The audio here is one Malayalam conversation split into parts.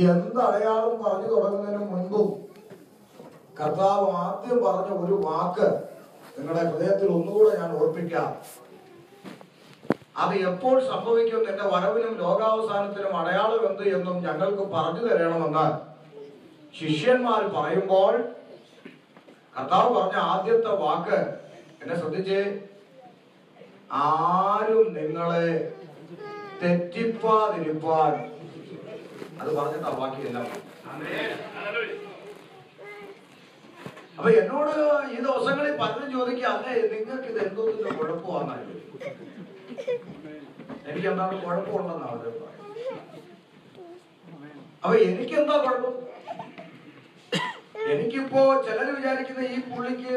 എന്ത് അടയാളം പറഞ്ഞു തുടങ്ങുന്നതിന് മുൻപും കർത്താവ് ആദ്യം പറഞ്ഞ ഒരു വാക്ക് നിങ്ങളുടെ ഹൃദയത്തിൽ ഒന്നുകൂടെ ഞാൻ ഓർപ്പിക്കാം. അത് എപ്പോൾ സംഭവിക്കും, എന്റെ വരവിനും ലോകാവസാനത്തിനും അടയാളം എന്ത് എന്നും ഞങ്ങൾക്ക് പറഞ്ഞു തരണമെന്ന് ശിഷ്യന്മാർ പറയുമ്പോൾ കർത്താവ് പറഞ്ഞ ആദ്യത്തെ വാക്ക് എന്നെ ശ്രദ്ധിച്ചേ, ആരും നിങ്ങളെ തെറ്റിപ്പാതിരിപ്പാൻ. അത് പറഞ്ഞിട്ട് ബാക്കിയെല്ലാം. അപ്പൊ എന്നോട് ഈ ദിവസങ്ങളിൽ പലരും ചോദിക്കുക, അല്ലേ നിങ്ങൾക്ക് ഇത് എന്തോന്നിന്റെ കുഴപ്പമാണെന്നാണ്. എനിക്ക് എന്താണ് കുഴപ്പമുണ്ടെന്ന് അവര് പറയും. അപ്പൊ എനിക്കെന്താ കുഴപ്പം? എനിക്കിപ്പോ ചിലര് വിചാരിക്കുന്ന ഈ പുള്ളിക്ക്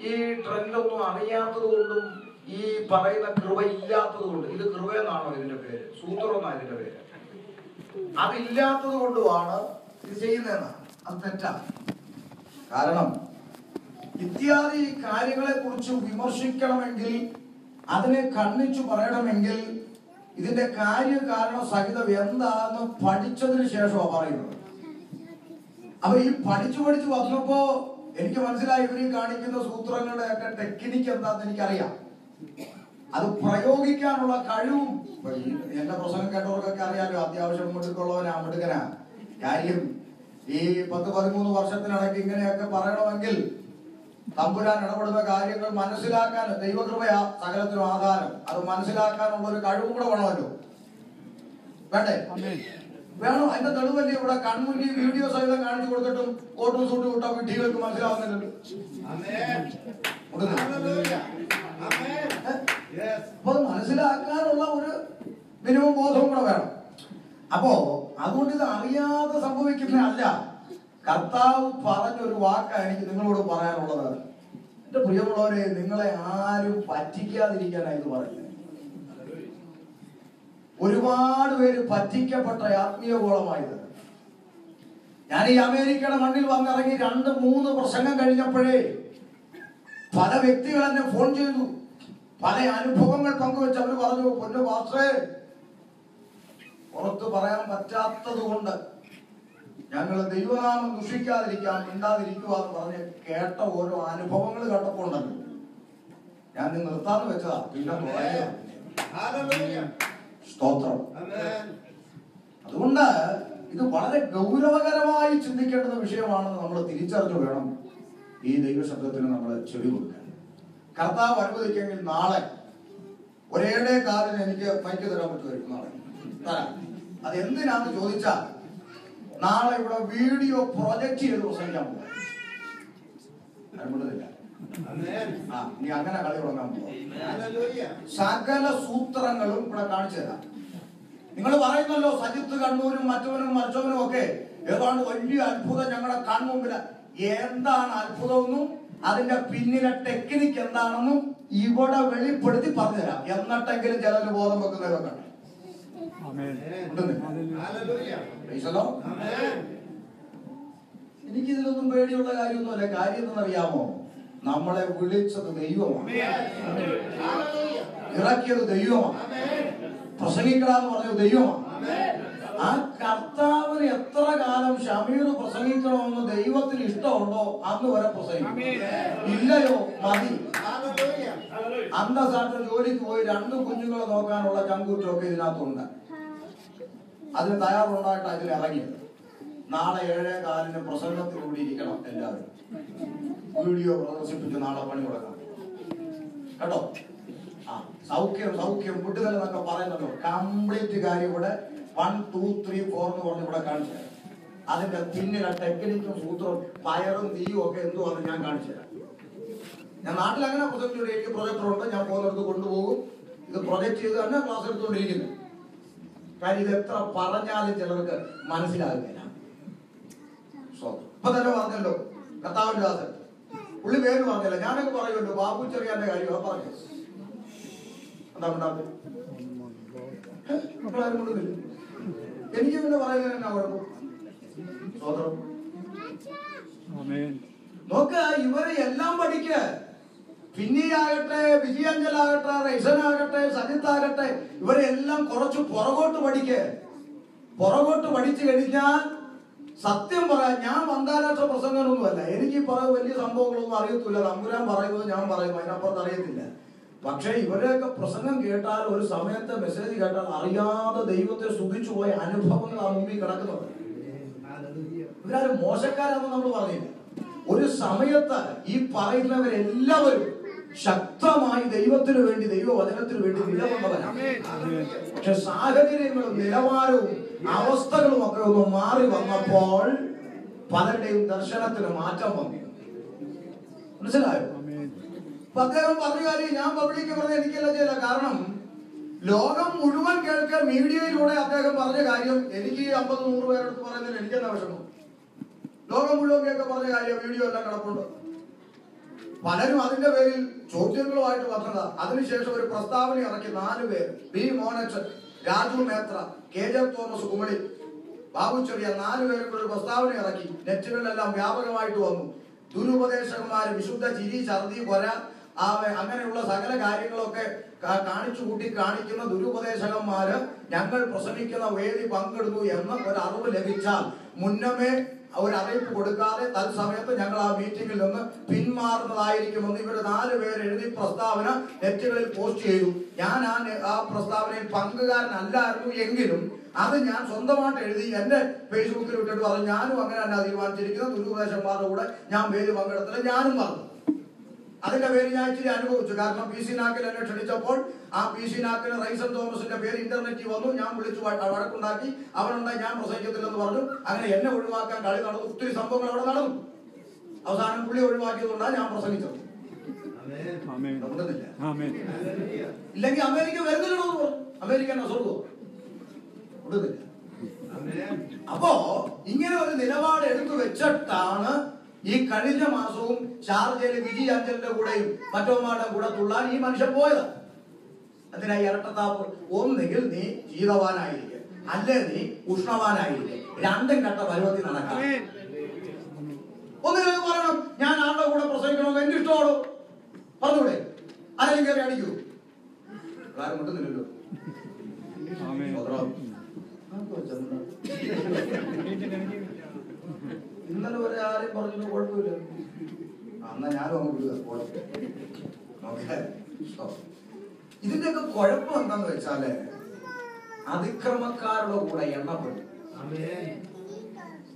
ഈ ട്രെൻഡൊന്നും അറിയാത്തത് കൊണ്ടും ഈ പറയുന്ന കൃപ ഇല്ലാത്തത് കൊണ്ട്, ഇത് കൃപ എന്നാണോ ഇതിന്റെ പേര്, സൂത്രം എന്നാണ് ഇതിന്റെ പേര്, അതില്ലാത്തത് കൊണ്ടുമാണ് ഇത് ചെയ്യുന്നതെന്നാണ്. അത് തെറ്റാണ്. കാരണം ഇത്യാദി കാര്യങ്ങളെ കുറിച്ച് വിമർശിക്കണമെങ്കിൽ, അതിനെ ഖണ്ഡിച്ചു പറയണമെങ്കിൽ ഇതിന്റെ കാര്യകാരണ സഹിതം എന്താണെന്ന് പഠിച്ചതിന് ശേഷമാണ് പറയുന്നത്. അപ്പൊ ഈ പഠിച്ചു വന്നപ്പോ എനിക്ക് മനസ്സിലായി, ഇവരീ കാണിക്കുന്ന സൂത്രങ്ങളുടെ ഒക്കെ ടെക്നിക്ക് എന്താണെന്ന് എനിക്കറിയാം. അത് പ്രയോഗിക്കാനുള്ള കഴിവും എന്റെ പ്രസംഗം കേട്ടവർക്കൊക്കെ അറിയാലോ. അത്യാവശ്യം മിടുക്കനാ. കാര്യം ഈ 10-13 വർഷത്തിനിടയ്ക്ക് ഇങ്ങനെയൊക്കെ പറയണമെങ്കിൽ തമ്പുരാൻ ഇടപെടുന്ന കാര്യങ്ങൾ മനസ്സിലാക്കാൻ ദൈവകൃപയാ സകലത്തിനും ആധാരം. അത് മനസ്സിലാക്കാനുള്ള ഒരു കഴിവും കൂടെ വേണമല്ലോ. വേണ്ടേ? വേണം. അതിന്റെ തെളിവല്ലേ ഇവിടെ കൺമുന്നിൽ വീഡിയോ സഹിതം കാണിച്ചു കൊടുത്തിട്ടും കോട്ടും സൂട്ടും വിട്ട വിഡ്ഢികൾക്ക് മനസ്സിലാവുന്നില്ലല്ലോ. അപ്പൊ അത് മനസ്സിലാക്കാനുള്ള ഒരു മിനിമം ബോധവും കൂടെ വേണം. അപ്പോ അതുകൊണ്ട് ഇത് അറിയാതെ സംഭവിക്കുന്നതല്ല. കർത്താവ് പറഞ്ഞൊരു വാക്കാണ് എനിക്ക് നിങ്ങളോട് പറയാനുള്ളത്. എന്റെ പ്രിയമുള്ളവരെ, നിങ്ങളെ ആരും പറ്റിക്കാതിരിക്കാനായിട്ട് പറയുന്നത്. ഒരുപാട് പേര് പറ്റിക്കപ്പെട്ട ആത്മീയ ഗോളമായത്. ഞാൻ ഈ അമേരിക്കയുടെ മണ്ണിൽ വന്നിറങ്ങി 2-3 പ്രസംഗം കഴിഞ്ഞപ്പോഴേ പല വ്യക്തികൾ എന്നെ ഫോൺ ചെയ്തു, പല അനുഭവങ്ങൾ പങ്കുവെച്ച്. അവർ പറഞ്ഞു, പൊന്നു പാസ്റ്ററേ, പുറത്ത് പറയാൻ പറ്റാത്തത് കൊണ്ട് ഞങ്ങൾ ദൈവനാമം ദുഷിക്കാതിരിക്കാം, മിണ്ടാതിരിക്കുക എന്ന് പറഞ്ഞ് കേട്ട ഓരോ അനുഭവങ്ങൾ കേട്ടപ്പോൾ ഉണ്ടല്ലോ, ഞാൻ നിർത്താന്ന് വെച്ചതാ. പിന്നെ സ്തോത്രം. അതുകൊണ്ട് ഇത് വളരെ ഗൗരവകരമായി ചിന്തിക്കേണ്ടുന്ന വിഷയമാണെന്ന് നമ്മൾ തിരിച്ചറിഞ്ഞു വേണം ഈ ദൈവശബ്ദത്തിന് നമ്മൾ ചെവി കൊടുക്കാൻ. കർത്താവ് അനുവദിക്കെങ്കിൽ നാളെ ഒരേടെ കാലിന് എനിക്ക് മൈക്ക് തരാൻ പറ്റുമായിരിക്കും. നാളെ തരാം. അത് എന്തിനാന്ന് ചോദിച്ചാൽ, നാളെ ഇവിടെ വീഡിയോ പ്രൊജക്ട് ചെയ്ത് പ്രസംഗിക്കാൻ പോകും. നീ അങ്ങനെ കളി തുടങ്ങാൻ പോകും. സകല സൂത്രങ്ങളും ഇവിടെ കാണിച്ചു തരാം. നിങ്ങൾ പറയുന്നല്ലോ സജിത്ത് കണ്ണൂരും മറ്റവനും മറിച്ചവനും ഒക്കെ ഏതാണ്ട് വലിയ അത്ഭുതം ഞങ്ങളുടെ കൺമുമ്പില്. എന്താണ് അത്ഭുതമെന്നും അതിന്റെ പിന്നിലെ ടെക്നിക്ക് എന്താണെന്നും ഇവിടെ വെളിപ്പെടുത്തി പറഞ്ഞുതരാം. എന്നിട്ടെങ്കിലും ചിലര് ബോധം വെക്കുന്നവരൊക്കെ എനിക്കിതിലൊന്നും പേടിയുള്ള കാര്യമൊന്നുമല്ല. കാര്യം എന്തെന്നറിയാമോ? നമ്മളെ വിളിച്ചത് ദൈവമാണ്, ഇറക്കിയത് ദൈവമാണ്, പ്രസംഗിക്കണമെന്ന് പറഞ്ഞത് ദൈവമാണ്. ആ കർത്താവിന് എത്ര കാലം ഷമീർ പ്രസംഗിക്കണമെന്ന് ദൈവത്തിന് ഇഷ്ടമുണ്ടോ അന്ന് വരെ പ്രസംഗിക്കും. ഇല്ലയോ മതി. അന്തസായിട്ട് ജോലിക്ക് പോയി 2 കുഞ്ഞുങ്ങളെ നോക്കാനുള്ള ചങ്കൂറ്റമൊക്കെ ഇതിനകത്തുണ്ട്. അതിന് തയ്യാറുണ്ടായിട്ട് അതിൽ ഇറങ്ങിയത്. നാളെ 7:15 പ്രസംഗത്തിലൂടെ ഇരിക്കണം എല്ലാവരും. വീഡിയോ പ്രദർശിപ്പിച്ച് നാളെ പണി കൊടുക്കണം കേട്ടോ. സൗഖ്യം വിട്ടുതല എന്നൊക്കെ പറയുന്നല്ലോ. കംപ്ലീറ്റ് കാര്യം ഇവിടെ 1, 2, 3, 4 എന്ന് പറഞ്ഞ് ഇവിടെ കാണിച്ചു തരാം. അതിന്റെ പിന്നിലെ ടെക്നിക്കും സൂത്രവും പയറും തീയും ഒക്കെ എന്തുവാന്ന് ഞാൻ കാണിച്ചു തരാം. ഞാൻ നാട്ടിൽ അങ്ങനെ പ്രൊജക്ട് ചെയ്ത്, എനിക്ക് പ്രൊജക്ടർ ഉണ്ട്, ഞാൻ പോകുന്നിടത്ത് കൊണ്ടുപോകും. ഇത് പ്രൊജക്ട് ചെയ്ത് തന്നെ ക്ലാസ് എടുത്തുകൊണ്ടിരിക്കുന്നു. കാര്യം ഇത് എത്ര പറഞ്ഞാലും ചിലർക്ക് മനസ്സിലാകുന്നില്ല. ഇപ്പൊ തന്നെ പറഞ്ഞല്ലോ കർത്താവിന്റെ ദാസൻ, പുള്ളി പേര് പറഞ്ഞില്ല, ഞാനൊക്കെ പറയുമല്ലോ. ബാബു ചെറിയാന്റെ കാര്യം പറഞ്ഞു. എന്താ ഉണ്ടാകുന്നത്? എനിക്ക് പിന്നെ പറയുന്നത് എന്നാ കുഴപ്പം? നോക്ക്, ഇവരെ എല്ലാം പഠിക്ക. പിന്നെയാകട്ടെ, വിജയാഞ്ചലാകട്ടെ, റൈസനാകട്ടെ, സജിത്താകട്ടെ, ഇവരെല്ലാം കുറച്ച് പുറകോട്ട് പഠിക്ക. പുറകോട്ട് പഠിച്ചു കഴിഞ്ഞാൽ സത്യം പറയാം, ഞാൻ അന്താരാഷ്ട്ര പ്രസംഗനൊന്നുമല്ല, എനിക്ക് പറയാൻ വലിയ സംഭവങ്ങളൊന്നും അറിയത്തില്ല. തമ്പുരാൻ പറയുന്നത് ഞാൻ പറയുന്നു, അതിനപ്പുറത്ത് അറിയത്തില്ല. പക്ഷെ ഇവരെയൊക്കെ പ്രസംഗം കേട്ടാൽ, ഒരു സമയത്തെ മെസ്സേജ് കേട്ടാൽ അറിയാതെ ദൈവത്തെ സ്തുതിച്ചു പോയ അനുഭവങ്ങൾ ആ മുമ്പിൽ കിടക്കുന്നത്. ഇവരാരും മോശക്കാരാണെന്ന് നമ്മൾ പറഞ്ഞില്ല. ഒരു സമയത്ത് ഈ പറയുന്നവരെല്ലാവരും ശക്തമായി ദൈവത്തിന് വേണ്ടി, ദൈവവചനത്തിന് വേണ്ടി നിലകൊണ്ടവരാണ്. പക്ഷെ സാഹചര്യങ്ങളും നിലവാരവും അവസ്ഥകളും ഒക്കെ ഒന്ന് മാറി വന്നപ്പോൾ പലരുടെയും ദർശനത്തിന് മാറ്റം വന്നു. മനസ്സിലായോ? അദ്ദേഹം പറഞ്ഞ കാര്യം ഞാൻ പബ്ലിക്ക് പറഞ്ഞ എനിക്കല്ല ചെയ്യില്ല. കാരണം ലോകം മുഴുവൻ കേൾക്കാൻ മീഡിയയിലൂടെ അദ്ദേഹം പറഞ്ഞ കാര്യം എനിക്ക് 50-100 പേരെടുത്ത് പറയുന്നതിന് എനിക്കെന്താ വിഷമം? ലോകം മുഴുവൻ കേൾക്കാൻ പറഞ്ഞ കാര്യം വീഡിയോ എല്ലാം കിടപ്പുണ്ട്. പലരും അതിന്റെ പേരിൽ ചോദ്യങ്ങളുമായിട്ട് വന്നത്. അതിനുശേഷം ഒരു പ്രസ്താവന ഇറക്കി 4 പേര്, B Monachan, Raju Methra, KJ Thomas Kumily, Babu ചെറിയ, 4 പേർക്ക് ഒരു പ്രസ്താവന ഇറക്കി. നെറ്റുകളിലെല്ലാം വ്യാപകമായിട്ട് വന്നു. ദുരുപദേശകന്മാര്, വിശുദ്ധ ചിരി, ഛർദി, കൊര, അങ്ങനെയുള്ള സകല കാര്യങ്ങളൊക്കെ കാണിച്ചു കൂട്ടി കാണിക്കുന്ന ദുരുപദേശകന്മാര് ഞങ്ങൾ പ്രസംഗിക്കുന്ന വേദി പങ്കെടുത്തു എന്ന ഒരു അറിവ് ലഭിച്ചാൽ മുന്നമേ ഒരു അറിയിപ്പ് കൊടുക്കാതെ തത്സമയത്ത് ഞങ്ങൾ ആ മീറ്റിംഗിൽ നിന്ന് പിന്മാറുന്നതായിരിക്കുമെന്ന് ഇവർ 4 പേര് എഴുതി പ്രസ്താവന നെറ്റുകളിൽ പോസ്റ്റ് ചെയ്തു. ഞാൻ ആ പ്രസ്താവനയിൽ പങ്കുകാരനല്ലായിരുന്നു എങ്കിലും അത് ഞാൻ സ്വന്തമായിട്ട് എഴുതി എന്റെ ഫേസ്ബുക്കിൽ ഇട്ടിട്ട് പറഞ്ഞു, ഞാനും അങ്ങനെ തന്നെ തീരുമാനിച്ചിരിക്കുന്ന ദുരുപദേശന്മാരുടെ കൂടെ ഞാൻ വേദി പങ്കെടുത്തില്ല, ഞാനും പറഞ്ഞു. അതിന്റെ പേര് ഞാൻ ഇച്ചിരി അനുഭവിച്ചു. കാരണം PC നാക്കിൽ എന്നെ ക്ഷണിച്ചപ്പോൾ ആ PC നാക്കിന് റൈസൻ തോമസിന്റെ പേര് ഇന്റർനെറ്റിൽ വന്നു. ഞാൻ വിളിച്ചു വഴക്കുണ്ടാക്കി, അവനുണ്ടായി ഞാൻ പ്രസംഗിക്കത്തില്ലെന്ന് പറഞ്ഞു. അങ്ങനെ എന്നെ ഒഴിവാക്കാൻ കളി നടന്നു. ഒത്തിരി സംഭവങ്ങൾ അവിടെ നടന്നു. അവസാനം പുള്ളി ഒഴിവാക്കിയതുകൊണ്ടാണ് ഞാൻ പ്രസംഗിച്ചത്. ഇല്ലെങ്കിൽ അമേരിക്ക വരുന്നില്ലല്ലോ എന്ന് പറഞ്ഞു. അമേരിക്ക എന്നെ സ്വർഗം കൊടുത്തില്ല. അപ്പോ ഇങ്ങനെ ഒരു നിലപാട് എടുത്തു വെച്ചിട്ടാണ് ഈ കഴിഞ്ഞ മാസവും ഷാർജയിലെ വിജി അഞ്ചലിന്റെ കൂടെയും മറ്റോമാരുടെ കൂടെ തുള്ളാൻ ഈ മനുഷ്യൻ പോയത്. അതിനായി ഇരട്ടത്താപ്പ്. ഒന്നുകിൽ നീ ശീതവാനായിരിക്കും, അല്ലേ നീ ഉഷ്ണവാനായിരിക്കും. രണ്ടും കെട്ട പരുവത്തിൽ നടക്കാം. ഒന്നുകിൽ പറയണം, ഞാൻ ആളുടെ കൂടെ പ്രസംഗിക്കണമെന്ന് എന്റെ ഇഷ്ടമാണോ പറഞ്ഞൂടെ, ആരെങ്കിലും കയറി അടിക്കൂ. ആരും കിട്ടുന്നില്ലല്ലോ. ഇന്നലെ വരെ ആരെയും പറഞ്ഞു കുഴപ്പമില്ല. എന്നാ ഞാനും അങ്ങ് വിടുക. ഇതിന്റെയൊക്കെ കുഴപ്പം എന്താന്ന് വെച്ചാല് അതിക്രമക്കാരുടെ കൂടെ എണ്ണപ്പെടും.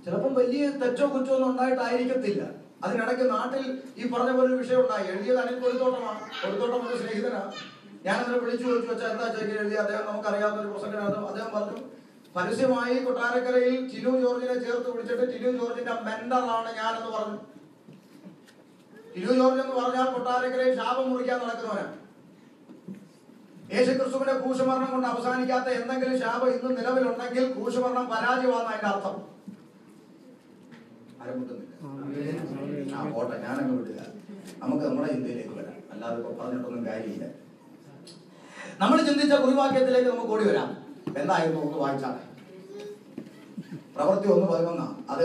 ചിലപ്പം വലിയ തെറ്റോ കുറ്റോ ഒന്നും ഉണ്ടായിട്ടായിരിക്കത്തില്ല. അതിനിടയ്ക്ക് നാട്ടിൽ ഈ പറഞ്ഞ പോലെ ഒരു വിഷയം ഉണ്ടായി. എഴുതിയത് അനിൽ കൊടിത്തോട്ടമാണ്. കൊടിത്തോട്ടം ഒരു സ്നേഹിതനാ. ഞാനതിനെ വിളിച്ചു ചോദിച്ചു, വെച്ചാൽ എന്താ ചോദിക്കാൻ എഴുതി. അദ്ദേഹം നമുക്കറിയാവുന്ന ഒരു പ്രസംഗനാണ്. അദ്ദേഹം പറഞ്ഞു, പരസ്യമായി കൊട്ടാരക്കരയിൽ ടിനു ജോർജിനെ ചേർത്ത് വിളിച്ചിട്ട് ടിനു ജോർജിന്റെ മെന്ററാണ് ഞാനെന്ന് പറഞ്ഞു. ടിനു ജോർജ് എന്ന് പറഞ്ഞാൽ കൊട്ടാരക്കരയിൽ ശാപം മുറിക്കാൻ നടക്കുന്നവനാണ്. യേശുക്രിസ്തുവിന്റെ ക്രൂശമരണം കൊണ്ട് അവസാനിക്കാത്ത എന്തെങ്കിലും ശാപം ഇന്ന് നിലവിലുണ്ടെങ്കിൽ ക്രൂശമരണം പരാജയമാണെന്ന് അതിന്റെ അർത്ഥം. പോട്ടെ, ഞാനങ്ങ് വിടുക. നമുക്ക് നമ്മുടെ ചിന്തയിലേക്ക് വരാം. അല്ലാതെ ഇപ്പൊ പറഞ്ഞിട്ടൊന്നും കാര്യമില്ല. നമ്മൾ ചിന്തിച്ച കുറിവാക്യത്തിലേക്ക് നമുക്ക് ഓടി വരാം. എന്തായിരുന്നു ഒന്ന് വായിച്ചാൽ? പ്രവൃത്തി 1:11. അത്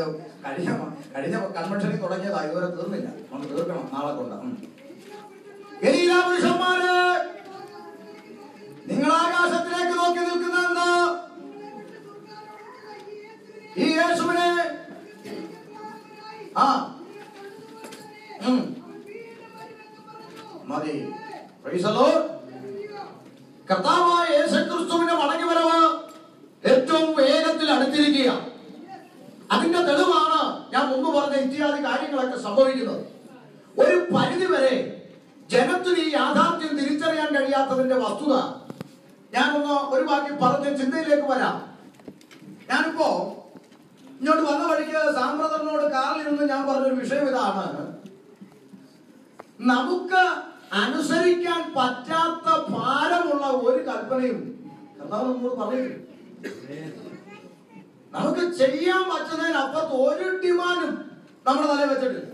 കഴിഞ്ഞ കൺവെൻഷനിൽ തുടങ്ങിയതാ, ഇതുവരെ തീർന്നില്ല. നമുക്ക് തീർക്കണം, നാളെ കൊണ്ട്. ഗലീലാ പുരുഷന്മാരെ, നിങ്ങൾ ആകാശത്തിലേക്ക് നോക്കി നിൽക്കുന്ന ഈ യേശുവിനെ മതി. കർത്താവായ യേശുക്രിസ്തുവിന്റെ മടങ്ങിവരവ് ഏറ്റവും വേഗത്തിൽ അടുത്തിരിക്കുക. അതിന്റെ തെളിവാണ് ഞാൻ മുമ്പ് പറഞ്ഞ ഇത്യാദി കാര്യങ്ങളൊക്കെ സംഭവിക്കുന്നത്. ഒരു പരിധി വരെ ജനത്തിന് ഈ യാഥാർത്ഥ്യം തിരിച്ചറിയാൻ കഴിയാത്തതിന്റെ വസ്തുത ഞാനൊന്ന് ഒരു ബാക്കി പറഞ്ഞ ചിന്തയിലേക്ക് വരാം. ഞാനിപ്പോ ഇങ്ങോട്ട് വന്ന വഴിക്ക് സാമ്പ്രദറിനോട് കാറിലിരുന്ന് ഞാൻ പറഞ്ഞൊരു വിഷയം ഇതാണ്. നമുക്ക് അനുസരിക്കാൻ പറ്റാത്ത ഭാരമുള്ള ഒരു കൽപ്പനയും കർത്താവ് നമ്മോട് പറയും. നമുക്ക് ചെയ്യാൻ പറ്റുന്നതിനപ്പുറത്ത് ഒരു ഡിമാൻഡും നമ്മുടെ തലയിൽ വെച്ചിട്ടില്ല.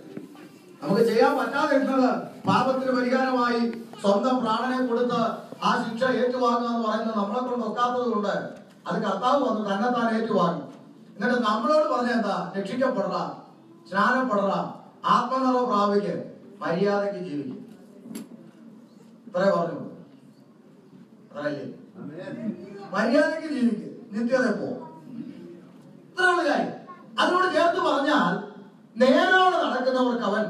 നമുക്ക് ചെയ്യാൻ പറ്റാതിരുന്നത് പാപത്തിന് പരിഹാരമായി സ്വന്തം പ്രാണനെ കൊടുത്ത് ആ ശിക്ഷ ഏറ്റുവാങ്ങുക എന്ന് പറയുന്നത് നമ്മളെ കൊണ്ട് ഒക്കാത്തത് കൊണ്ട് അത് കർത്താവ് വന്ന് തന്നെത്താൻ ഏറ്റുവാങ്ങി. എന്നിട്ട് നമ്മളോട് പറഞ്ഞ എന്താ? രക്ഷിക്കപ്പെടറ, സ്നാനപ്പെടറ, ആത്മനിറവ് പ്രാപിക്ക്, മര്യാദയ്ക്ക് ജീവിക്കും. ഇത്രേ പറഞ്ഞു. അത്രയല്ലേ? മര്യാദയ്ക്ക് ജീവിക്കും, നിത്യത പോ. ഇത്രയുള്ള കാര്യം. അതിനോട് ചേർത്ത് പറഞ്ഞാൽ നേരോടെ നടക്കുന്നവർക്ക് അവൻ,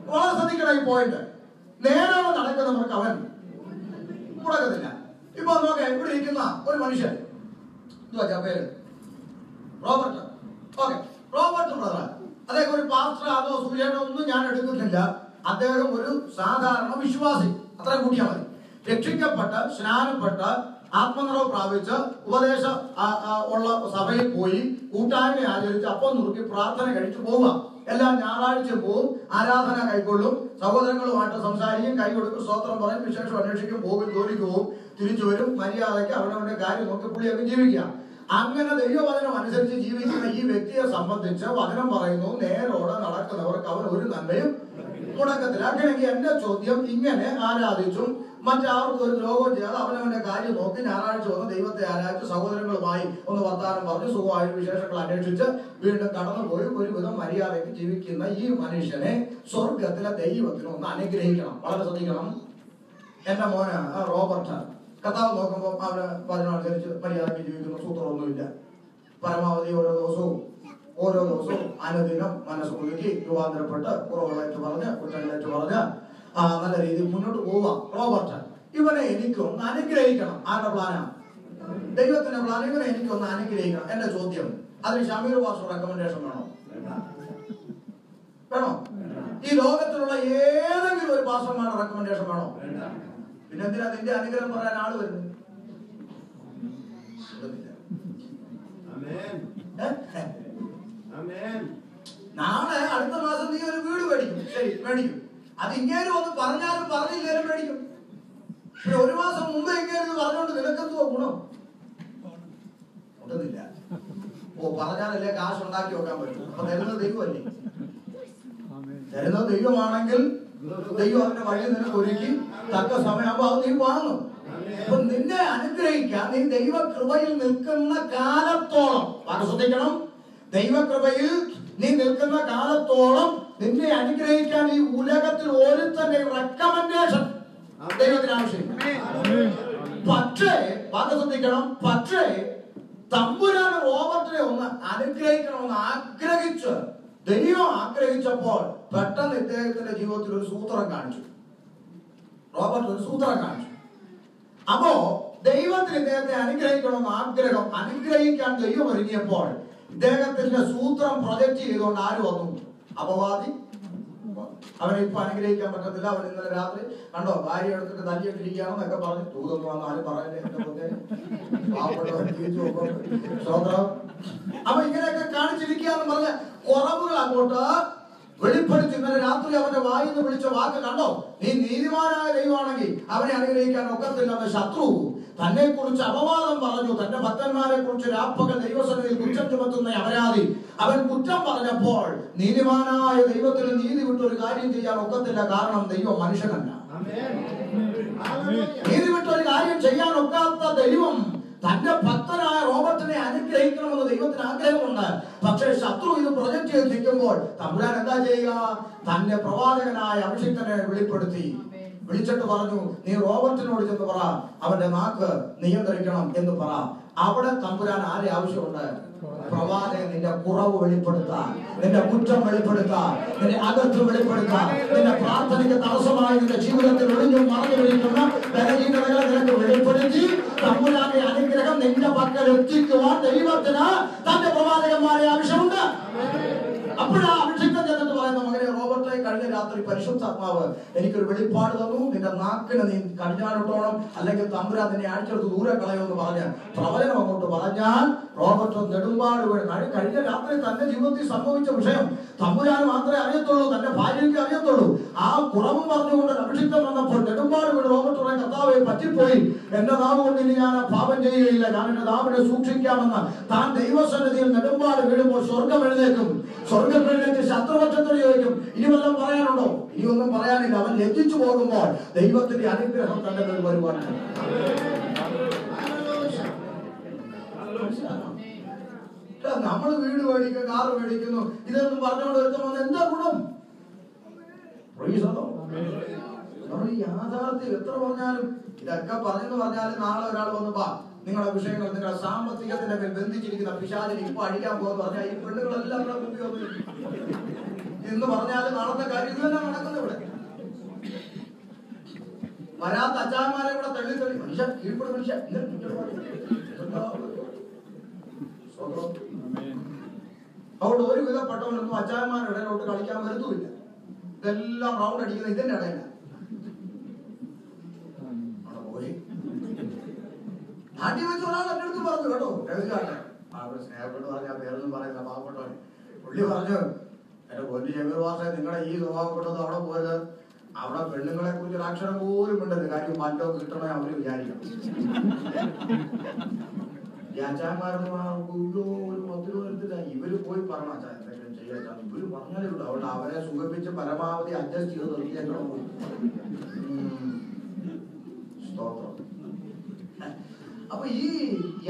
വളരെ ശ്രദ്ധിക്കണം ഈ പോയിന്റ്, നേരോടെ നടക്കുന്നവർക്ക് അവൻ മുടക്കത്തില്ല. ഇപ്പൊ നോക്കെ ഇവിടെ ഇരിക്കുന്ന ഒരു മനുഷ്യൻ, പേര് റോബർട്ട്. ഓക്കെ, റോബർട്ട് ബ്രദർ, അദ്ദേഹം ഒരു പാസ്റ്റർ അതോ സുവിശേഷം ഒന്നും ഞാൻ എടുക്കുന്നില്ല. അദ്ദേഹം ഒരു സാധാരണ വിശ്വാസി, അത്ര കൂട്ടിയാൽ മതി. രക്ഷിക്കപ്പെട്ട് സ്നാനപ്പെട്ട് ആത്മനിറവ് പ്രാപിച്ച് ഉപദേശ ഉള്ള സഭയിൽ പോയി കൂട്ടായ്മ ആചരിച്ച് അപ്പം നുറുക്കി പ്രാർത്ഥന കഴിച്ചു പോവുക. എല്ലാ ഞായറാഴ്ച പോവും, ആരാധന കൈക്കൊള്ളും, സഹോദരങ്ങളുമായിട്ട് സംസാരിക്കും, കൈ കൊടുക്കും, സ്തോത്രം പറയും, വിശേഷം അന്വേഷിക്കും, പോകും, ജോലിക്ക് പോവും, തിരിച്ചു വരും, മര്യാദയ്ക്ക് അവനവന്റെ കാര്യം നോക്കി പുള്ളിയൊക്കെ ജീവിക്കുക. അങ്ങനെ ദൈവവചനം അനുസരിച്ച് ജീവിക്കുന്ന ഈ വ്യക്തിയെ സംബന്ധിച്ച് വചനം പറയുന്നു, നേരോടെ നടക്കുന്നവർക്ക് അവൻ ഒരു നന്മയും മുടക്കത്തില്ല. അങ്ങനെയെങ്കിൽ എന്റെ ചോദ്യം, ഇങ്ങനെ ആരാധിച്ചും മറ്റാർക്കും ഒരു ദ്രോഹം ചെയ്യാതെ അവനവന്റെ കാര്യം നോക്കി ഞായറാഴ്ച വന്ന് ദൈവത്തെ ആരാധിച്ച് സഹോദരങ്ങളുമായി ഒന്ന് വർത്താനം പറഞ്ഞ് സുഖമായ വിശേഷങ്ങൾ അന്വേഷിച്ച് വീണ്ടും കടന്നുപോയി ഒരുവിധം മര്യാദയ്ക്ക് ജീവിക്കുന്ന ഈ മനുഷ്യനെ സ്വർഗത്തിലെ ദൈവത്തിന് ഒന്ന് അനുഗ്രഹിക്കണം. വളരെ ശ്രദ്ധിക്കണം. എന്റെ മോന് റോബർട്ട് കർത്താവ് നോക്കുമ്പോൾ അവന് അതിനനുസരിച്ച് മര്യാദയ്ക്ക് ജീവിക്കുന്ന സൂത്രമൊന്നുമില്ല. പരമാവധി ഓരോ ദിവസവും അനുദിനം മനസ്സ് ഒതുക്കി രൂപാന്തരപ്പെട്ട് കുറവുകളേറ്റ് പറഞ്ഞ് കുറ്റങ്ങളേറ്റ് പറഞ്ഞ് നല്ല രീതിയിൽ മുന്നോട്ട് പോവാം. റോബർട്ട്, ഇവനെ എനിക്കൊന്ന് അനുഗ്രഹിക്കണം. ആരുടെ പ്ലാനാ? ദൈവത്തിന്റെ പ്ലാൻ. ഇവനെ എനിക്കൊന്ന് അനുഗ്രഹിക്കണം. എന്റെ ചോദ്യം, അതിന് ഷമീർ പാസ്റ്റർ റെക്കമെൻഡേഷൻ വേണോ? ഈ ലോകത്തിലുള്ള ഏതെങ്കിലും ഒരു പാസ്റ്റർമാരുടെ റെക്കമെൻഡേഷൻ വേണോ? പിന്നെ എന്തിനാ നിന്റെ അനുഗ്രഹം പറയാൻ ആള് വരുന്നത്? നാളെ അടുത്ത മാസം നീ ഒരു വീട് മേടിക്കും. ശരി, മേടിക്കും. അത് ഇങ്ങനെ ഒന്ന് പറഞ്ഞാലും പറഞ്ഞില്ലേലും മേടിക്കും. പക്ഷെ ഒരു മാസം മുമ്പ് ഇങ്ങനെ പറഞ്ഞോണ്ട് നിനക്കെന്തുവാ ഗുണം? ഒട്ടുന്നില്ല. പറഞ്ഞാലല്ലേ കാശ് ഉണ്ടാക്കി വെക്കാൻ പറ്റും. അപ്പൊ തരുന്നത് ദൈവമല്ലേ? തരുന്നത് ദൈവമാണെങ്കിൽ ദൈവം അതിന്റെ വഴി നിനക്ക് ഒരുക്കി തക്ക സമയമാകുമ്പോ അത് നീ വാങ്ങും. അപ്പൊ നിന്നെ അനുഗ്രഹിക്കാൻ നീ ദൈവകൃപയിൽ നിൽക്കുന്ന കാലത്തോളം, ശ്രദ്ധിക്കണം, ദൈവകൃപയിൽ നീ നിൽക്കുന്ന കാലത്തോളം നിന്നെ അനുഗ്രഹിക്കാൻ ഈ ഉലകത്തിൽ ഒരുത്തന്റെ റെക്കമെൻഡേഷൻ ദൈവത്തിന് ആവശ്യമില്ല. പക്ഷേ ശ്രദ്ധിക്കണം, പക്ഷേ തമ്പുരാൻ റോബർട്ടിനെ ഒന്ന് അനുഗ്രഹിക്കണമെന്ന് ആഗ്രഹിച്ച് ദൈവം ആഗ്രഹിച്ചപ്പോൾ പെട്ടെന്ന് ഇദ്ദേഹത്തിന്റെ ജീവിതത്തിൽ ഒരു സൂത്രം കാണിച്ചു. റോബർട്ട് ഒരു സൂത്രം കാണിച്ചു. അപ്പോ ദൈവത്തിന് ഇദ്ദേഹത്തെ അനുഗ്രഹിക്കണമെന്ന് ആഗ്രഹം, അനുഗ്രഹിക്കാൻ ദൈവം ഒരുങ്ങിയപ്പോൾ ഇദ്ദേഹത്തിന്റെ സൂത്രം പ്രൊജക്ട് ചെയ്തുകൊണ്ട് ആര് വന്നു? അപവാദി. അവനെ ഇപ്പൊ അനുഗ്രഹിക്കാൻ പറ്റത്തില്ല. അവൻ ഇന്നലെ രാത്രി കണ്ടോ ഭാര്യ എടുത്തിട്ട് തല്ലിയിട്ടിരിക്കുകയാണെന്നൊക്കെ പറഞ്ഞു. ദൂതൊന്നും വന്ന് ആരും പറയല്ലേ. അപ്പൊ ഇങ്ങനെയൊക്കെ കാണിച്ചിരിക്കുകയെന്ന് പറഞ്ഞ കുറവുകൾ അങ്ങോട്ട് വെളിപ്പെടുത്തി. ഇന്നലെ രാത്രി അവന്റെ വായിന്ന് വിളിച്ച വാക്ക് കണ്ടോ? നീ നീതിമാനായ ദൈവമാണെങ്കിൽ അവനെ അനുഗ്രഹിക്കാൻ ഒക്കത്തില്ലെന്ന് ശത്രു തന്നെ കുറിച്ച് അപവാദം പറഞ്ഞു. തന്റെ ഭക്തന്മാരെ കുറിച്ച് രാപ്പകൽ ദൈവസന്നിധിയിൽ കുറ്റം ചുമത്തുന്ന അപരാധി അവൻ കുറ്റം പറഞ്ഞപ്പോൾ നീതിമാനായ ദൈവത്തിന് നീതി വിട്ടൊരു കാര്യം ചെയ്യാൻ ഒക്കത്തില്ല. കാരണം ദൈവം മനുഷ്യനല്ല. നീതി വിട്ടൊരു കാര്യം ചെയ്യാൻ ഒക്കാത്ത ദൈവം തന്റെ ഭക്തനായ റോബർട്ടിനെ അനുഗ്രഹിക്കണമെന്ന് ദൈവത്തിന് ആഗ്രഹമുണ്ട്. പക്ഷേ ശത്രു ഇത് പ്രൊജക്ട് ചെയ്ത് നിൽക്കുമ്പോൾ തമ്പുരാൻ എന്താ ചെയ്യുക? തന്റെ പ്രവാചകനായ അഭിഷിക്തനെ വെളിപ്പെടുത്തി വിളിച്ചിട്ട് പറഞ്ഞു, നീ റോബർട്ടിനോട് ചെന്ന് പറ അവന്റെ നാക്ക് നിയന്ത്രിക്കണം എന്ന് പറ. അവിടെ തമ്പുരാൻ ആരെ ആവശ്യമുണ്ട്? പ്രവാചകൻ നിന്റെ കുറവ് വെളിപ്പെടുത്താൻ, നിന്റെ കുറ്റം വെളിപ്പെടുത്താൻ, നിന്റെ അകത്ത് വെളിപ്പെടുത്താൻ, നിന്റെ പ്രാർത്ഥനയ്ക്ക് തടസ്സമായി നിന്റെ ജീവിതത്തിൽ ഒളിഞ്ഞും മറഞ്ഞിരിക്കുന്ന ബലഹീനതകളെ നിനക്ക് വെളിപ്പെടുത്തി തമ്പുരാന്റെ അനുഗ്രഹം നിന്റെ പക്കൽ എത്തിക്കുവാൻ ദൈവത്തിന് തന്റെ പ്രവാചകന്മാരെ ആവശ്യമുണ്ട്. അപ്പോഴാ അഭിഷിക്തൻ ചെന്നിട്ട് പറയുന്ന, മകനെ റോബർട്ടെ, കഴിഞ്ഞ രാത്രി പരിശുദ്ധാത്മാവ് എനിക്കൊരു വെളിപ്പാട് തന്നു. നിന്റെ നാക്കിനെ നീ കടിഞ്ഞാനിട്ടോണം, അല്ലെങ്കിൽ തമ്പുരാൻ നിന്നെ അഴിച്ചെടുത്ത് ദൂരെ കളയുമെന്ന് പറഞ്ഞ് പ്രവചനം അങ്ങോട്ട് പറഞ്ഞാൽ റോബർട്ട് നെടുമ്പാട് വീണ്. കഴിഞ്ഞ രാത്രി തന്റെ ജീവിതത്തിൽ സംഭവിച്ച വിഷയം തമ്പുരാൻ മാത്രമേ അറിയത്തുള്ളൂ, തന്റെ ഭാര്യയ്ക്ക് അറിയത്തുള്ളൂ. ആ കുറവും പറഞ്ഞുകൊണ്ട് അഭിഷിക്തം വന്നപ്പോൾ നെടുമ്പാട് വീണ് റോബർട്ട് കർത്താവെ പറ്റിപ്പോയി, എന്റെ നാവ് കൊണ്ട് ഇനി ഞാൻ പാപം ചെയ്യുകയില്ല, ഞാൻ എന്റെ നാവിനെ സൂക്ഷിക്കാമെന്ന് താൻ ദൈവസന്നിധിയിൽ നെടുമ്പാട് വീഴുമ്പോൾ സ്വർഗം എഴുന്നേക്കും. സ്വർഗം എഴുന്നേറ്റ് ശത്രുപക്ഷത്തോട് ചോദിക്കും, ഇനി വല്ലതും പറയാനുണ്ടോ? ഇനി ഒന്നും പറയാനില്ല. അവൻ ലജ്ജിച്ചു പോകുമ്പോൾ ദൈവത്തിന്റെ അനുഗ്രഹം തന്റെ മേൽ വരുവാനാണ്. നമ്മൾ വീട് മേടിക്കും, കാറ് മേടിക്കുന്നു, ഇതൊന്നും പറഞ്ഞുകൊണ്ട് വരുത്തുമ്പോൾ എന്താ ഗുണം? യാഥാർത്ഥ്യം എത്ര പറഞ്ഞാലും, ഇതൊക്കെ പറഞ്ഞെന്ന് പറഞ്ഞാലും നാളെ ഒരാൾ വന്ന് നിങ്ങളുടെ വിഷയങ്ങൾ നിങ്ങളുടെ സാമ്പത്തികത്തിന്റെ മേൽ ബന്ധിച്ചിരിക്കുന്ന പിശാചിനെ ഇപ്പൊ അടിക്കാൻ പോകുന്ന പറഞ്ഞാൽ ഈ പെണ്ണുങ്ങളെല്ലാം ഇവിടെ മുമ്പിൽ വന്നു എന്ന് പറഞ്ഞാൽ നാളത്തെ കാര്യം ഇത് തന്നെ നടക്കുന്നത് ഇവിടെ. വരാത്ത അച്ചാന്മാരെ കൂടെ തള്ളി മനുഷ്യ കീഴ്പ്പെടും മനുഷ്യ. അതുകൊണ്ട് ഒരു വിധപ്പെട്ടവനൊന്നും അച്ചാന്മാരുടെ ഇടയിലോട്ട് കളിക്കാൻ വരുത്തുമില്ല. ഇതെല്ലാം റൗണ്ട് അടിക്കുന്ന ഇതിന്റെ ഇടയില്ല. നാട്ടിൽ വെച്ച് ഒരാൾ എന്റെ അടുത്ത് പറഞ്ഞു കേട്ടോ, സ്നേഹപ്പെട്ട് പറഞ്ഞ പേരൊന്നും പറയുന്ന പാവപ്പെട്ടവൻ പുള്ളി പറഞ്ഞു, എന്റെ പൊന്നു ജമീർ വാസേ, നിങ്ങളുടെ ഈ സ്വഭാവപ്പെട്ടത് അവിടെ പോയത് അവിടെ പെണ്ണുങ്ങളെ കുറിച്ച് ഒരു അക്ഷരം പോലും ഉണ്ടത്. കാര്യം മറ്റോ കിട്ടണേ അവര് വിചാരിക്കണം. യാച്ചാന്മാരൊന്നും ഒരു 10 രൂപ എടുത്തില്ല. ഇവര് പോയി പറഞ്ഞ എന്തെങ്കിലും ചെയ്യാൻ ഇവര് പറഞ്ഞാലേ ഉള്ളൂ. അവിടെ അവരെ സുഖിപ്പിച്ച് പരമാവധി അഡ്ജസ്റ്റ് ചെയ്ത് നിർത്തിയേക്കണം. സ്തോത്രം. അപ്പൊ ഈ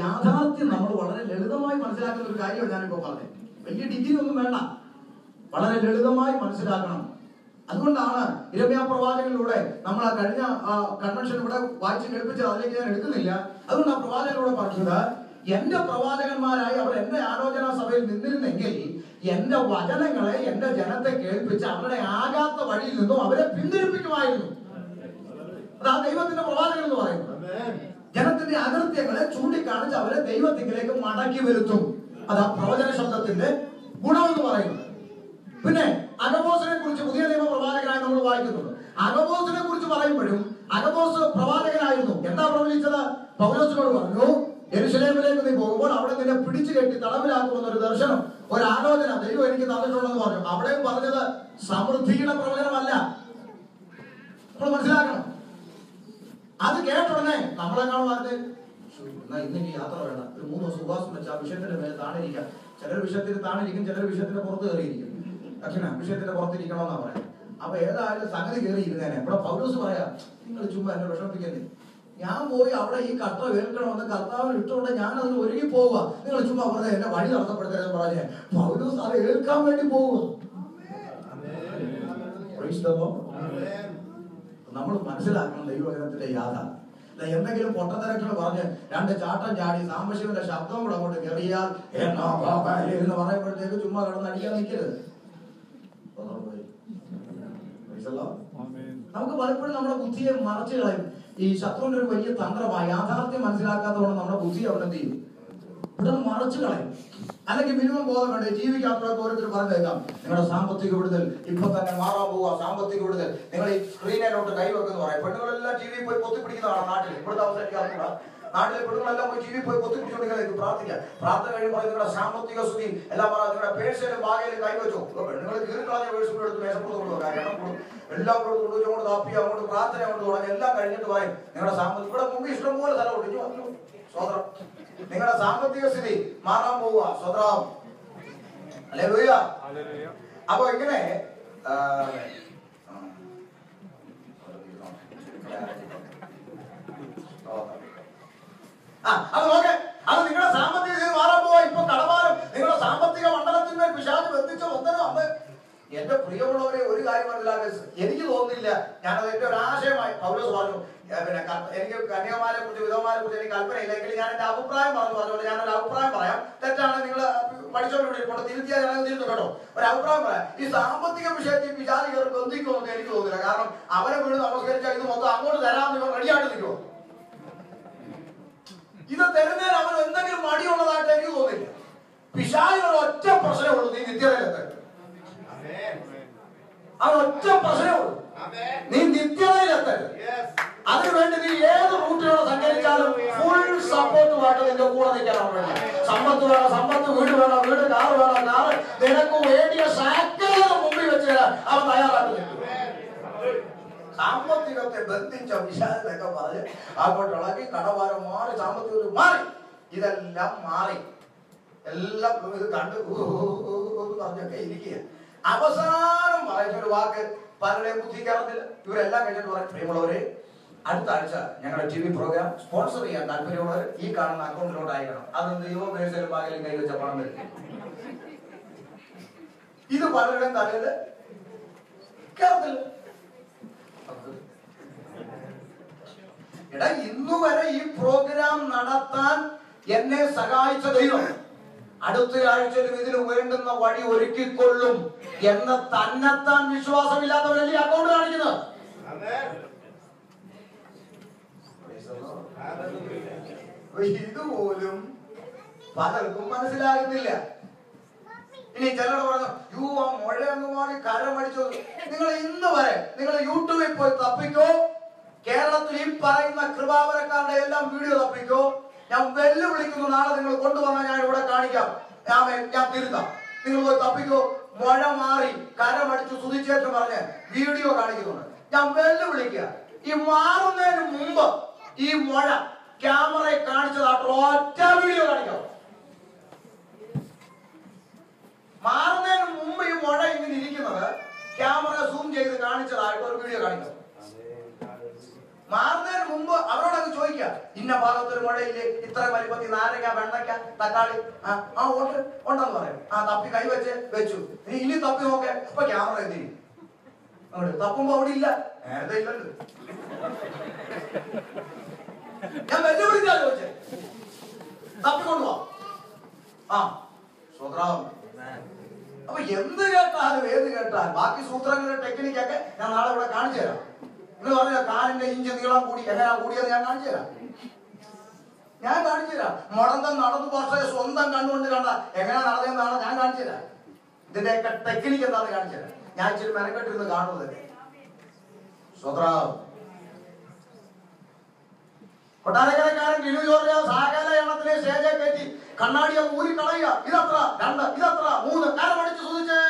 യാഥാർത്ഥ്യം നമ്മൾ വളരെ ലളിതമായി മനസ്സിലാക്കുന്ന ഒരു കാര്യമാണ് ഞാനിപ്പോ പറഞ്ഞത്. വലിയ ഡിഗ്രി ഒന്നും വേണ്ട, വളരെ ലളിതമായി മനസ്സിലാക്കണം. അതുകൊണ്ടാണ് ഇരമ്യാ പ്രവാചകനിലൂടെ നമ്മൾ ആ കഴിഞ്ഞ കൺവെൻഷൻ ഇവിടെ വായിച്ച് കേൾപ്പിച്ചത്. അതിലേക്ക് ഞാൻ എടുക്കുന്നില്ല. അതുകൊണ്ട് ആ പ്രവാചകനിലൂടെ പറഞ്ഞത്, എന്റെ പ്രവാചകന്മാരായി അവർ എന്റെ ആലോചനാ സഭയിൽ നിന്നിരുന്നെങ്കിൽ എന്റെ വചനങ്ങളെ എന്റെ ജനത്തെ കേൾപ്പിച്ച് അവരുടെ ആകാത്ത വഴിയിൽ നിന്നും അവരെ പിന്തിരിപ്പിക്കുമായിരുന്നു. അതാ ദൈവത്തിന്റെ പ്രവാചകൻ എന്ന് പറയുന്നത്. ജനത്തിന്റെ അകൃത്യങ്ങളെ ചൂണ്ടിക്കാണിച്ച് അവരെ ദൈവത്തിലേക്ക് മടക്കി വരുത്തും. അതാ പ്രവചന ശബ്ദത്തിന്റെ ഗുണം എന്ന് പറയുന്നത്. പിന്നെ അഗബോസിനെ കുറിച്ച് പുതിയ നിയമ പ്രവാചകനായി നമ്മൾ വായിക്കുന്നുണ്ട്. അഗബോസിനെ കുറിച്ച് പറയുമ്പോഴും അഗബോസ് പ്രവാചകനായിരുന്നു. എന്താ പ്രവചിച്ചത്? പൗലോസിനോട് പറഞ്ഞു, യെരൂശലേമിലേക്ക് നീ പോകുമ്പോൾ അവിടെ നിന്നെ പിടിച്ചു കെട്ടി തടവിലാക്കുമെന്ന ഒരു ദർശനം, ഒരു ആലോചന ദൈവം എനിക്ക് തന്നിട്ടുണ്ടെന്ന് പറഞ്ഞു. അവിടെയും പറഞ്ഞത് സമൃദ്ധിയുടെ പ്രവചനമല്ല. നമ്മൾ മനസ്സിലാക്കണം. അത് കേട്ടുടനെ നമ്മളെക്കാളും പറഞ്ഞ് ഇന്നെനിക്ക് യാത്ര വേണം, ഒരു 3 ദിവസം ഉപവാസം വെച്ച് ആ വിഷയത്തിന്റെ മേലെ താണിരിക്കാം. ചിലർ വിഷയത്തിന് താണിരിക്കും, ചിലർ വിഷയത്തിന്റെ പുറത്ത് കയറിയിരിക്കും. പക്ഷേ വിഷയത്തിന്റെ പുറത്തിരിക്കണമെന്നാ പറയാം. അപ്പൊ ഏതായാലും സംഗതി കയറിയിരുന്നേനെ. ഇവിടെ പൗലോസ് പറയാ, നിങ്ങൾ ചുമ്മാ എന്നെ വിഷമിപ്പിക്കല്ലേ, ഞാൻ പോയി അവിടെ ഈ കട്ട വേൽക്കണമെന്ന് കർത്താവിന് ഇട്ടുകൊണ്ട് ഞാൻ അതിന് ഒരുങ്ങി പോവുക. നിങ്ങൾ ചുമ്മാ പറഞ്ഞ എന്നെ വഴി നടത്തപ്പെടുത്തരുതെന്ന് പറഞ്ഞേ പൗലോസ് അത് ഏൽക്കാൻ വേണ്ടി പോവുക. നമ്മൾ മനസ്സിലാക്കണം ദൈവവചനത്തിന്റെ യാഥാർത്ഥ്യം. എന്തെങ്കിലും പൊട്ടത്തിരക്കൾ പറഞ്ഞ് 2 ചാട്ടം ചാടി സാംബശിവന്റെ ശബ്ദം കൂടെ അങ്ങോട്ട് കയറിയാൽ എന്ന് പറയുമ്പോഴത്തേക്ക് ചുമ്മാ കിടന്ന് അടിക്കാൻ നിൽക്കരുത്. നമുക്ക് പലപ്പോഴും നമ്മുടെ ബുദ്ധിയെ മറച്ചു കളയും. ഈ ശത്രുവിന്റെ ഒരു വലിയ തന്ത്രമായി യാഥാർത്ഥ്യം മനസ്സിലാക്കാത്തതുകൊണ്ട് നമ്മുടെ ബുദ്ധി അവിടെ എന്ത് ചെയ്യും? ഇവിടെ മറച്ചു കളയും. അല്ലെങ്കിൽ മിനിമം ബോധം വേണ്ടേ? ജീവിക്കാത്തവർക്ക് ഓരോരുത്തർ പറഞ്ഞേക്കാം, നിങ്ങളുടെ സാമ്പത്തിക വിടുതൽ ഇപ്പൊ തന്നെ മാറാൻ പോവുക, സാമ്പത്തിക വിടുതൽ. നിങ്ങൾ ഈ സ്ക്രീനിലോട്ട് കൈവെക്കുന്ന പറയും. പെണ്ണുങ്ങളെല്ലാം ടി വി പോയി പൊത്തിപ്പിടിക്കുന്നതാണ് നാട്ടിൽ. ഇവിടുത്തെ അവസ്ഥ എനിക്ക് അറിഞ്ഞൂടാ. നാട്ടിലെ പെണ്ണുങ്ങളെല്ലാം പോയി ടി വി പോയി പൊത്തിപ്പിടിച്ചുകൊണ്ടിരിക്കുന്നത് പ്രാർത്ഥിക്കാം. പ്രാർത്ഥന കഴിയുമ്പോൾ നിങ്ങളുടെ സാമ്പത്തിക സ്ഥിതി എല്ലാം പറയാം. നിങ്ങളുടെ പേഴ്സിലും ബാഗയിലും കൈവച്ചോ. പെണ്ണുങ്ങൾ കീറിക്കളഞ്ഞ പേഴ്സും എടുത്ത് മേശപ്പുറത്ത് കൊണ്ടുപോകാം. എല്ലാം കൊണ്ടുപോയി അങ്ങോട്ട് കാപ്പി അങ്ങോട്ട് പ്രാർത്ഥന കൊണ്ട് തുടങ്ങി എല്ലാം കഴിഞ്ഞിട്ട് പറയും നിങ്ങളുടെ സാമ്പത്തിക ഇവിടെ മുമ്പ് ഇഷ്ടംപോലെ സ്ഥലം ഒഴിഞ്ഞു. സ്വതന്ത്രം. നിങ്ങളുടെ സാമ്പത്തിക സ്ഥിതി മാറാൻ പോവുക. സ്വതന്ത്രം. ഹല്ലേലൂയ. അപ്പൊ ഇങ്ങനെ അത് നോക്കെ, അത് നിങ്ങളുടെ സാമ്പത്തിക സ്ഥിതി മാറാൻ പോവാ. ഇപ്പൊ കടമാനം നിങ്ങളുടെ സാമ്പത്തിക മണ്ഡലത്തിന്മേൽ പിശാച് ബന്ധിച്ച ഒന്നരം അന്ന്. എന്റെ പ്രിയമുള്ളവരെ ഒരു കാര്യം മനസ്സിലാക്കുക, എനിക്ക് തോന്നുന്നില്ല, ഞാനത് എന്റെ ഒരു ആശയമായി പൗലോസ് പറഞ്ഞു. പിന്നെ എനിക്ക് കന്യകമാരെ കുറിച്ച് വിധവമാരെ കുറിച്ച് എനിക്ക് കൽപ്പനയില്ലെങ്കിൽ ഞാൻ എന്റെ അഭിപ്രായം പറഞ്ഞുകൊണ്ട് ഞാനൊരു അഭിപ്രായം പറയാം. തെറ്റാണ് നിങ്ങൾ പഠിച്ചോണ്ട് കൊണ്ട് തിരുത്തിയാൽ ഞാൻ തിരുത്തും കേട്ടോ. ഒരു അഭിപ്രായം പറയാം. ഈ സാമ്പത്തിക വിഷയത്തിൽ വിചാരിക്കവർ ബന്ധിക്കുമെന്ന് എനിക്ക് തോന്നുന്നില്ല. കാരണം അവരെ വീട് നമസ്കരിച്ചാൽ ഇത് മൊത്തം അങ്ങോട്ട് തരാമെന്ന് ഇവർ റെഡിയായിട്ട് നിൽക്കുമോ? ഇത് തരുന്നതിന് അവൻ എന്തെങ്കിലും മടിയുള്ളതായിട്ട് എനിക്ക് തോന്നില്ല. പിശാചിനൊരു ഒറ്റ പ്രശ്നമേ ഉള്ളൂ, നീ നിത്യതയിലെത്താൻ. അവനൊറ്റ പ്രശ്നമേ ഉള്ളൂ, നീ നിത്യതയിലെത്തരുത്. അതിനുവേണ്ടി നീ ഏത് റൂട്ടിലൂടെ സഞ്ചരിച്ചാലും ഫുൾ സപ്പോർട്ടുമായിട്ട് നിന്റെ കൂടെ നിൽക്കണം. വേണ്ടി സമ്പത്ത് വേണം, സമ്പത്ത്, വീട് വേണം, വീട്, കാറ് വേണം, കാറ്, നിനക്ക് വേണ്ടിയ സകലതും മുമ്പിൽ വെച്ച് അവൻ തയ്യാറാക്കി നിൽക്കും. സാമ്പത്തികത്തെ ബന്ധിച്ച വിശാലൊക്കെ പറഞ്ഞ് അങ്ങോട്ട് ഇളകി കടഭാരം മാറി, സാമ്പത്തികം മാറി, ഇതെല്ലാം മാറി, എല്ലാം ഇത് കണ്ട് പറഞ്ഞൊക്കെ ഇരിക്കുക. അവസാനം പറയുന്നൊരു വാക്ക് പലരുടെയും ബുദ്ധിക്കാറുന്നില്ല. ഇവരെല്ലാം കഴിഞ്ഞിട്ട് പറയും, പ്രിയമുള്ളവരെ, അടുത്ത ആഴ്ച ഞങ്ങളുടെ TV പ്രോഗ്രാം സ്പോൺസർ ചെയ്യാൻ താല്പര്യമുള്ളവർ ഈ കാണുന്ന അക്കൗണ്ടിലോട്ട് അയക്കണം. അതെന്ത് യുവ പേഴ്സലും ബാഗിലും കൈവച്ച പണം വരും. ഇത് പലരുടെയും തലയിൽ കേറത്തില്ല. എടാ, ഇന്നുവരെ ഈ പ്രോഗ്രാം നടത്താൻ എന്നെ സഹായിച്ച ദൈവം അടുത്ത ആഴ്ചയിലും ഇതിന് വേണ്ടുന്ന വഴി ഒരുക്കിക്കൊള്ളും എന്ന് തന്നെത്താൻ വിശ്വാസമില്ലാത്തവരല്ലേ അക്കൗണ്ട് കാണിക്കുന്നത്. ഇതുപോലും പലർക്കും മനസ്സിലാകുന്നില്ല. ഇനി ചിലർ പറഞ്ഞു, യു ആ മുഴയെന്ന് മാറി കരമടിച്ചു. നിങ്ങൾ ഇന്ന് വരെ നിങ്ങൾ യൂട്യൂബിൽ പോയി തപ്പിക്കോ, കേരളത്തിൽ ഈ പറയുന്ന കൃപാവരക്കാരുടെ എല്ലാം വീഡിയോ തപ്പിക്കോ. ഞാൻ വെല്ലുവിളിക്കുന്നു, നാളെ നിങ്ങൾ കൊണ്ടുവന്നാൽ ഞാൻ ഇവിടെ കാണിക്കാം, ഞാൻ തിരുത്താം. നിങ്ങൾ പോയി തപ്പിക്കോ, മുഴ മാറി കരമടിച്ചു സുതിച്ചേറ്റ് പറഞ്ഞ് വീഡിയോ കാണിക്കുന്നുണ്ട്. ഞാൻ വെല്ലുവിളിക്കുക, ഈ മാറുന്നതിന് മുമ്പ് ഈ മുഴ ക്യാമറയെ കാണിച്ചതായിട്ട് ഒറ്റ വീഡിയോ കാണിക്കാം. മാറുന്നതിന് മുമ്പ് ഈ മുഴ ഇങ്ങനെ ഇരിക്കുന്നത് ക്യാമറ സൂം ചെയ്ത് കാണിച്ചതായിട്ട് ഒരു വീഡിയോ കാണിക്കാം. മാറുന്നതിന് മുമ്പ് അവരോടൊക്കെ ചോദിക്കുക, ഇന്ന ഭാഗത്തൊരു മുഴയില്ലേ, ഇത്ര വലിപ്പത്തി നാരങ്ങ, വെണ്ടയ്ക്ക, തക്കാളി, ഉണ്ടെന്ന് പറയും. തപ്പി കൈവച്ച് വെച്ചു, ഇനി തപ്പി നോക്കേ. അപ്പൊ ക്യാമറ എന്ത് ചെയ്യും? അങ്ങോട്ട് തപ്പുമ്പോ അവിടെ ഇല്ല, നേരത്തെ ഇല്ലല്ലോ. ഞാൻ വെല്ലുവിളിച്ചാ ചോദിച്ചേ, തപ്പിക്കൊണ്ടുപോവാ. സ്വത്രാവം. അപ്പൊ എന്ത് കേട്ടാലും ഏത് കേട്ടാലും ബാക്കി സൂത്രങ്ങളുടെ ടെക്നിക്കൊക്കെ ഞാൻ നാളെ ഇവിടെ കാണിച്ചു തരാം. നിങ്ങൾ പറഞ്ഞ കാലിന്റെ ഇഞ്ച് നീളം കൂടി എങ്ങനെയാ കൂടിയത് ഞാൻ കാണിച്ചു തരാം. മുടന്തം നടന്നു പക്ഷേ സ്വന്തം കണ്ണുകൊണ്ട് കണ്ട എങ്ങനെ നടന്നതെന്നാണ് ഞാൻ കാണിച്ചു തരാം. ഇതിന്റെയൊക്കെ ടെക്നിക്ക് എന്താണെന്ന് കാണിച്ചു തരാം. ഞാൻ ഇച്ചിരി മെനക്കെട്ടിരുന്ന് കാണുന്നത്. സ്വത്രാവം. കൊട്ടാരക്കരക്കാരൻ ടിനു ജോർജ് സകല എണ്ണത്തിലെ സ്റ്റേജെ കയറ്റി കണ്ണാടിയെ ഊരിക്കളയുക. ഇതത്ര 2, ഇതത്ര 3 കരമടിച്ച് സുതിച്ചേ.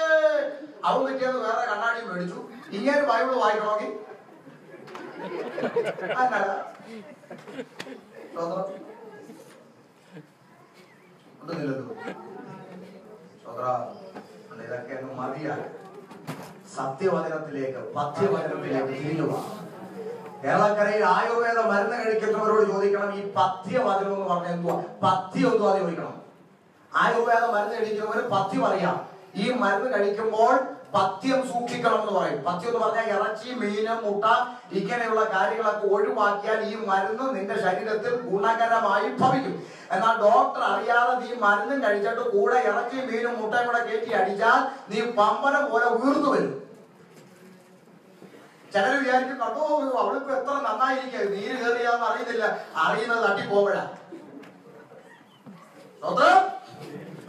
അവൻ കിട്ടിയത് വേറെ കണ്ണാടിയും മേടിച്ചു. ഇങ്ങനെ ബൈബിള് വായിക്കണമെങ്കിൽ ഇതൊക്കെ മതിയാണ്. സത്യവചനത്തിലേക്ക് പഥ്യവചനത്തിലേക്ക് തിരിഞ്ഞുക. കേരളക്കരയിൽ ആയുർവേദ മരുന്ന് കഴിക്കുന്നവരോട് ചോദിക്കണം, ഈ പഥ്യവചനം എന്ന് പറഞ്ഞാൽ എന്തുവാ? പഥ്യം എന്തുവാ ചോദിക്കണം. ആയുർവേദ മരുന്ന് കഴിക്കുന്നവര് പഥ്യം അറിയാം. ഈ മരുന്ന് കഴിക്കുമ്പോൾ പഥ്യം സൂക്ഷിക്കണം എന്ന് പറയും. പഥ്യം എന്ന് പറഞ്ഞാൽ ഇറച്ചി, മീന്, മുട്ട ഇങ്ങനെയുള്ള കാര്യങ്ങളൊക്കെ ഒഴിവാക്കിയാൽ ഈ മരുന്ന് നിന്റെ ശരീരത്തിൽ ഗുണകരമായി ഭവിക്കും. എന്നാൽ ഡോക്ടർ അറിയാതെ നീ മരുന്നും കഴിച്ചിട്ട് കൂടെ ഇറച്ചി, മീനും, മുട്ടയും കൂടെ കയറ്റി അടിച്ചാൽ നീ പമ്പരം പോലെ വീർന്നു വരും. ചിലർ വിചാരിക്കും, കണ്ടോ അവളിപ്പോ എത്ര നന്നായിരിക്കും, നീര് കയറിയാന്ന് അറിയുന്നില്ല, അറിയുന്നത് തട്ടിപ്പോവഴാ.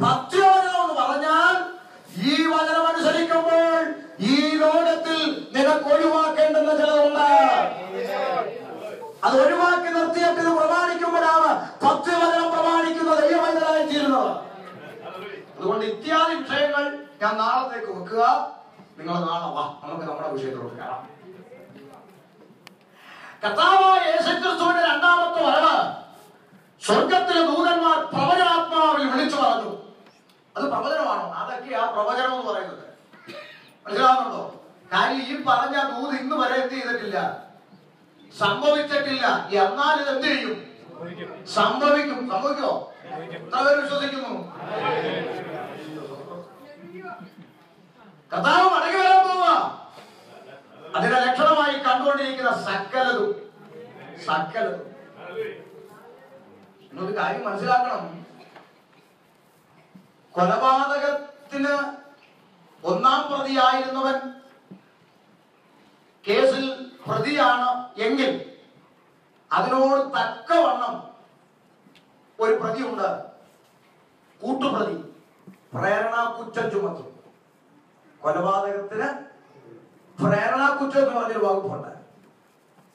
പഥ്യവചനം എന്ന് പറഞ്ഞാൽ ഈ വചനം അനുസരിക്കുമ്പോൾ ഈ ലോകത്തിൽ നിനക്ക് ഒഴിവാക്കേണ്ടുന്ന ചിലതുണ്ട്. അത് ഒഴിവാക്കി നിർത്തിയിട്ട് ഇത് പ്രമാണിക്കുമ്പോഴാണ് പഥ്യവചനം പ്രമാണിക്കുന്ന ദൈവവചനമായി തീരുന്നത്. അതുകൊണ്ട് ഇത്യാദി വിഷയങ്ങൾ ഞാൻ നാളത്തേക്ക് വെക്കുക. നിങ്ങൾ നാളെ വാ, നമുക്ക് നമ്മുടെ വിഷയത്തിലോട്ട് കയറാം. കർത്താവായ യേശുക്രിസ്തുവിന്റെ രണ്ടാമത്തെ വരവ് സ്വർഗത്തിലെ ദൂതന്മാർ പ്രവചനാത്മാവിൽ വിളിച്ചു പറഞ്ഞു. അത് പ്രവചനമാണോ? അതൊക്കെയാ പ്രവചനം എന്ന് പറയുന്നത്. മനസ്സിലാവുന്നുണ്ടോ? കാര്യം ഈ പറഞ്ഞ ദൂത് ഇന്ന് വരെ എന്ത് ചെയ്തിട്ടില്ല, സംഭവിച്ചിട്ടില്ല. എന്നാൽ ഇത് എന്ത് ചെയ്യും? സംഭവിക്കും. സംഭവിക്കോ? എത്ര പേര് വിശ്വസിക്കുന്നു? കർത്താവ് മടങ്ങി വരാൻ പോവുക. അതിന്റെ ലക്ഷണമായി കണ്ടുകൊണ്ടിരിക്കുന്ന സകലതും എന്നൊരു കാര്യം മനസ്സിലാക്കണം. കൊലപാതകത്തിന് 1-ാം പ്രതിയായിരുന്നവൻ കേസിൽ പ്രതിയാണ് എങ്കിൽ അതിനോട് തക്കവണ്ണം ഒരു പ്രതിയുണ്ട്, കൂട്ടുപ്രതി. പ്രേരണാ കുറ്റം ചുമത്തും. കൊലപാതകത്തിന് പ്രേരണാ കുറ്റം എന്ന് പറഞ്ഞൊരു വകുപ്പുണ്ട്.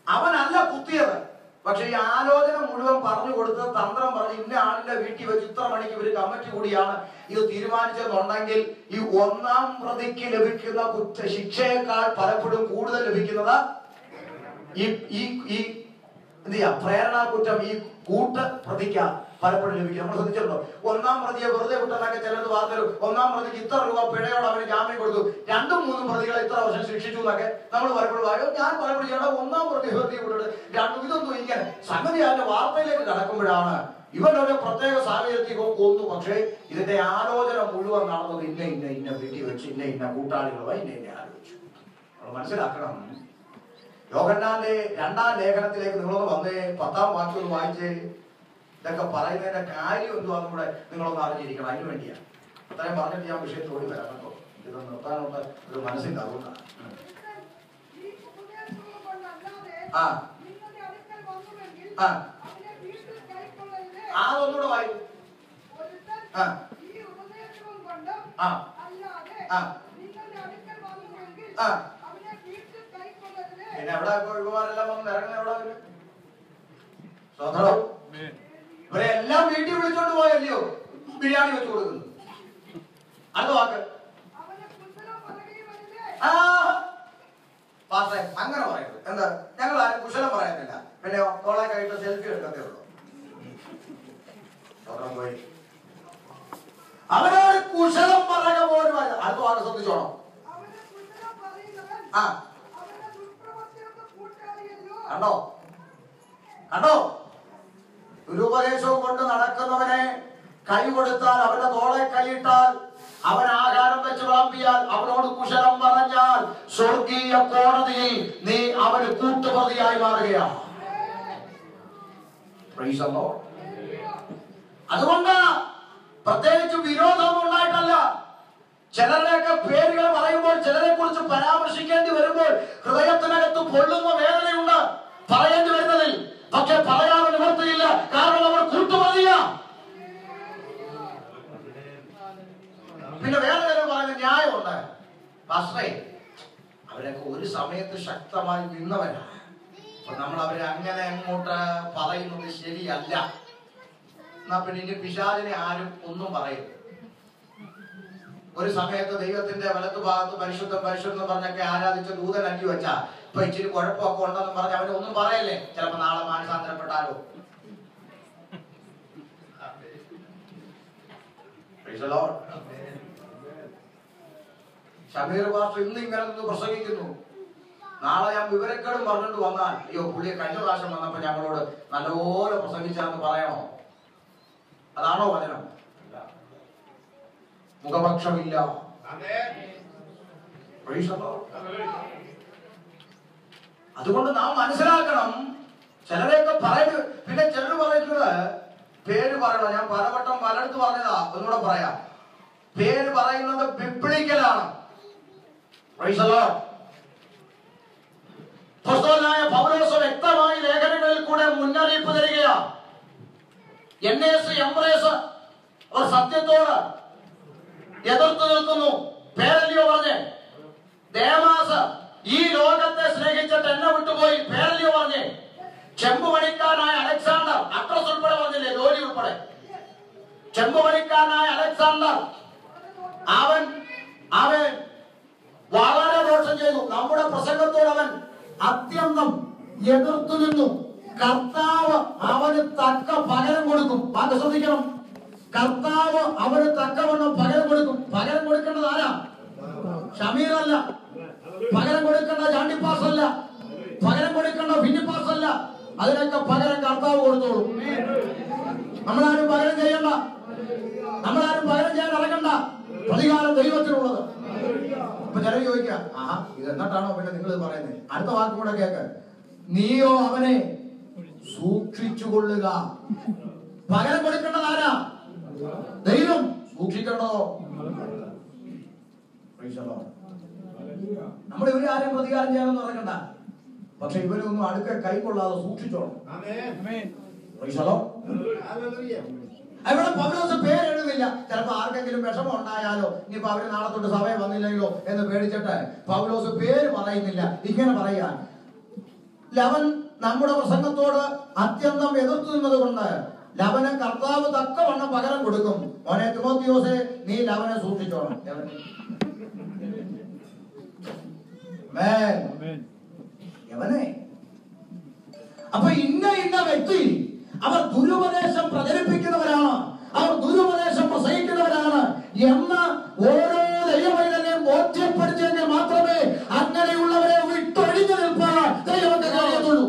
അവനല്ല കുത്തിയത്, പക്ഷെ ഈ ആലോചന മുഴുവൻ പറഞ്ഞു കൊടുത്ത് തന്ത്രം പറഞ്ഞ് ഇന്ന ആളിന്റെ വീട്ടിൽ വെച്ച് ഇത്ര മണിക്ക് ഇവര് കമ്മിറ്റി കൂടിയാണ് ഇത് തീരുമാനിച്ചെന്നുണ്ടെങ്കിൽ ഈ 1-ാം പ്രതിക്ക് ലഭിക്കുന്ന ശിക്ഷയേക്കാൾ പലപ്പോഴും കൂടുതൽ ലഭിക്കുന്നത് ഈ പ്രേരണാ കുറ്റം ഈ കൂട്ട് പ്രതിക്ക പലപ്പോഴും ലഭിക്കും. നമ്മൾ ശ്രദ്ധിച്ചിട്ടുണ്ടോ? 1-ാം പ്രതിയെ വെറുതെ വിട്ടെന്നൊക്കെ ചിലത് വാർത്തകൾ, 1-ാം പ്രതിക്ക് ഇത്ര രൂപ പിഴയോട് അവന് ജാമ്യം കൊടുത്തു, 2-3 പ്രതികളെ ഇത്ര വർഷം ശിക്ഷിച്ചു എന്നൊക്കെ നമ്മൾ പലപ്പോഴും പറയും. ഞാൻ പലപ്പോഴും ചെയ്യണം 1-ാം പ്രതി വെറുതെ വിട്ടിട്ട് 2 ഇതൊന്നും ഇങ്ങനെ സംഗതി അതിന്റെ വാർത്തയിലേക്ക് കടക്കുമ്പോഴാണ് ഇവരുടെ പ്രത്യേക സാഹചര്യത്തിൽ കൊന്നു. പക്ഷേ ഇതിന്റെ ആലോചന മുഴുവൻ നടന്നത് ഇന്ന വീട്ടിൽ വെച്ച് ഇന്ന കൂട്ടാളികളുമായി ഇന്ന ആലോചിച്ചു. നമ്മൾ മനസ്സിലാക്കണം, യോഹന്നാന്റെ 2-ാം ലേഖനത്തിലേക്ക് നിങ്ങളൊന്ന് വന്നേ, 10-ാം വാക്യം ഒന്ന് വായിച്ചേ. ഇതൊക്കെ പറയുന്നതിന്റെ കാര്യം എന്തുവാന്ന് കൂടെ നിങ്ങളൊന്ന് അറിഞ്ഞിരിക്കണം. അതിനു വേണ്ടിയാണ് അത്രയും പറഞ്ഞിട്ട് ഞാൻ വിഷയത്തോടി വരാം കേട്ടോ. ഇത് നിർത്താനുള്ള ഒരു മനസ്സിന്റെ അതുകൊണ്ടാണ്. അതൊന്നുകൂടെ വായി. പിന്നെ എവിടെ ഇവരെല്ലാം വന്ന് ഇറങ്ങുന്ന എവിടെ സ്വതന്ത്രം? ഇവരെ എല്ലാം വീട്ടിൽ വിളിച്ചോണ്ട് പോയല്ലയോ ബിരിയാണി വെച്ച് കൊടുക്കുന്നു. അടുത്ത വാക്ക് അങ്ങനെ പറയുന്നത് എന്താ? ഞങ്ങൾ ആരും കുശലം പറയുന്നില്ല. പിന്നെ തോളെ കഴിട്ട് സെൽഫി എടുക്കത്തേ ഉള്ളൂ. സ്വതന്ത്രം പോയി അവനോട് കുശലം പറയുക പോലും. അടുത്ത വാക്ക് ശ്രദ്ധിച്ചോണം. കണ്ടോ കണ്ടോ? ദുരുപദേശവും കൊണ്ട് നടക്കുന്നവനെ കൈ കൊടുത്താൽ, അവന്റെ തോളെ കൈയിട്ടാൽ, അവൻ ആഹാരം വെച്ച് വിളമ്പിയാൽ, അവനോട് കുശലം പറഞ്ഞാൽ സ്വർഗീയ കോടതിയിൽ നീ അവന് കൂട്ടുപ്രതിയായി മാറുകയാണ്. അതുകൊണ്ട് പ്രത്യേകിച്ച് വിരോധമൊന്നും ഉണ്ടായിട്ടല്ല. ചിലരുടെയൊക്കെ പേരുകൾ പറയുമ്പോൾ, ചിലരെ കുറിച്ച് പരാമർശിക്കേണ്ടി വരുമ്പോൾ ഹൃദയത്തിനകത്ത് പൊള്ളുന്ന വേദനയുണ്ട് പറയേണ്ടി വരുന്നതിൽ. പക്ഷെ പറയാതെ നിവർത്തിയില്ല, കാരണം അവർ കൂട്ടുപ്രതിയാ. പിന്നെ വേറെ ചിലർ പറയുന്ന ന്യായമുണ്ട്. പാസ്റ്ററേ, അവരൊക്കെ ഒരു സമയത്ത് ശക്തമായി നിന്നവരാ. അപ്പൊ നമ്മൾ അവരെ അങ്ങനെ അങ്ങോട്ട് പറയുന്നത് ശരിയല്ല. എന്നാ പിന്നെ ഇനി പിശാചിനെ ആരും ഒന്നും പറയരുത്. ഒരു സമയത്ത് ദൈവത്തിന്റെ വലത്തു ഭാഗത്ത് പരിശുദ്ധം പരിശുദ്ധം പറഞ്ഞൊക്കെ ആരാധിച്ച ദൂതൻ അല്ലി വെച്ചാ ഇപ്പൊ ഇച്ചിരി കുഴപ്പമൊക്കെ ഉണ്ടെന്ന് പറഞ്ഞ് അവനെ ഒന്നും പറയല്ലേ. ചിലപ്പോ നാളെ മാനസാന്തരപ്പെട്ടാലോ. ഷമീർ പാസ്റ്റർ ഇന്ന് ഇങ്ങനെ നിന്ന് പ്രസംഗിക്കുന്നു, നാളെ ഞാൻ വിവരക്കേടും പറഞ്ഞിട്ട് വന്നാൽ അയ്യോ പുള്ളിയെ കഴിഞ്ഞ പ്രാവശ്യം വന്നപ്പോ ഞങ്ങളോട് നല്ലപോലെ പ്രസംഗിച്ചാന്ന് പറയണോ? അതാണോ വചനം? മുഖപക്ഷമില്ല. അതുകൊണ്ട് നാം മനസ്സിലാക്കണം. ചിലരെയൊക്കെ പറയുന്നത്, പിന്നെ ചിലർ പറയുന്നത് പേര് പറയണോ? ഞാൻ പലവട്ടം പലയിടത്ത് പറഞ്ഞതാ, ഒന്നുകൂടെ പറയാം. പേര് പറയുന്നത് ബിബ്ലിക്കലാണ്. അപ്പോസ്തലനായ പൗലോസ് വ്യക്തമായി ലേഖനങ്ങളിൽ കൂടെ മുന്നറിയിപ്പ് തരികയാ. എംബ്രേസ് അവർ സത്യത്തോട് എതിർത്ത് നിൽക്കുന്നു. പേരല്ലയോ പറഞ്ഞേ? ദേമാസ് ഈ ലോകത്തെ സ്നേഹിച്ചിട്ട് എന്നെ വിട്ടുപോയി. പേരല്ലയോ പറഞ്ഞേ? ചെമ്പുപണിക്കാരനായ അലക്സാണ്ടർ, അഡ്രസ് ഉൾപ്പെടെ പറഞ്ഞില്ലേ, ജോലി ഉൾപ്പെടെ. ചെമ്പുപണിക്കാരനായ അലക്സാണ്ടർ അവൻ വളരെ ദോഷം ചെയ്തു. നമ്മുടെ പ്രസംഗത്തോട് അവൻ അത്യന്തം എതിർത്തു നിന്നു. കർത്താവ് അവന് തക്ക പകരം കൊടുക്കും. അത് ശ്രദ്ധിക്കണം. കർത്താവ് അവന് തക്കവണ്ണം പകരം കൊടുക്കും. പകരം കൊടുക്കേണ്ടത് ആരാ? ഷമീർ അല്ല. പകരം കൊടുക്കേണ്ട ജാണ്ടിപ്പാസ് അല്ല. പകരം കൊടുക്കേണ്ട ഭിന്നിപ്പാസ് അല്ല. അതിനൊക്കെ പകരം കർത്താവ് കൊടുത്തോളൂ. നമ്മളാരും പകരം ചെയ്യണ്ട. നമ്മളാരും പകരം ചെയ്യാൻ ഇറങ്ങണ്ട. പ്രതികാരം ദൈവത്തിനുള്ളത്. അപ്പൊ ചിലർ ചോദിക്കാം, ആഹാ ഇത് എന്നിട്ടാണോ പിന്നെ നിങ്ങൾ പറയുന്നത്? അടുത്ത വാക്കും കൂടെ കേക്ക്. നീയോ അവനെ സൂക്ഷിച്ചുകൊള്ളുക. പകരം കൊടുക്കേണ്ടത് ആരാ? ദൈവം. സൂക്ഷിക്കണ്ടോ? നമ്മൾ ഇവരെ ആരും പ്രതികാരം ചെയ്യാനൊന്നും ഇറങ്ങണ്ട. പക്ഷെ ഇവരൊന്നും അടുക്ക കൈക്കൊള്ളാതെ സൂക്ഷിച്ചോണം. അവിടെ പൗലോസ് പേരെഴുതില്ല. ചിലപ്പോ ആർക്കെങ്കിലും വിഷമം ഉണ്ടായാലോ, ഇനിയിപ്പോ അവര് നാളെ തൊട്ട് സഭയിൽ വന്നില്ലെങ്കിലോ എന്ന് പേടിച്ചിട്ട് പൗലോസ് പേര് പറയുന്നില്ല. ഇങ്ങനെ പറയാൻ, ലവൻ നമ്മുടെ പ്രസംഗത്തോട് അത്യന്തം എതിർത്തു നിന്നത് കൊണ്ട് ലവന് കർത്താവ് തക്കവണ്ണം പകരം കൊടുക്കും. മോനെ തിമോത്തിയോസേ, നീ ലവനെ സൂക്ഷിച്ചോണം. യവനെ. അപ്പൊ ഇന്ന വ്യക്തി അവർ ദുരുപദേശം പ്രചരിപ്പിക്കുന്നവരാണ്, അവർ ദുരുപദേശം പ്രസംഗിക്കുന്നവരാണ് എന്ന് ഓരോ ദൈവമൈതനെയും ബോധ്യപ്പെടുത്തിയെങ്കിൽ മാത്രമേ അങ്ങനെയുള്ളവരെ വിട്ടൊഴിഞ്ഞു നിൽപ്പാൻ ദൈവത്തെ കാര്യത്തുള്ളൂ.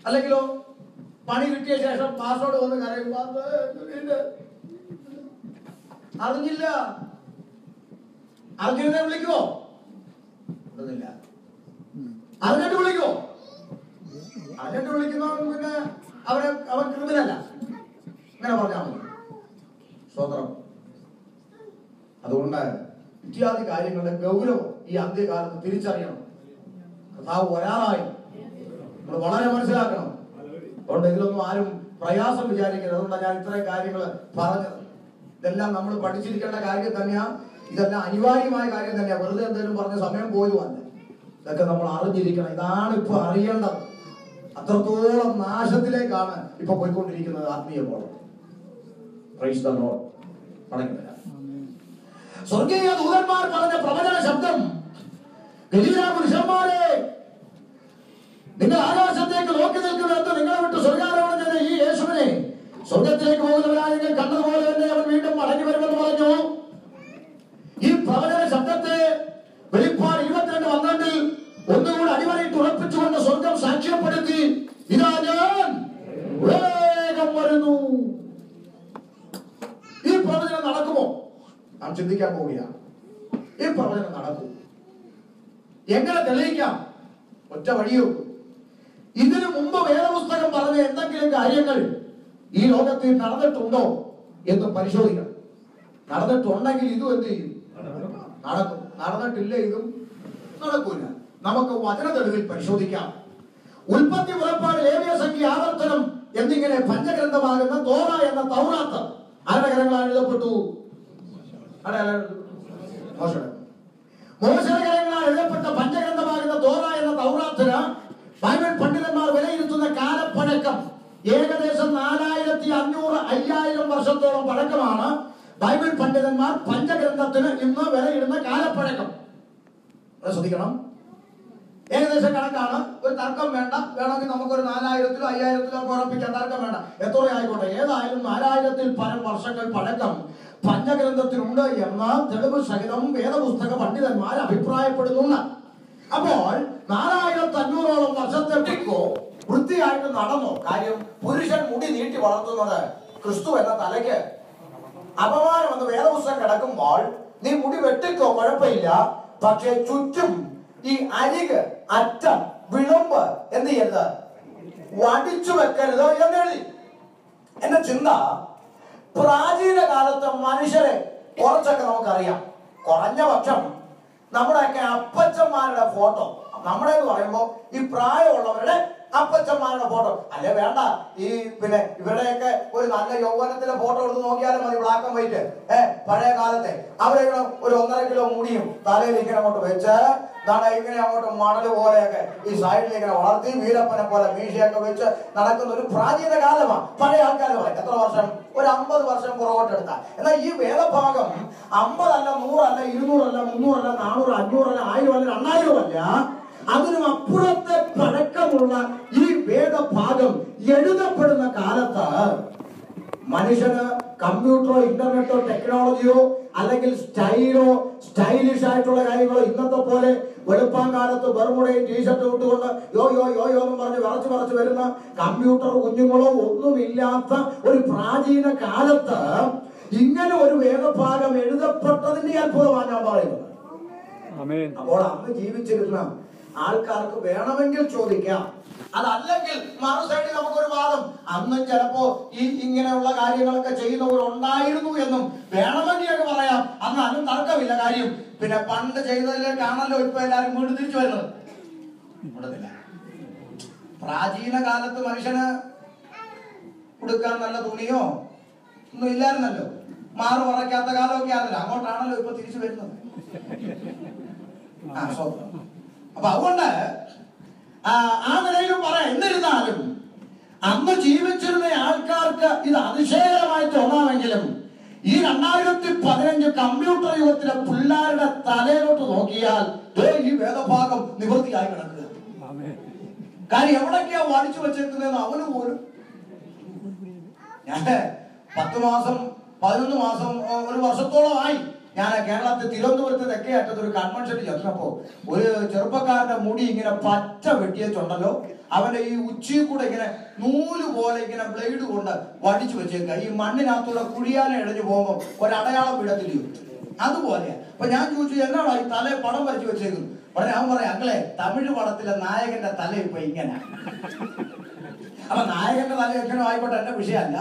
അല്ലെങ്കിലോ പണി കിട്ടിയ ശേഷം പാസ്വേഡ് വന്ന് കരയും, അറിഞ്ഞില്ല. അർജുനെ വിളിക്കുവോ? ഇല്ല. അറിഞ്ഞിട്ട് വിളിക്കുവോ? അറിഞ്ഞിട്ട് വിളിക്കുന്നവൻ പിന്നെ അവൻ ക്രിമിനല്ല. ഇങ്ങനെ പറഞ്ഞാൽ മതി. സ്വതന്ത്രം. അതുകൊണ്ട് ഇത്യാദി കാര്യങ്ങളുടെ ഗൗരവം ഈ അന്ത്യകാലത്ത് തിരിച്ചറിയണം. കർത്താവ് വരാറായി. നമ്മൾ വളരെ മനസ്സിലാക്കണം. അതുകൊണ്ട് ഇതിലൊന്നും ആരും പ്രയാസം വിചാരിക്കരുത്. അതുകൊണ്ടാണ് ഞാൻ ഇത്രയും കാര്യങ്ങൾ പറഞ്ഞത്. ഇതെല്ലാം നമ്മൾ പഠിച്ചിരിക്കേണ്ട കാര്യം തന്നെയാ. ഇതെല്ലാം അനിവാര്യമായ കാര്യം തന്നെയാ. വെറുതെ എന്തെങ്കിലും പറഞ്ഞ സമയം പോയതുമല്ല. ഇതൊക്കെ നമ്മൾ അറിഞ്ഞിരിക്കണം. ഇതാണ് ഇപ്പൊ അറിയേണ്ടത്. അത്രത്തോളം നാശത്തിലേക്കാണ് ഇപ്പൊ പോയിക്കൊണ്ടിരിക്കുന്നത് ആത്മീയ ബോധം. Praise the Lord. സ്വർഗീയ ദൂതന്മാർ പറഞ്ഞ പ്രവചന ശബ്ദം, ഗലീല പുരുഷന്മാരെ, നിങ്ങൾ ആകാശത്തേക്ക് നോക്കി നിൽക്കുമെന്ന് നിങ്ങളെ വിട്ട് സ്വർഗാരോഹണം ചെയ്ത ഈ യേശുവിനെ സ്വർഗത്തിലേക്ക് പോകുന്നവരായ നിങ്ങൾ കണ്ടതുപോലെ തന്നെ അവൻ വീണ്ടും മടങ്ങി വരുമെന്ന് പറഞ്ഞു. ഈ പ്രവചന ശബ്ദത്തെ വെളിപ്പാട് 22:12 ഒന്നുകൂടി അടിവരയിട്ട് ഉറപ്പിച്ചുകൊണ്ട് സ്വർഗം സാക്ഷ്യപ്പെടുത്തി, ഇതാ ഞാൻ വേഗം വരുന്നു. ഈ പ്രവചനം നടക്കുമോ? നാം ചിന്തിക്കാൻ പോവുകയാണ്. ഈ പ്രവചനം നടക്കും. എങ്ങനെ തെളിയിക്കാം? ഒറ്റ വഴിയോ. ഇതിനു മുമ്പ് വേദപുസ്തകം പറഞ്ഞ എന്തെങ്കിലും കാര്യങ്ങൾ ഈ ലോകത്തിൽ നടന്നിട്ടുണ്ടോ എന്ന് പരിശോധിക്കണം. നടന്നിട്ടുണ്ടെങ്കിൽ ഇതും എന്ത് ചെയ്യും? നടക്കും. നടന്നിട്ടില്ല ഇതും നടക്കൂല. നമുക്ക് വചന തെളിവിൽ പരിശോധിക്കാം. ഉൽപ്പത്തി, പുറപ്പാട്, ലേവ്യ സംഖ്യ, ആവർത്തനം എന്നിങ്ങനെ പഞ്ചഗ്രന്ഥമാകുന്ന തോറ എന്ന തൗറാത്ത് ആരുടെ കരങ്ങളാൽ എഴുതപ്പെട്ടു? മോശയുടെ കരങ്ങളാൽ എഴുതപ്പെട്ട പഞ്ചഗ്രന്ഥമാകുന്ന തോറ എന്ന തൗറാത്തിന് ബൈബിൾ പണ്ഡിതന്മാർ വിലയിരുത്തുന്ന കാലപ്പഴക്കം ഏകദേശം 4500-5000 വർഷത്തോളം പഴക്കമാണ്. ബൈബിൾ പണ്ഡിതന്മാർ പഞ്ചഗ്രന്ഥത്തിന് ഇന്ന് വിലയിടുന്ന കാലപ്പഴക്കം. ശ്രദ്ധിക്കണം. ഏകദേശം കണക്കാണ്. ഒരു തർക്കം വേണ്ട. വേണമെങ്കിൽ നമുക്കൊരു 4000-ലോ 5000-ലോ ഉറപ്പിക്കാൻ. തർക്കം വേണ്ട. എത്ര ആയിക്കോട്ടെ. ഏതായാലും 4000-ൽ പരം വർഷങ്ങൾ പഴക്കം പഞ്ചഗ്രന്ഥത്തിനുണ്ട് എന്ന തെളിവ് സഹിതം വേദപുസ്തക പണ്ഡിതന്മാർ അഭിപ്രായപ്പെടുന്നുണ്ട്. അപ്പോൾ 4500ഓളം വർഷത്തേക്കോ വൃത്തിയായിട്ട് നടന്നോ? കാര്യം പുരുഷൻ മുടി നീട്ടി വളർത്തുന്നത് ക്രിസ്തു എന്ന തലയ്ക്ക് അപമാനം എന്ന് വേദപുസ്തകം കിടക്കുമ്പോൾ നീ മുടി വെട്ടിക്കോ, കുഴപ്പമില്ല. പക്ഷെ ചുറ്റും ഈ അരിക്, അറ്റം, വിളമ്പ് എന്ത് ചെയ്യരുത്? വടിച്ചു വെക്കരുത് എന്നെഴുതി. എന്റെ ചിന്ത, പ്രാചീന കാലത്തെ മനുഷ്യരെ കുറച്ചൊക്കെ നമുക്കറിയാം. കുറഞ്ഞ പക്ഷം നമ്മുടെയൊക്കെ അപ്പച്ചന്മാരുടെ ഫോട്ടോ, നമ്മുടെ എന്ന് പറയുമ്പോ ഈ പ്രായമുള്ളവരുടെ അപ്പച്ചന്മാരുടെ ഫോട്ടോ അല്ലെ വേണ്ട. ഈ പിന്നെ ഇവരുടെയൊക്കെ ഒരു നല്ല യൗവനത്തിലെ ഫോട്ടോ എടുത്ത് നോക്കിയാലും മതി. Black and white. പഴയ കാലത്തെ അവരെ ഒരു 1.5 കിലോ മുടിയും തലയിൽ ഇങ്ങനെ അങ്ങോട്ട് വെച്ച് ഇങ്ങനെ അങ്ങോട്ട് മണല് പോലെയൊക്കെ ഈ സൈഡിൽ ഇങ്ങനെ വളർത്തി വീരപ്പനെ പോലെ മീശയൊക്കെ വെച്ച് നടക്കുന്ന ഒരു പ്രാചീന കാലമാണ്. പഴയ ആൾക്കാർ പറയും. എത്ര വർഷം? ഒരു 50 വർഷം പുറകോട്ട് എടുത്താൽ. എന്നാൽ ഈ വേദഭാഗം 50 അല്ല, 100 അല്ല, 200 അല്ല, 300 അല്ല, 400, 500 അല്ല, 1000 അല്ല, 2000 അല്ല, അതിനും അപ്പുറത്തെ പഴക്കമുള്ള ഈ വേദഭാഗം എഴുതപ്പെടുന്ന കാലത്ത് മനുഷ്യന് കമ്പ്യൂട്ടറോ ഇന്റർനെറ്റോ ടെക്നോളജിയോ അല്ലെങ്കിൽ സ്റ്റൈലിഷ് ആയിട്ടുള്ള കാര്യങ്ങളോ ഇന്നത്തെ പോലെ വെളുപ്പാങ്കാലത്ത് ബർമുടയും ടീഷർട്ട് ഇട്ടുകൊണ്ട് യോ എന്നും പറഞ്ഞ് വിറച്ച് വരുന്ന കമ്പ്യൂട്ടർ കുഞ്ഞുങ്ങളോ ഒന്നുമില്ലാത്ത ഒരു പ്രാചീന കാലത്ത് ഇങ്ങനെ ഒരു വേദഭാഗം എഴുതപ്പെട്ടതിന്റെ അത്ഭുതമാണ് ഞാൻ പറയുന്നത്. അപ്പോൾ അന്ന് ജീവിച്ചിരുന്ന ആൾക്കാർക്ക് വേണമെങ്കിൽ ചോദിക്കാം. അതല്ലെങ്കിൽ മറു സൈഡിൽ നമുക്കൊരു വാദം, അന്നും ചിലപ്പോ ഈ ഇങ്ങനെയുള്ള കാര്യങ്ങളൊക്കെ ചെയ്യുന്നവരുണ്ടായിരുന്നു എന്നും വേണമെങ്കിൽ പറയാം. അന്ന് അതും തർക്കമില്ല. കാര്യം പിന്നെ പണ്ട് ചെയ്തതിലേക്കാണല്ലോ ഇപ്പൊ എല്ലാവരും വീണ്ടും തിരിച്ചു വരുന്നത്. പ്രാചീന കാലത്ത് മനുഷ്യന് ഉടുക്കാൻ നല്ല തുണിയോ ഒന്നും ഇല്ലായിരുന്നല്ലോ. മാറു പറയ്ക്കാത്ത കാലമൊക്കെ ആയിരുന്നല്ലോ. അങ്ങോട്ടാണല്ലോ ഇപ്പൊ തിരിച്ചു വരുന്നത്. അപ്പൊ അതുകൊണ്ട് ആ നിലയിലും പറയാം. എന്നിരുന്നാലും അന്ന് ജീവിച്ചിരുന്ന ആൾക്കാർക്ക് ഇത് അതിശയകരമായി തോന്നാമെങ്കിലും ഈ 2015 കമ്പ്യൂട്ടർ യുഗത്തിലെ പിള്ളേരുടെ തലയിലോട്ട് നോക്കിയാൽ ഈ വേദഭാഗം നിവൃത്തിയായി കിടക്കുക. കാര്യം എവിടൊക്കെയാ വാടിച്ചു വെച്ചേക്കുന്നതെന്ന് അവന് പോലും. ഞാൻ 10 മാസം 11 മാസം ഒരു വർഷത്തോളമായി ഞാൻ കേരളത്തിൽ തിരുവനന്തപുരത്ത് തെക്കേ അറ്റത്ത് ഒരു കൺവെൻഷനിൽ ചെന്നപ്പോ ഒരു ചെറുപ്പക്കാരന്റെ മുടി ഇങ്ങനെ പച്ച വെട്ടിയച്ചുണ്ടല്ലോ, അവന്റെ ഈ ഉച്ചിയിൽ കൂടെ ഇങ്ങനെ നൂല് പോലെ ഇങ്ങനെ ബ്ലേഡ് കൊണ്ട് വടിച്ചു വെച്ചേക്ക. ഈ മണ്ണിനകത്തൂടെ കുഴിയാനെ ഇഴഞ്ഞു പോകുമ്പോ ഒരടയാളം വിടത്തില്ലയോ, അതുപോലെ. അപ്പൊ ഞാൻ ചോദിച്ചു, എന്നാണോ ഈ തല പടം വരച്ചു വെച്ചേക്കുന്നു? ഉടനെ അവൻ പറയാം, അങ്ങളെ തമിഴ് പടത്തിലെ നായകന്റെ തല ഇപ്പൊ ഇങ്ങനെ. അപ്പൊ നായകന്റെ തല എങ്ങനെ ആയിക്കോട്ടെ, എന്റെ വിഷയമല്ല.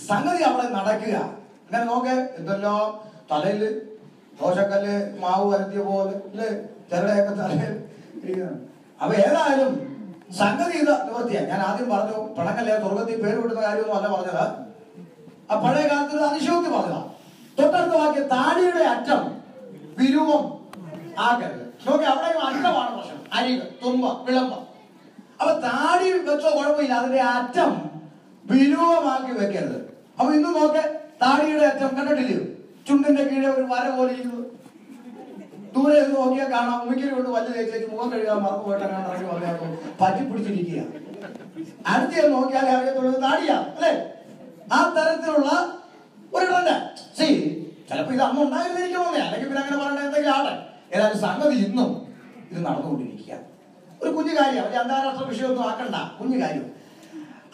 സംഗതി അവിടെ നടക്കുക. അങ്ങനെ നോക്കെ എന്തെല്ലോ തലയില് ദോശക്കല്ല് മാവ് വരുത്തിയ പോലെ അല്ലേ, ചിലടെയൊക്കെ തലയിൽ. അപ്പൊ ഏതായാലും സംഗതി ഇത് നിവർത്തിയാ. ഞാൻ ആദ്യം പറഞ്ഞു പിണക്കല്ലേ, സ്വർഗത്തിൽ പേര് വിടുന്ന കാര്യമൊന്നും അല്ല പറഞ്ഞത്. ആ പഴയ കാലത്ത് അതിശയോക്തി പറഞ്ഞതാ. തൊട്ടടുത്ത വാക്യം, താടിയുടെ അറ്റം വിരൂപം ആക്കരുത്. നോക്കി അവിടെ അറ്റമാണ് പ്രശ്നം, അരിക തുമ്പ വിളമ്പ. അപ്പൊ താടി വെച്ചോ കുഴപ്പമില്ല, അതിന്റെ അറ്റം വിരൂപമാക്കി വെക്കരുത്. അപ്പൊ ഇന്ന് നോക്കെ താടിയുടെ അറ്റം കണ്ടിട്ടില്ലയോ, ചുണ്ടിന്റെ കീഴെ ഒരു വര പോലെ ഇരുന്നു. ദൂരെ നിന്ന് നോക്കിയാൽ കാണാം ഉമ്മിക്കരി കൊണ്ട് വല്ല തേച്ചേക്ക് മുഖം കഴുകാൻ മറന്നു പോയിട്ട് അങ്ങനെ ഇറങ്ങി വന്നേക്കും പറ്റി പിടിച്ചിരിക്കുക. അടുത്ത നോക്കിയാലേ അറിയത്തുള്ളത് താടിയാ അല്ലേ. ആ തരത്തിലുള്ള ഒരു ട്രെൻഡ്. ശരി, ചിലപ്പോ ഇത് അന്ന് ഉണ്ടായിരുന്നിരിക്കണമെന്നേ, അല്ലെങ്കിൽ പിന്നെ അങ്ങനെ പറയണ എന്തെങ്കിലും ആട്ടെ. ഏതായാലും സംഗതി ഇന്നും ഇത് നടന്നുകൊണ്ടിരിക്കുക. ഒരു കുഞ്ഞു കാര്യം, അവര് അന്താരാഷ്ട്ര വിഷയമൊന്നും ആക്കണ്ട, കുഞ്ഞു കാര്യം.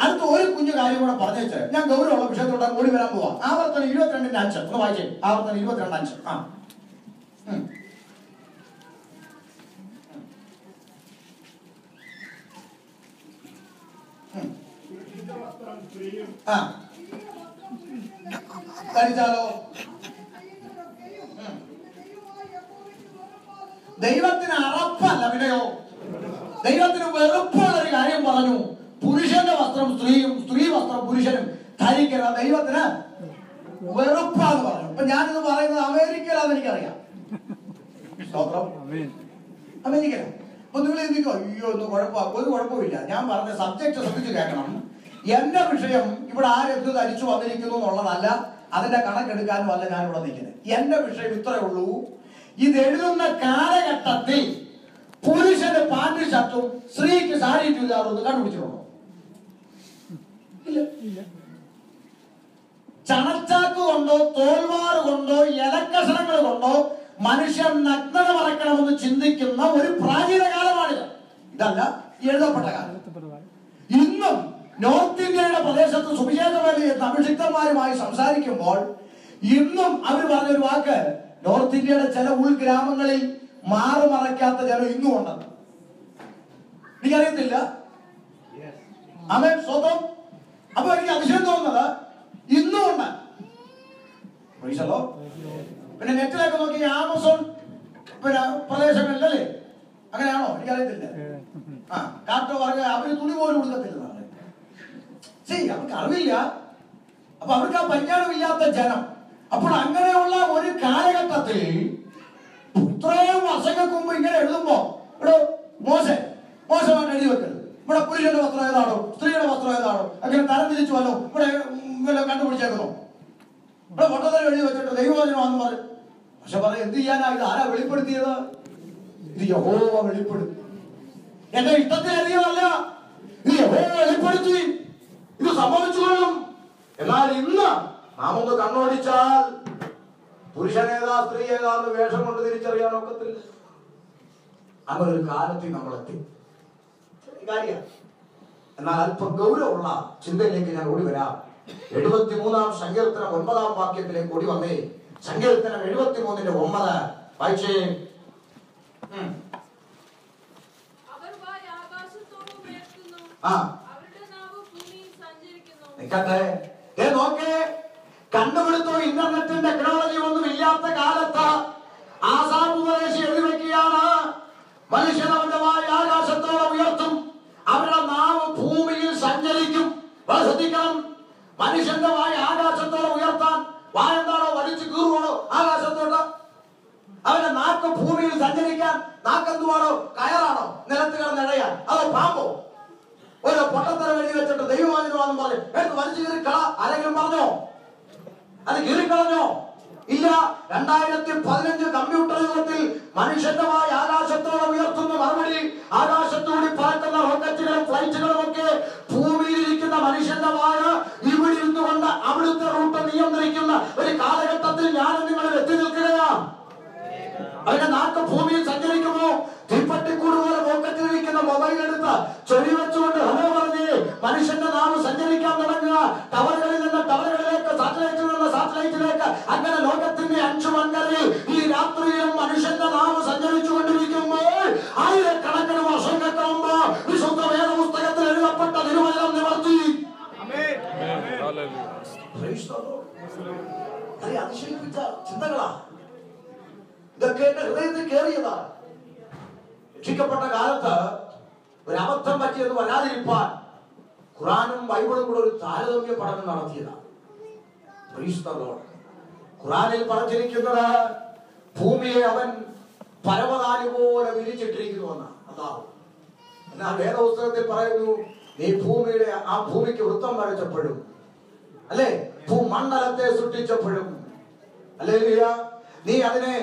അടുത്ത ഒരു കുഞ്ഞു കാര്യം കൂടെ പറഞ്ഞേച്ച് ഞാൻ ഗൗരവമുള്ള വിഷയത്തോടെ കൂടി വരാൻ പോവാം. ആവർത്തനം 22:5 ഒന്ന് വായിച്ചേ. ആവർത്തനം 22:5. ആ കഴിച്ചാലോ? ദൈവത്തിന് അറപ്പല്ല പിന്നെയോ, ദൈവത്തിന് വെറുപ്പുള്ള ഒരു കാര്യം പറഞ്ഞു. പുരുഷന്റെ വസ്ത്രം സ്ത്രീയും സ്ത്രീ വസ്ത്രം പുരുഷനും ധരിക്കണം. ദൈവത്തിന് വെറുപ്പാന്ന് പറഞ്ഞു. ഇപ്പൊ ഞാനിത് പറയുന്നത് അമേരിക്കയിലാന്ന് എനിക്കറിയാം. അമേരിക്കയിലാണ്. അപ്പൊ നിങ്ങൾ ചിന്തിക്കോ, അയ്യോ ഒന്ന് ഒരു കുഴപ്പമില്ല. ഞാൻ പറഞ്ഞ സബ്ജക്ട് ശ്രദ്ധിച്ച് കേൾക്കണം. എന്റെ വിഷയം ഇവിടെ ആരെന്ത് ധരിച്ചു വന്നിരിക്കുന്നു എന്നുള്ളതല്ല, അതിന്റെ കണക്കെടുക്കാനും അല്ല ഞാൻ ഇവിടെ നിൽക്കുന്നത്. എന്റെ വിഷയം ഇത്രയേ ഉള്ളൂ. ഇത് എഴുതുന്ന കാലഘട്ടത്തിൽ പുരുഷന് പാന്റ് ഷർട്ടും സ്ത്രീക്ക് സാരി ചുരിദാറും ഒന്ന് കണ്ടുപിടിച്ചിട്ടുണ്ടോ? ചണച്ചാക്ക് കൊണ്ടോ തോൽവാറ് കൊണ്ടോ ഇലക്കഷണങ്ങൾ കൊണ്ടോ മനുഷ്യൻ നഗ്നത മറക്കണമെന്ന് ചിന്തിക്കുന്ന ഒരു പ്രാചീന കാലമാണിത്. ഇതല്ല എഴുതപ്പെട്ട കാലം. ഇന്നും നോർത്ത് ഇന്ത്യയുടെ പ്രദേശത്ത് സുവിശേഷവേലയെ അഭിഷിക്തന്മാരുമായി സംസാരിക്കുമ്പോൾ ഇന്നും അവർ പറഞ്ഞൊരു വാക്ക്, നോർത്ത് ഇന്ത്യയുടെ ചില ഉൾഗ്രാമങ്ങളിൽ മാറുമറയ്ക്കാത്ത ജനം ഇന്നും ഉണ്ടെന്ന്. എനിക്കറിയത്തില്ല. ആമേൻ, സ്വന്തം. അപ്പൊ എനിക്ക് അതിശയം തോന്നുന്നത് ഇന്നും ഉണ്ട്. പിന്നെ നെറ്റിലൊക്കെ നോക്കി ആമസോൺ പിന്നെ പ്രദേശങ്ങളിലല്ലേ, അങ്ങനെയാണോ എനിക്കറിയത്തില്ല. ആ കാട്ടോ പറഞ്ഞ അവര് തുണി പോലും കൊടുക്കത്തില്ല. ശരി, അവർക്ക് അറിവില്ല. അപ്പൊ അവർക്ക് ആ പരിജ്ഞാനമില്ലാത്ത ജനം. അപ്പോൾ അങ്ങനെയുള്ള ഒരു കാലഘട്ടത്തിൽ ഇത്രയും വർഷങ്ങൾക്ക് മുമ്പ് ഇങ്ങനെ എഴുതുമ്പോ ഇവിടെ മോശമായിട്ട് എഴുതി വെക്കരുത്. ഇവിടെ പുരുഷന്റെ വസ്ത്രം ഏതാണോ സ്ത്രീയുടെ വസ്ത്രം ഏതാണോ അങ്ങനെ തരംതിരിച്ചു വല്ലോ ഇവിടെ കണ്ടുപിടിച്ചേക്കുന്നോ? ഇവിടെ പൊട്ടത്തരം എഴുതി വെച്ചിട്ട് ദൈവവചനമാണെന്ന് പറയും. പക്ഷെ പറയും, എന്ത് ചെയ്യാനാ? ഇത് ആരാ വെളിപ്പെടുത്തിയത്? ഇത് യഹോവ വെളിപ്പെടുത്തി. എന്റെ ഇഷ്ടത്തിന് അധികമല്ല, ഇത് യഹോവ വെളിപ്പെടുത്തി. ഇത് സംഭവിച്ചുകൊള്ളും. എന്നാൽ ഇന്ന് നാം ഒന്ന് കണ്ണോടിച്ചാൽ പുരുഷനേതാ സ്ത്രീ ഏതാന്ന് വേഷം കൊണ്ട് തിരിച്ചറിയാൻ ഒക്കത്തില്ല. അങ്ങനെ ഒരു കാലത്തിൽ നമ്മളെത്തി. കാര്യം. എന്നാൽ അല്പം ഗൗരവമുള്ള ചിന്തയിലേക്ക് ഞാൻ ഓടി വരാം. 73-ാം സങ്കീർത്തനം 9-ാം വാക്യത്തിലേക്ക് ഓടി വന്നേ. സങ്കീർത്തനം 73:9 വായിച്ചേ. നിക്കട്ടെ, നോക്കേ, കണ്ടുപിടുത്തോ ഇന്റർനെറ്റും ടെക്നോളജിയും ഒന്നും ഇല്ലാത്ത കാലത്ത് ആസാം ഉപദേശി എഴുതി വെക്കുകയാണ്, മനുഷ്യൻ അവന്റെ വായ ആകാശത്തോളം ഉയർത്തും, അവരുടെ നാവ് ഭൂമിയിൽ സഞ്ചരിക്കും. ശ്രദ്ധിക്കണം, മനുഷ്യന്റെ വായ ആകാശത്തോളം ഉയർത്താൻ വായ എന്താണോ വലിച്ചു കീറുവാണോ ആകാശത്തോട്ട്? അവന്റെ നാക്ക് ഭൂമിയിൽ സഞ്ചരിക്കാൻ നാക്കെന്തുവാണോ? കയറാണോ? നിലത്ത് കിടന്നിഴയാൻ? അതോ പാമ്പോ? ഓരോ പൊട്ടത്തരം എഴുതി വെച്ചിട്ട് ദൈവവാചനമാണെന്ന് പറഞ്ഞു എടുത്ത് വലിച്ചു കീറിക്കള. ആരെങ്കിലും പറഞ്ഞോ? അത് കീറിക്കളഞ്ഞോ? ഇല്ല. 2015 കമ്പ്യൂട്ടർ യുഗത്തിൽ മനുഷ്യന്റെ വായ ആകാശത്തോളം ഉയർത്തുന്ന മറുപടി ആകാശത്തുകൂടി പറക്കുന്ന റോക്കറ്റുകളും ഫ്ലൈറ്റുകളും ഒക്കെ ഭൂമിയിലിരിക്കുന്ന മനുഷ്യന്റെ വായ ഇവിടെ ഇരുന്നുകൊണ്ട് അവിടുത്തെ റൂട്ട് നിയന്ത്രിക്കുന്ന ഒരു കാലഘട്ടത്തിൽ ഞാനും നിങ്ങൾ എത്തി നിൽക്കുകയാണ്. അവന്റെ നാക്ക് ഭൂമിയിൽ സഞ്ചരിക്കുമോ? തീപ്പട്ടിക്കൂട് പോലെ പോക്കറ്റിലിരിക്കുന്ന മൊബൈൽ എടുത്ത് ചെവി വെച്ചുകൊണ്ട് ഹലോ പറഞ്ഞ് മനുഷ്യന്റെ നാവ് സഞ്ചരിക്കാൻ തുടങ്ങുക. ടവറുകളിൽ നിന്ന് ടവറുകളിലേക്ക്, സാറ്റലൈറ്റിൽ നിന്ന് സാറ്റലൈറ്റിലേക്ക്, അങ്ങനെ ലോകത്തിന്റെ 5 മണ്ഡലിൽ ഈ രാത്രിയിലും മനുഷ്യന്റെ നാവ് സഞ്ചരിച്ചു കൊണ്ടിരിക്കുമ്പോൾ ആയിരക്കണക്കിന് വർഷങ്ങൾക്ക് മുമ്പ് വിശുദ്ധ വേദപുസ്തകത്തിൽ എഴുതപ്പെട്ട തിരുവചനം നിവർത്തി. അതിശയിപ്പിച്ച ചിന്തകളാ ഇതൊക്കെ. എന്റെ ഹൃദയത്തിൽ കയറിയതാ. രക്ഷിക്കപ്പെട്ട കാലത്ത് ഒരു അബദ്ധം പറ്റിയെന്ന് വരാതിരിപ്പാൻ ഖുറാനും ബൈബിളും കൂടെ ഒരു താരതമ്യ പഠനം നടത്തിയതാണ്. ഖുറാനിൽ പറഞ്ഞിരിക്കുന്നത് ഭൂമിയെ അവൻ പരവതാനി പോലെ വിരിച്ചിട്ടിരിക്കുന്നുവെന്നാണ്. അതാണ്. എന്നാൽ വേദപുസ്തകത്തിൽ പറയുന്നു, നീ ഭൂമിയുടെ ആ ഭൂമിക്ക് വൃത്തം വരച്ചപ്പോഴും, അല്ലെ, ഭൂമണ്ഡലത്തെ സൃഷ്ടിച്ചപ്പോഴും, അല്ലേ, നീ അതിനെ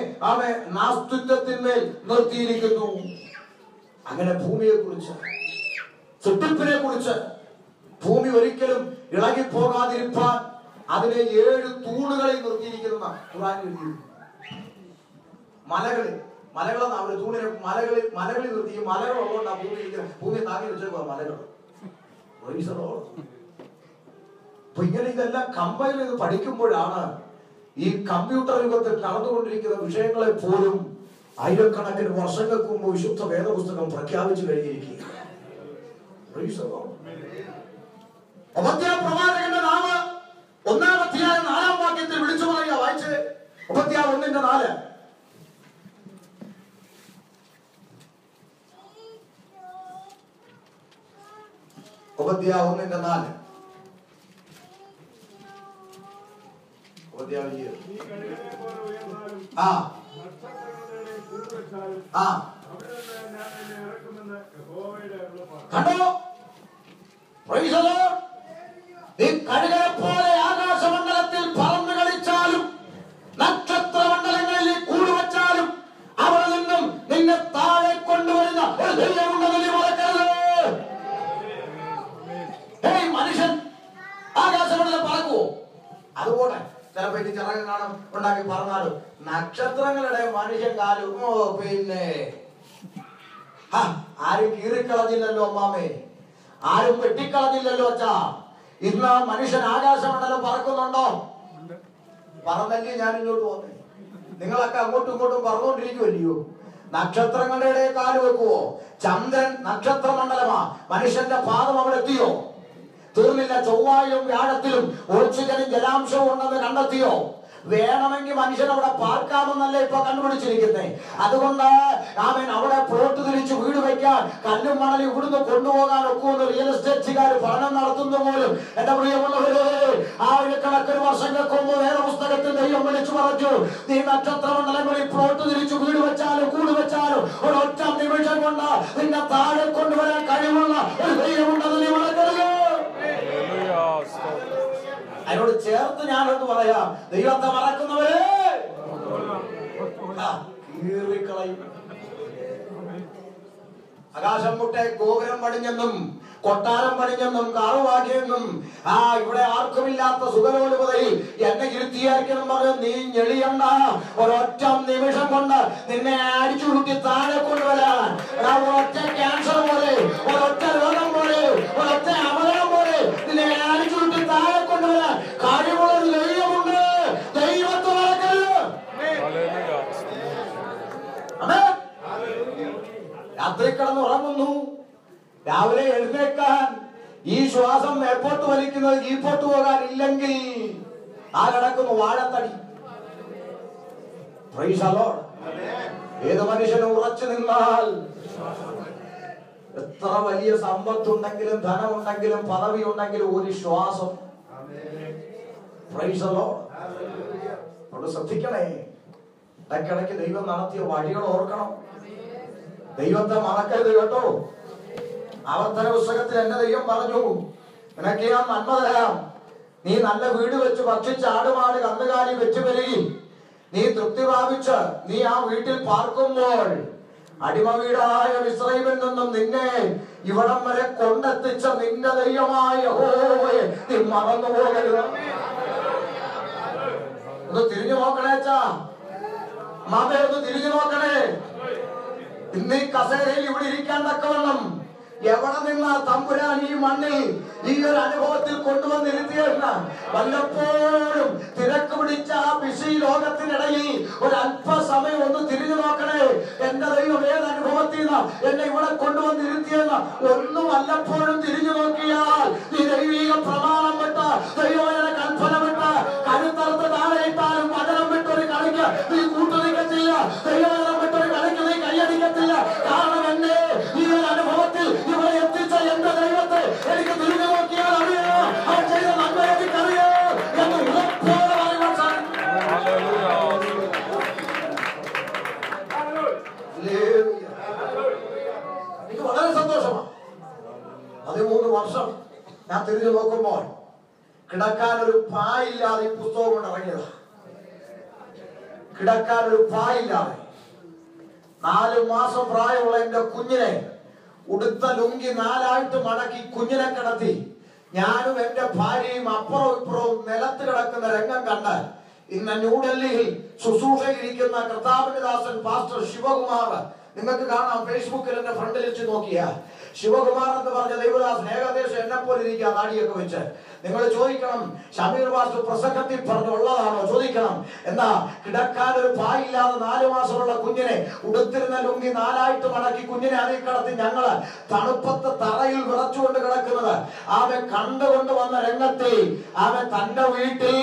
നാസ്തിത്വത്തിന്മേൽ നിർത്തിയിരിക്കുന്നു. അങ്ങനെ ഭൂമിയെ കുറിച്ച്, സൃഷ്ടിപ്പിനെ കുറിച്ച്, ഭൂമി ഒരിക്കലും ഇളകിപ്പോകാതിരിപ്പാൻ അതിനെ 7 തൂണുകളിൽ നിർത്തിയിരിക്കുന്ന ഖുർആനിൽ എഴുതിയിരിക്കുന്നു. മലകളെന്ന് അവര് തൂണിനെ മലകളിൽ നിർത്തി. ഈ മലകൾ ഉള്ളതുകൊണ്ടാണ് ഭൂമി താങ്ങി വെച്ചേക്കുക മലകൾ. അപ്പൊ ഇങ്ങനെ ഇതെല്ലാം കമ്പൈൻ ചെയ്ത് പഠിക്കുമ്പോഴാണ് ഈ കമ്പ്യൂട്ടർ യുഗത്തിൽ നടന്നുകൊണ്ടിരിക്കുന്ന വിഷയങ്ങളെ പോലും ആയിരക്കണക്കിന് വർഷങ്ങൾക്ക് മുമ്പ് വിശുദ്ധ വേദപുസ്തകം പ്രഖ്യാപിച്ചു കഴിഞ്ഞിരിക്കുക. പ്രവാചകന്റെ നാമ് 1-ാം അധ്യായം 4-ാം വാക്യത്തിൽ വിളിച്ചു പറയുക. വായിച്ച് ഉപദ്യാവ് 1:4. ഉപദ്യാവ് 1:4. കണ്ടോ? നീ കഴുകനെ പോലെ ആകാശമണ്ഡലത്തിൽ പറന്നു കളിച്ചാലും, നക്ഷത്രമണ്ഡലങ്ങളിൽ കൂടുവച്ചാലും, അവിടെ നിന്നും നിന്നെ താഴെ കൊണ്ടുവരുന്ന ഒരു ദൈവമുണ്ടെന്ന് നീ മറക്കരുത്. മനുഷ്യൻ ആകാശമണ്ഡലം പറക്കുവോ? അതുപോലെ ചിലപ്പോ ഇനി ചിറക് കാണും ഉണ്ടാക്കി പറഞ്ഞാലും നക്ഷത്രങ്ങളുടെ മനുഷ്യൻ കാലും പിന്നെ ആരും കീറിക്കളഞ്ഞില്ലല്ലോ അമ്മാമേ, ആരും വെട്ടിക്കളഞ്ഞില്ലല്ലോ അച്ഛാ. ഇന്ന് മനുഷ്യൻ ആകാശമണ്ഡലം പറക്കുന്നുണ്ടോ? പറന്നല്ലേ ഞാൻ ഇങ്ങോട്ട് വന്നേ. നിങ്ങളൊക്കെ അങ്ങോട്ടും ഇങ്ങോട്ടും പറന്നുകൊണ്ടിരിക്കുമല്ലയോ? നക്ഷത്രങ്ങളുടെ കാല് വെക്കുവോ? ചന്ദ്രൻ നക്ഷത്രമണ്ഡലമാ. മനുഷ്യന്റെ പാദം അവിടെ എത്തിയോ? തീർന്നില്ല. ചൊവ്വായിലും വ്യാഴത്തിലും ഓക്സിജനും ജലാംശവും ഉണ്ടെന്ന് കണ്ടെത്തിയോ? വേണമെങ്കിൽ മനുഷ്യൻ അവിടെ പാർക്കാമെന്നല്ലേ ഇപ്പൊ കണ്ടുപിടിച്ചിരിക്കുന്നേ. അതുകൊണ്ട് അവൻ അവിടെ പ്ലോട്ട് തിരിച്ച് വീട് വയ്ക്കാൻ, കല്ലും മണലും ഇവിടുന്ന് കൊണ്ടുപോകാൻ ഒക്കുമെന്ന് റിയൽ എസ്റ്റേറ്റുകാർ പഠനം നടത്തുന്ന പോലും. എന്റെ പ്രിയമുള്ളവരെ, ആയിരക്കണക്കിന് വർഷങ്ങൾക്ക് മുമ്പ് വേദപുസ്തകത്തിൽ ദൈവം വിളിച്ചു പറഞ്ഞു, നീ നക്ഷത്രമണ്ഡലങ്ങളിൽ പ്ലോട്ട് തിരിച്ച് വീട് വെച്ചാലും കൂട് വെച്ചാലും ഒരൊറ്റ നിമിഷം കൊണ്ട് നിന്നെ താഴെ കൊണ്ടുവരാൻ കഴിവുള്ള ഒരു ദൈവമുണ്ടെന്ന് നീ വളർത്തരുത്. അതിനോട് ചേർത്ത് ഞാനൊന്ന് പറയാം, ദൈവത്തെ മറക്കുന്നവരെ കീറിക്കളയും. ആകാശം മുട്ടെ ഗോപുരം പണിഞ്ഞെന്നും കൊട്ടാരം പണിഞ്ഞെന്നും കാറുവാക്കിയെന്നും ഇവിടെ ആർക്കുമില്ലാത്ത സുഖലോലുപതയിൽ എന്നെ ഇരുത്തിയായിരിക്കണം പറഞ്ഞ് നീ ഞെളിയണ്ട. ഒരൊറ്റ നിമിഷം കൊണ്ട് നിന്നെ അടിച്ചുരുട്ടി താഴെ കൊണ്ടുവരാൻ, ഒരൊറ്റ ക്യാൻസർ പോലെ, ഒരൊറ്റ രോഗം പോലെ, ഒരൊറ്റ അപകടം പോലെ നിന്നെ അടിച്ചുരുട്ടി താഴെ കൊണ്ടുവരാൻ കഴിവുള്ളൊരു ദൈവമുണ്ട്. ദൈവത്തെ മറക്കരുത്. രാത്രി കിടന്ന് ഉറങ്ങുന്നു, രാവിലെ എഴുന്നേക്കാൻ ഈ ശ്വാസം മേപ്പോട്ട് വലിക്കുന്നത് കീഴ്പോട്ട് പോകാൻ ഇല്ലെങ്കിൽ ആ കിടക്കുന്നു വാഴത്തടി. ഏത് മനുഷ്യനും ഉറച്ചു നിന്നാൽ എത്ര വലിയ സമ്പത്തുണ്ടെങ്കിലും ധനമുണ്ടെങ്കിലും പദവി ഉണ്ടെങ്കിലും ഒരു ശ്വാസം. ശ്രദ്ധിക്കണേ, ഇടയ്ക്കിടയ്ക്ക് ദൈവം നടത്തിയ വഴികൾ ഓർക്കണം. ദൈവത്തെ മറക്കരുത് കേട്ടോ. ആവർത്തന പുസ്തകത്തിൽ എന്റെ ദൈവം പറഞ്ഞു, നിനക്ക് ഞാൻ നന്മ തരാം. നീ നല്ല വീട് വെച്ച് ഭക്ഷിച്ച് ആടുമാട് കന്നുകാലി വെച്ചുപെരുകി നീ തൃപ്തി പ്രാപിച്ച് നീ ആ വീട്ടിൽ പാർക്കുമ്പോൾ അടിമ വീടായ മിസ്രയീമിൽ നിന്നും നിന്നെ ഇവിടം വരെ കൊണ്ടെത്തിച്ച നിന്റെ ദൈവമായ യഹോവയെ നീ മറന്നു പോകരുത്. ഒന്ന് തിരിഞ്ഞു നോക്കണേച്ചാ. മാതയൊന്ന് തിരിഞ്ഞു നോക്കണേ. ഇന്ന് ഈ കസേരയിൽ ഇവിടെ ഇരിക്കാൻ തക്കവണ്ണം എവിടെ നിന്നാ തമ്പുരാൻ ഈ മണ്ണിൽ ഈ ഒരു അനുഭവത്തിൽ കൊണ്ടുവന്നിരുത്തിയെന്ന് വല്ലപ്പോഴും തിരക്ക് പിടിച്ച ആ ബിസി ലോകത്തിനിടയിൽ ഒരു അല്പസമയം ഒന്ന് തിരിഞ്ഞു നോക്കണേ. എന്റെ ദൈവം ഏത് അനുഭവത്തിൽ നിന്ന് എന്നെ ഇവിടെ കൊണ്ടുവന്നിരുത്തിയെന്ന് ഒന്ന് വല്ലപ്പോഴും തിരിഞ്ഞു നോക്കിയാൽ ഈ ദൈവീക പ്രമാണം വിട്ട് ദൈവവചന കൽപ്പന വിട്ട് കരുത്തറുത്ത് താഴെയിട്ടാലും വചനം വിട്ടൊരു കളിക്ക് നീ കൂട്ടുനിൽക്കത്തില്ല. ദൈവവചനം വിട്ടൊരു കളിക്ക് നീ കൈയടിക്കത്തില്ല. കാരണം എന്നെ ഈ ഒരു അനുഭവത്തിൽ ഇവിടെ എത്തിച്ച എന്റെ ദൈവത്തെ എനിക്ക് തിരിഞ്ഞു നോക്കിയാൽ അറിയാം, അവൻ ചെയ്ത നന്മ എനിക്കറിയാം എന്ന് ഉറപ്പോടെ പറയുവാൻ സാധിക്കും. എനിക്ക് വളരെ സന്തോഷമാണ്. 13 വർഷം ഞാൻ തിരിഞ്ഞു നോക്കുമ്പോൾ കിടക്കാൻ ഒരു പായില്ലാതെ ഈ പുസ്തകം കൊണ്ട് ഇറങ്ങിയതാ. കിടക്കാൻ ഒരു പായില്ലാതെ 4 മാസം പ്രായമുള്ള എന്റെ കുഞ്ഞിനെ ഉടുത്ത ലുങ്കി 4 മടക്കി കുഞ്ഞിനെ കിടത്തി ഞാനും എന്റെ ഭാര്യയും അപ്പുറവും ഇപ്പുറവും നിലത്ത് കിടക്കുന്ന രംഗം കണ്ട് ഇന്ന് ന്യൂഡൽഹിയിൽ ശുശ്രൂഷയിലിരിക്കുന്ന കർത്താവിന്റെ ദാസൻ പാസ്റ്റർ ശിവകുമാർ, നിങ്ങൾക്ക് കാണാം ഫേസ്ബുക്കിൽ എന്റെ ഫ്രണ്ടിൽ വെച്ച് നോക്കിയ ശിവകുമാർ എന്ന് പറഞ്ഞ ദൈവദാസൻ ഏകദേശം എന്നെ പോലെ ഇരിക്കുക, നാടിയൊക്കെ വെച്ച്. നിങ്ങൾ ചോദിക്കണം, ഷമീർ പാസ്റ്റർ പ്രസംഗത്തിൽ പറഞ്ഞുള്ളതാണോ? ചോദിക്കണം. എന്താ കിടക്കാൻ ഒരു പായില്ലാതെ 4 മാസമുള്ള കുഞ്ഞിനെ ഉടുത്തിരുന്ന ലുങ്കി 4 മടക്കി കുഞ്ഞിനെ അതിൽ കിടത്തി ഞങ്ങള് തണുപ്പത്ത് തറയിൽ വിറച്ചുകൊണ്ട് കിടക്കുന്നത് അവൻ കണ്ടുകൊണ്ട് വന്ന രംഗത്തിൽ അവൻ തന്റെ വീട്ടിൽ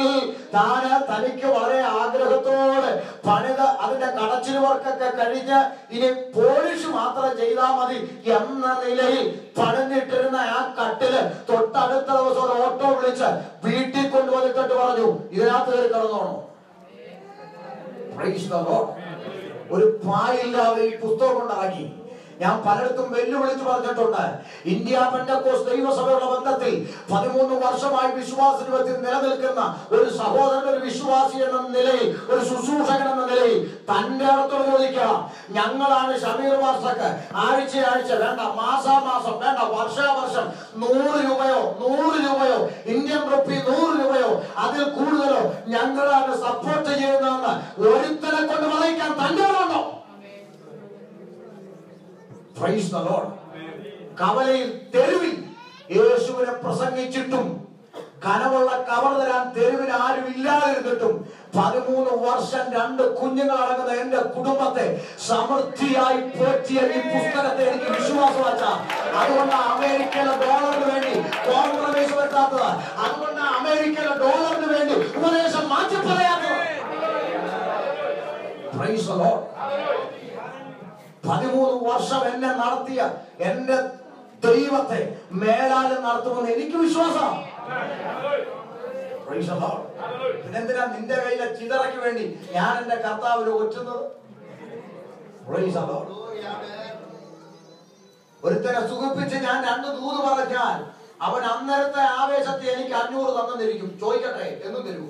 തനിക്ക് വളരെ ആഗ്രഹത്തോടെ പണിത് അതിന്റെ കടച്ചിൽ വർക്കൊക്കെ കഴിഞ്ഞ് ഇനി പോളിഷ് മാത്രം ചെയ്താൽ മതി എന്ന നിലയിൽ പണിഞ്ഞിട്ടിരുന്ന ആ കട്ടില് തൊട്ടടുത്ത ദിവസം ഒരു ഓട്ടോ വിളിച്ച് വീട്ടിൽ കൊണ്ടുവന്നിട്ട് പറഞ്ഞു, ഇതിനകത്ത് കയറി കിടന്നോണോ. ഒരു പായില്ലാതെ ഈ പുസ്തകം കൊണ്ടിറങ്ങി. ഞാൻ പലയിടത്തും വെല്ലുവിളിച്ച് പറഞ്ഞിട്ടുണ്ട്. ഇന്ത്യ പെന്തക്കോസ്ത് ദൈവസഭയുടെ ബന്ധത്തിൽ 13 വർഷമായി വിശ്വാസ ജീവിതത്തിൽ നിലനിൽക്കുന്ന ഒരു സഹോദരൻ, ഒരു വിശ്വാസി എന്ന നിലയിൽ, ഒരു ശുശ്രൂഷകൻ എന്ന നിലയിൽ തന്റെ അടുത്തോട് ചോദിക്കാം, ഞങ്ങളാണ് ഷമീർ പാസ്റ്റർക്ക് ആഴ്ച വേണ്ട, മാസാമാസം വേണ്ട, വർഷാവർഷം 100 രൂപയോ ഇന്ത്യൻ റുപ്പി 100 രൂപയോ അതിൽ കൂടുതലോ ഞങ്ങളാണ് സപ്പോർട്ട് ചെയ്യുന്നതെന്ന് ഒരുത്തനെ കൊണ്ട് പറയിക്കാൻ തന്റെ ഉണ്ടോ? Praise the Lord. കവലയിൽ തെരുവിൽ യേശുവിനെ പ്രസംഗിച്ചിട്ടും കനവുള്ള കവർ തരാൻ തെരുവിൽ ആരും ഇല്ലാതിരുന്നിട്ടും 13 വർഷം 2 കുഞ്ഞുങ്ങൾ അടങ്ങുന്ന എന്റെ കുടുംബത്തെ സമൃദ്ധിയായി പോറ്റിയ ഈ പുസ്തകത്തെ എനിക്ക് വിശ്വാസം വച്ച. അതുകൊണ്ട് അമേരിക്കയിലെ ഡോളറിന് വേണ്ടി കോംപ്രമൈസ് പറ്റാത്തത്, അതുകൊണ്ട് അമേരിക്കയിലെ ഡോളറിന് വേണ്ടി ഉപദേശം മാറ്റി പറയാത്തത്. Praise the Lord. 13 വർഷം എന്നെ നടത്തിയ എന്റെ ദൈവത്തെ മേലാലും നടത്തുമെന്ന് എനിക്ക് വിശ്വാസം. പിന്നെന്തിനാ നിന്റെ കയ്യിലെ ചിതറയ്ക്ക് വേണ്ടി ഞാൻ എന്റെ കർത്താവിനെ ഒറ്റുന്നത്? ഒരുത്തനെ സുഖിപ്പിച്ച് ഞാൻ 2 ദൂത് പറഞ്ഞാൽ അവൻ അന്നേരത്തെ ആവേശത്തെ എനിക്ക് 500 തന്നിരിക്കും. ചോദിക്കട്ടെ, എന്നും തരൂ?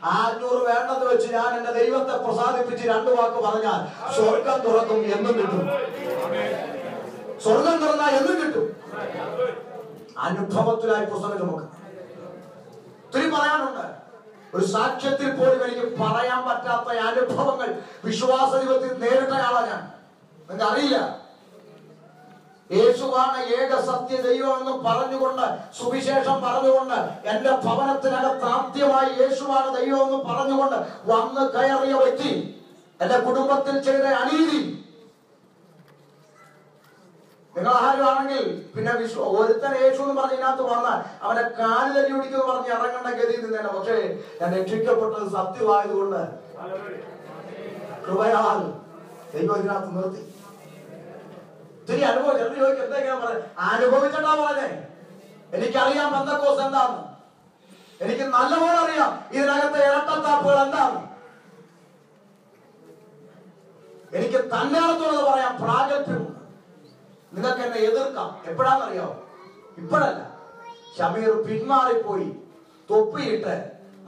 500 വേണ്ടെന്ന് വെച്ച് ഞാൻ എന്റെ ദൈവത്തെ പ്രസാദിപ്പിച്ച് 2 വാക്ക് പറഞ്ഞാൽ സ്വർഗം തുറക്കും, എന്നും കിട്ടും. സ്വർഗം തുറന്നാൽ എന്നും കിട്ടും. അനുഭവത്തിലായി പുസ്തകം നമുക്ക് ഒത്തിരി പറയാനുണ്ട്. ഒരു സാക്ഷ്യത്തിൽ പോലും എനിക്ക് പറയാൻ പറ്റാത്ത അനുഭവങ്ങൾ വിശ്വാസ ജീവിതത്തിൽ നേരിട്ടയാളാ ഞാൻ. നിങ്ങൾക്ക് അറിയില്ല, യേശുവാണ് ഏക സത്യ ദൈവം എന്ന് പറഞ്ഞുകൊണ്ട്, സുവിശേഷം പറഞ്ഞുകൊണ്ട്, എന്റെ ഭവനത്തിനകത്ത് ആദ്യമായി യേശുവാണ് ദൈവം എന്ന് പറഞ്ഞുകൊണ്ട് വന്ന് കയറിയ വ്യക്തി, എന്റെ കുടുംബത്തിൽ ചെയ്ത അനീതി നിങ്ങൾ ആരുമാണെങ്കിൽ പിന്നെ ഒരുത്തൻ യേശു എന്ന് പറഞ്ഞ് ഇതിനകത്ത് വന്നാൽ അവനെ കാലിലടി പിടിക്കുന്നു പറഞ്ഞ് ഇറങ്ങേണ്ട ഗതി നിന്നേനെ. പക്ഷേ ഞാൻ രക്ഷിക്കപ്പെട്ടത് സത്യമായതുകൊണ്ട് കൃപയാൽ ദൈവം ഇതിനകത്ത് നിർത്തി. ഒത്തിരി അനുഭവം. ചെറിയ ചോദിക്കും, എന്തൊക്കെയാ പറയുന്നത്? അനുഭവിച്ചിട്ടാ പറഞ്ഞേ. എനിക്കറിയാം പെന്തക്കോസ്ത് എന്താന്ന്, എനിക്ക് നല്ലപോലെ അറിയാം ഇതിനകത്തെ ഇരട്ടത്താപ്പുകൾ എന്താന്ന്. എനിക്ക് തന്നെടുത്തുള്ളത് പറയാം, പ്രാഗൽഭ്യമുണ്ട്. നിങ്ങൾക്ക് എന്നെ എതിർക്കാം. എപ്പോഴാണെന്നറിയാമോ? ഇപ്പോഴല്ല. ഷമീർ പിന്മാറിപ്പോയി തൊപ്പിയിട്ട്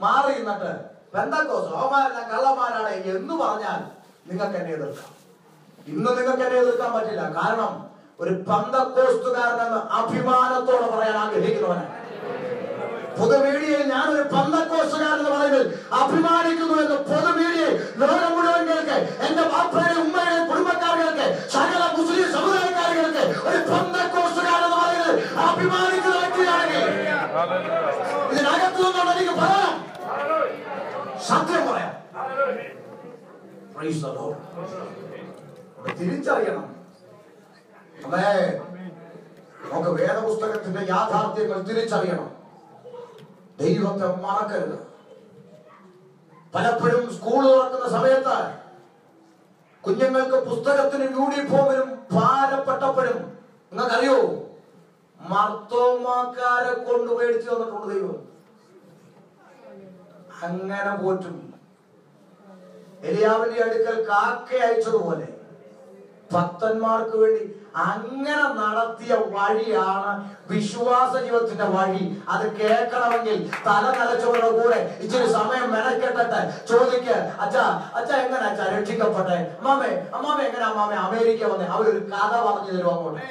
മാറി നിന്നിട്ട് പെന്തക്കോസ്ത് അവന്മാരെല്ലാം കള്ളന്മാരാണ് എന്ന് പറഞ്ഞാൽ നിങ്ങൾക്ക് എന്നെ എതിർക്കാം. ഇന്ന് നിങ്ങൾക്ക് എന്നെ എതിർക്കാൻ പറ്റില്ല. കാരണം ഒരു പെന്തക്കോസ്തുകാരനെന്ന് അഭിമാനത്തോടെ പറയാൻ ആഗ്രഹിക്കുന്നവനാണ്. പൊതുമീഡിയയിൽ ഞാൻ ഞാനൊരു പെന്തക്കോസ്തുകാരൻ എന്ന് പറയുന്നത് അഭിമാനിക്കുന്നു എന്ന് പൊതുമീഡിയയിൽ ലോകം മുഴുവൻ കേൾക്ക്. എന്റെ ബാപ്പയുടെ ഉമ്മയുടെ കുടുംബക്കാർക്ക്, സകല മുസ്ലിം സമുദായക്കാർക്ക് ഒരു പെന്തക്കോസ്തുകാരൻ എന്ന് പറയുന്നത് അഭിമാനിക്കുന്ന വ്യക്തിയാണെങ്കിൽ ഇതിനകത്തു നിന്നുകൊണ്ട് എനിക്ക് പറയാം, സത്യം പറയാം. തിരിച്ചറിയണം. അതെ, നമുക്ക് വേദപുസ്തകത്തിന്റെ യാഥാർത്ഥ്യങ്ങൾ തിരിച്ചറിയണം. ദൈവത്തെ മറക്കരുത്. പലപ്പോഴും സ്കൂൾ തുറക്കുന്ന സമയത്ത് കുഞ്ഞുങ്ങൾക്ക് പുസ്തകത്തിനും യൂണിഫോമിനും ഭാരപ്പെട്ടപ്പോഴും നിങ്ങൾക്കറിയോ, മർത്തോമാക്കാരെ കൊണ്ട് മേടിച്ചു തന്നിട്ടുണ്ട് ദൈവം. അങ്ങനെ പോറ്റും. എലിയാവിന്റെ അടുക്കൽ കാക്ക അയച്ചതുപോലെ ഭക്തന്മാർക്ക് വേണ്ടി അങ്ങനെ നടത്തിയ വഴിയാണ് വിശ്വാസ ജീവിതത്തിന്റെ വഴി. അത് കേൾക്കണമെങ്കിൽ തല നനച്ചവരുടെ കൂടെ ഇച്ചിരി സമയം മെനക്കെട്ടിട്ട് ചോദിക്ക, അച്ഛാ അച്ഛാ എങ്ങനെ അച്ഛാ രക്ഷിക്കപ്പെട്ടെ? അമ്മാമേ അമ്മാമ എങ്ങനെ അമ്മാമ അമേരിക്ക വന്നേ? അവരൊരു കഥ പറഞ്ഞു തരും അങ്ങോട്ട്.